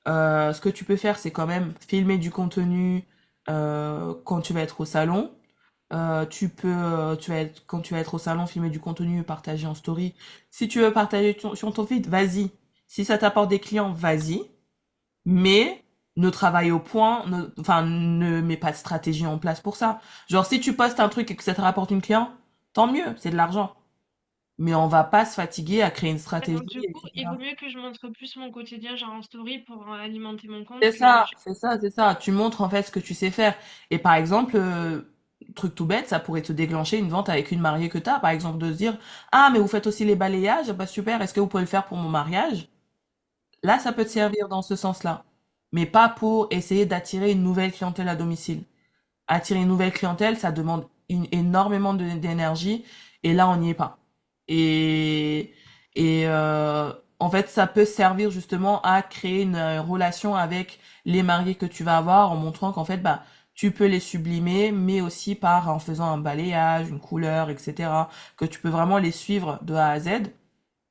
ce que tu peux faire, c'est quand même filmer du contenu quand tu vas être au salon. Quand tu vas être au salon, filmer du contenu, partager en story. Si tu veux partager sur ton feed, vas-y. Si ça t'apporte des clients, vas-y, mais ne travaille au point, enfin, ne mets pas de stratégie en place pour ça. Genre, si tu postes un truc et que ça te rapporte une client, tant mieux, c'est de l'argent. Mais on va pas se fatiguer à créer une Et stratégie, donc, du coup, il vaut etc. mieux que je montre plus mon quotidien, genre en story, pour alimenter mon compte C'est que... ça, c'est ça, c'est ça. Tu montres en fait ce que tu sais faire. Et par exemple, truc tout bête, ça pourrait te déclencher une vente avec une mariée que t'as, par exemple, de se dire, ah, mais vous faites aussi les balayages, bah super, est-ce que vous pouvez le faire pour mon mariage? Là, ça peut te servir dans ce sens-là, mais pas pour essayer d'attirer une nouvelle clientèle à domicile. Attirer une nouvelle clientèle, ça demande énormément d'énergie, et là, on n'y est pas. Et, et en fait, ça peut servir justement à créer une relation avec les mariés que tu vas avoir, en montrant qu'en fait, bah, tu peux les sublimer, mais aussi en faisant un balayage, une couleur, etc., que tu peux vraiment les suivre de A à Z,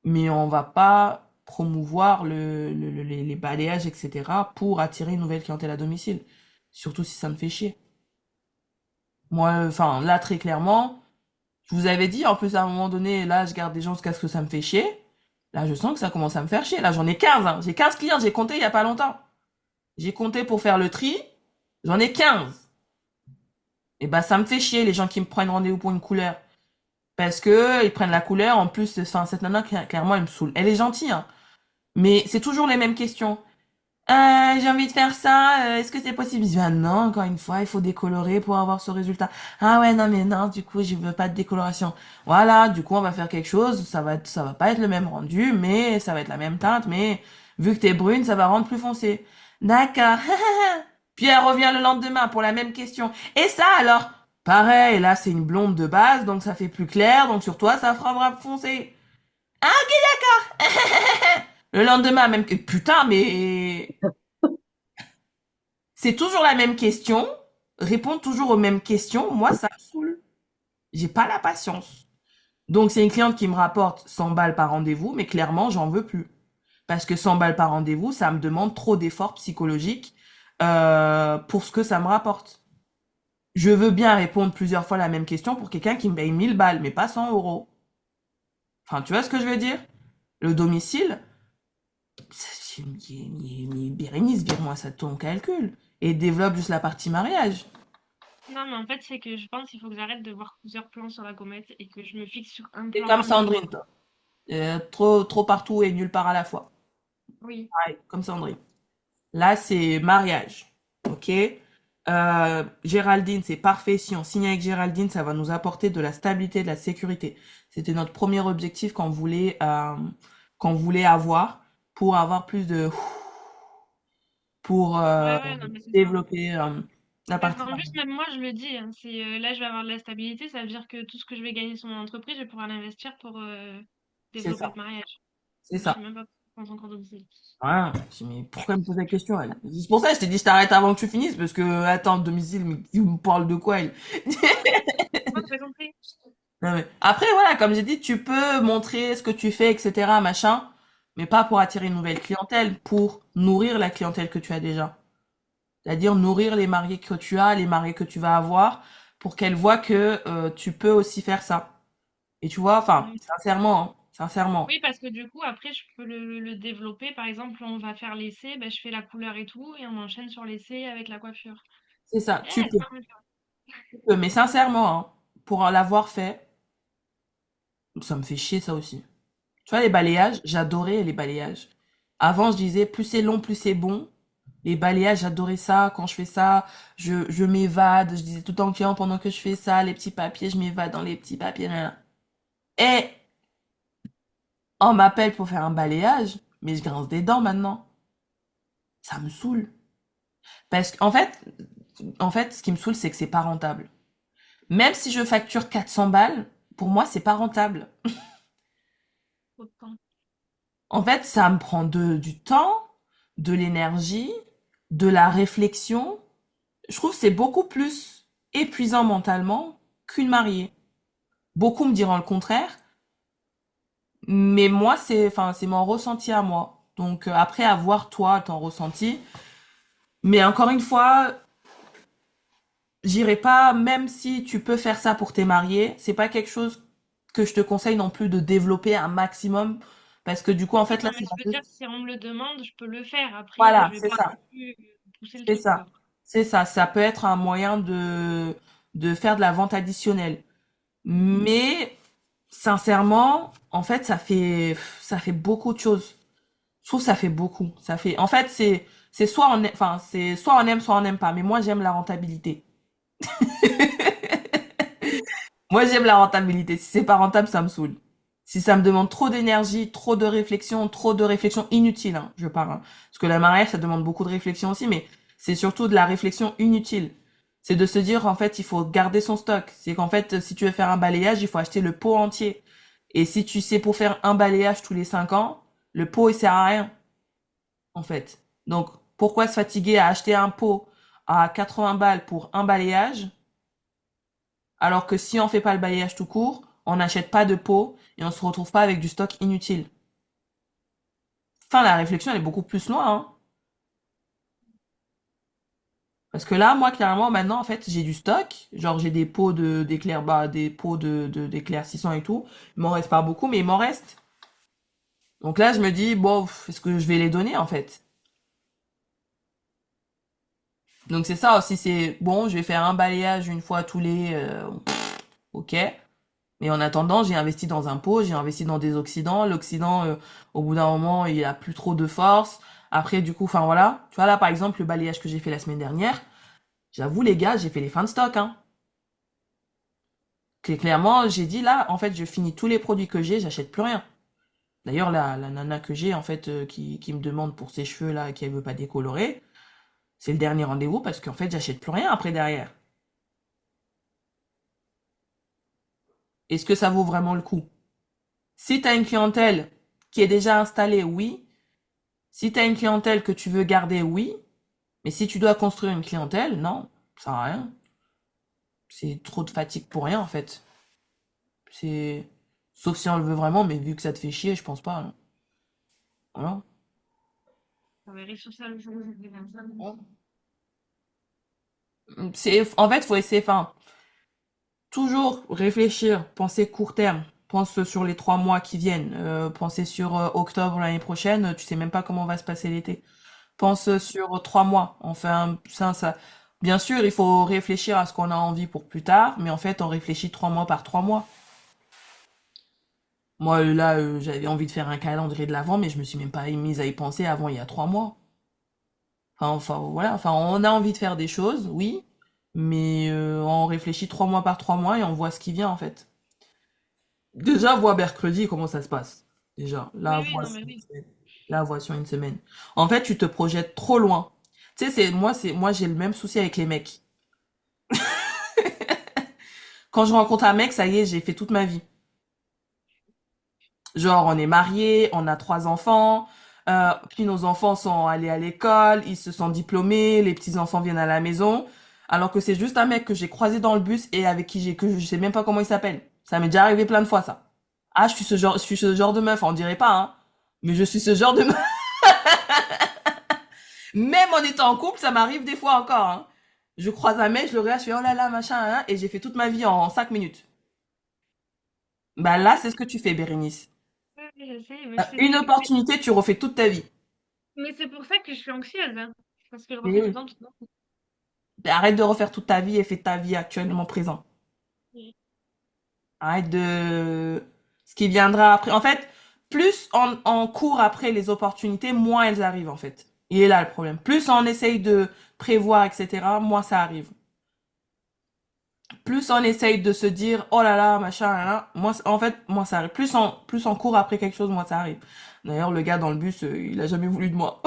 mais on va pas promouvoir les balayages, etc., pour attirer une nouvelle clientèle à domicile. Surtout si ça me fait chier. Moi, enfin, là, très clairement, je vous avais dit, en plus, à un moment donné, là, je garde des gens jusqu'à ce que ça me fait chier. Là, je sens que ça commence à me faire chier. Là, j'en ai 15, hein. J'ai 15 clients, j'ai compté il y a pas longtemps. J'ai compté pour faire le tri, j'en ai 15. Et bah, ça me fait chier, les gens qui me prennent rendez-vous pour une couleur. Parce que ils prennent la couleur, en plus, enfin, cette nana, clairement, elle me saoule. Elle est gentille, hein. Mais c'est toujours les mêmes questions. J'ai envie de faire ça, est-ce que c'est possible? Je dis, ah non, encore une fois, il faut décolorer pour avoir ce résultat. Ah ouais, non, mais non, du coup, je veux pas de décoloration. Voilà, du coup, on va faire quelque chose, ça va pas être le même rendu, mais ça va être la même teinte, mais vu que t'es brune, ça va rendre plus foncé. D'accord. Puis elle revient le lendemain pour la même question. Et ça, alors? Pareil, là, c'est une blonde de base, donc ça fait plus clair, donc sur toi, ça fera bras foncé. Ah, ok, d'accord. Le lendemain, même que, putain, mais c'est toujours la même question, répondre toujours aux mêmes questions. Moi, ça me saoule. J'ai pas la patience. Donc, c'est une cliente qui me rapporte 100 balles par rendez-vous, mais clairement, j'en veux plus. Parce que 100 balles par rendez-vous, ça me demande trop d'efforts psychologiques pour ce que ça me rapporte. Je veux bien répondre plusieurs fois la même question pour quelqu'un qui me paye 1000 balles, mais pas 100 euros. Enfin, tu vois ce que je veux dire? Le domicile, Bérénice, vire-moi ça de ton calcul. Et développe juste la partie mariage. Non, mais en fait, c'est que je pense qu'il faut que j'arrête de voir plusieurs plans sur la comète et que je me fixe sur un C'est plan comme unique. Sandrine, toi. Trop partout et nulle part à la fois. Oui. Pareil, comme Sandrine. Là, c'est mariage. Ok? Géraldine, c'est parfait. Si on signe avec Géraldine, ça va nous apporter de la stabilité, de la sécurité. C'était notre premier objectif qu'on voulait avoir pour avoir plus de, pour Ouais, ouais, non, mais c'est ça. développer la Parce partie qu'en plus, mariage. même moi, je me dis, hein, c'est là, je vais avoir de la stabilité, ça veut dire que tout ce que je vais gagner sur mon entreprise, je vais pouvoir l'investir pour C'est développer ça. le mariage. C'est Je sais ça. même pas pourquoi je pense encore domicile. Ouais. Je dis, mais pourquoi elle me pose la question, elle? C'est pour ça que je t'ai dit, je t'arrête avant que tu finisses, parce que, attends, domicile, mais il me parle de quoi, elle? Moi, j'ai compris. Non, mais après, voilà, comme j'ai dit, tu peux montrer ce que tu fais, etc., machin, mais pas pour attirer une nouvelle clientèle, pour nourrir la clientèle que tu as déjà. C'est-à-dire nourrir les mariés que tu as, les mariés que tu vas avoir, pour qu'elles voient que tu peux aussi faire ça. Et tu vois, enfin, Mm. sincèrement, hein, sincèrement. Oui, parce que du coup, après, je peux le développer. Par exemple, on va faire l'essai, ben, je fais la couleur et tout, et on enchaîne sur l'essai avec la coiffure. C'est ça, Eh, tu c'est peux, pas mal ça. tu peux. Mais sincèrement, hein, pour l'avoir fait, ça me fait chier ça aussi. Tu vois, les balayages, j'adorais les balayages. Avant, je disais, plus c'est long, plus c'est bon. Les balayages, j'adorais ça. Quand je fais ça, je m'évade. Je disais tout le temps au client, pendant que je fais ça, les petits papiers, je m'évade dans les petits papiers. Nan, nan. Et on m'appelle pour faire un balayage, mais je grince des dents maintenant. Ça me saoule. Parce qu'en fait, ce qui me saoule, c'est que c'est pas rentable. Même si je facture 400 balles, pour moi, c'est pas rentable. Autant. En fait, ça me prend du temps, de l'énergie, de la réflexion. Je trouve que c'est beaucoup plus épuisant mentalement qu'une mariée. Beaucoup me diront le contraire, mais moi, c'est mon ressenti à moi. Donc, après, à voir toi, ton ressenti. Mais encore une fois, j'irai pas, même si tu peux faire ça pour tes mariés, c'est pas quelque chose que je te conseille non plus de développer un maximum, parce que du coup, en fait, là, Non, mais c'est je pas veux juste. dire, si on me le demande, je peux le faire. Après, je Voilà, vais c'est pas ça. non plus pousser le C'est truc, ça. quoi. C'est ça. Ça peut être un moyen de faire de la vente additionnelle. Mais, sincèrement, en fait, ça fait beaucoup de choses. Je trouve que ça fait beaucoup. Ça fait, en fait, c'est soit enfin, c'est soit on aime, soit on n'aime pas. Mais moi, j'aime la rentabilité. Moi, j'aime la rentabilité. Si c'est pas rentable, ça me saoule. Si ça me demande trop de réflexion inutile, hein, je parle. Hein. Parce que la mariage, ça demande beaucoup de réflexion aussi, mais c'est surtout de la réflexion inutile. C'est de se dire, en fait, il faut garder son stock. C'est qu'en fait, si tu veux faire un balayage, il faut acheter le pot entier. Et si tu sais pour faire un balayage tous les 5 ans, le pot, il sert à rien, en fait. Donc, pourquoi se fatiguer à acheter un pot à 80 balles pour un balayage alors que si on fait pas le balayage tout court, on n'achète pas de pot et on se retrouve pas avec du stock inutile. Enfin, la réflexion, elle est beaucoup plus loin, hein. Parce que là, moi, clairement, maintenant, en fait, j'ai du stock. Genre, j'ai des pots des pots d'éclaircissant et tout. Il m'en reste pas beaucoup, mais il m'en reste. Donc là, je me dis, bon, est-ce que je vais les donner, en fait? Donc c'est ça aussi, c'est, bon, je vais faire un balayage une fois tous les, ok. Mais en attendant, j'ai investi dans un pot, j'ai investi dans des oxydants. L'oxydant, au bout d'un moment, il a plus trop de force. Après, du coup, enfin voilà. Tu vois, là, par exemple, le balayage que j'ai fait la semaine dernière, j'avoue, les gars, j'ai fait les fins de stock, hein. Clairement, j'ai dit là, en fait, je finis tous les produits que j'ai, j'achète plus rien. D'ailleurs, la nana que j'ai, en fait, qui me demande pour ses cheveux, là, qu'elle veut pas décolorer, c'est le dernier rendez-vous parce qu'en fait, j'achète plus rien après derrière. Est-ce que ça vaut vraiment le coup? Si tu as une clientèle qui est déjà installée, oui. Si tu as une clientèle que tu veux garder, oui. Mais si tu dois construire une clientèle, non, ça sert à rien. C'est trop de fatigue pour rien, en fait. C'est... Sauf si on le veut vraiment, mais vu que ça te fait chier, je pense pas, hein. Voilà. On verra sur ça le jour où je vais faire ça. En fait, faut essayer, enfin, toujours réfléchir, penser court terme. Pense sur les 3 mois qui viennent. Penser sur octobre l'année prochaine. Tu sais même pas comment va se passer l'été. Pense sur 3 mois. Enfin, ça. Bien sûr, il faut réfléchir à ce qu'on a envie pour plus tard, mais en fait, on réfléchit 3 mois par 3 mois. Moi, là, j'avais envie de faire un calendrier de l'avant, mais je me suis même pas mise à y penser avant il y a 3 mois. Voilà. Enfin, on a envie de faire des choses, oui, mais on réfléchit 3 mois par 3 mois et on voit ce qui vient en fait. Déjà, vois mercredi comment ça se passe. Déjà, Oui, là, oui, vois non, sur mais une oui. semaine. Là, vois sur une semaine. En fait, tu te projettes trop loin. Tu sais, moi, j'ai le même souci avec les mecs. Quand je rencontre un mec, ça y est, j'ai fait toute ma vie. Genre, on est mariés, on a 3 enfants, puis nos enfants sont allés à l'école, ils se sont diplômés, les petits-enfants viennent à la maison, alors que c'est juste un mec que j'ai croisé dans le bus et avec qui que je sais même pas comment il s'appelle. Ça m'est déjà arrivé plein de fois, ça. Ah, je suis ce genre de meuf, on dirait pas, hein. Mais je suis ce genre de meuf. Même en étant en couple, ça m'arrive des fois encore, hein. Je croise un mec, je le regarde, je fais oh là là, machin, hein, et j'ai fait toute ma vie en 5 minutes. Bah là, c'est ce que tu fais, Bérénice. Oui, oui, je sais, mais Une opportunité, tu refais toute ta vie. c'est pour ça que je suis anxieuse, hein. Parce que je Oui, refais tout le oui. temps, tout le temps. Arrête de refaire toute ta vie et fais ta vie actuellement présent. Oui. Arrête de... Ce qui viendra après. En fait, plus on court après les opportunités, moins elles arrivent, en fait. Il est là le problème. Plus on essaye de prévoir, etc., moins ça arrive. Plus on essaye de se dire, oh là là, machin, là, là, moins, en fait, moins ça arrive. Plus on court après quelque chose, moins ça arrive. D'ailleurs, le gars dans le bus, il a jamais voulu de moi.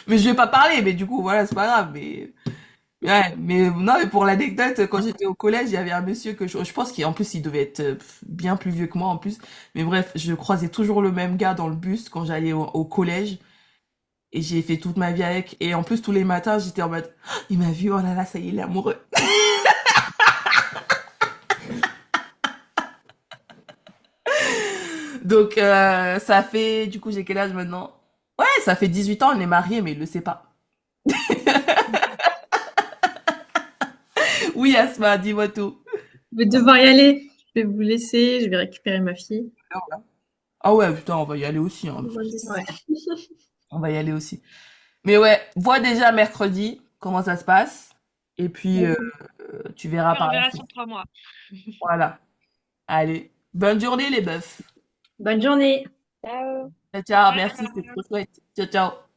Mais je vais pas parler, mais du coup, voilà, c'est pas grave. Mais ouais, mais non, mais pour l'anecdote, quand j'étais au collège, il y avait un monsieur que je pense qu'en plus, il devait être bien plus vieux que moi en plus. Mais bref, je croisais toujours le même gars dans le bus quand j'allais au collège. Et j'ai fait toute ma vie avec. Et en plus, tous les matins, j'étais en mode, ah, il m'a vu, oh là là, ça y est, il est amoureux. Donc, ça fait, du coup, j'ai quel âge maintenant? Ouais, ça fait 18 ans, on est mariés, mais il le sait pas. Oui, Asma, dis-moi tout. Je vais devoir y aller. Je vais vous laisser. Je vais récupérer ma fille. Ah ouais, putain, on va y aller aussi, hein. Ouais. On va y aller aussi. Mais ouais, vois déjà mercredi comment ça se passe. Et puis, tu verras Puis on par la verra suite. sur 3 mois. Voilà. Allez. Bonne journée, les meufs. Bonne journée. Ciao. Ciao, ciao. Bye Merci, c'était bye. trop chouette. Ciao, ciao.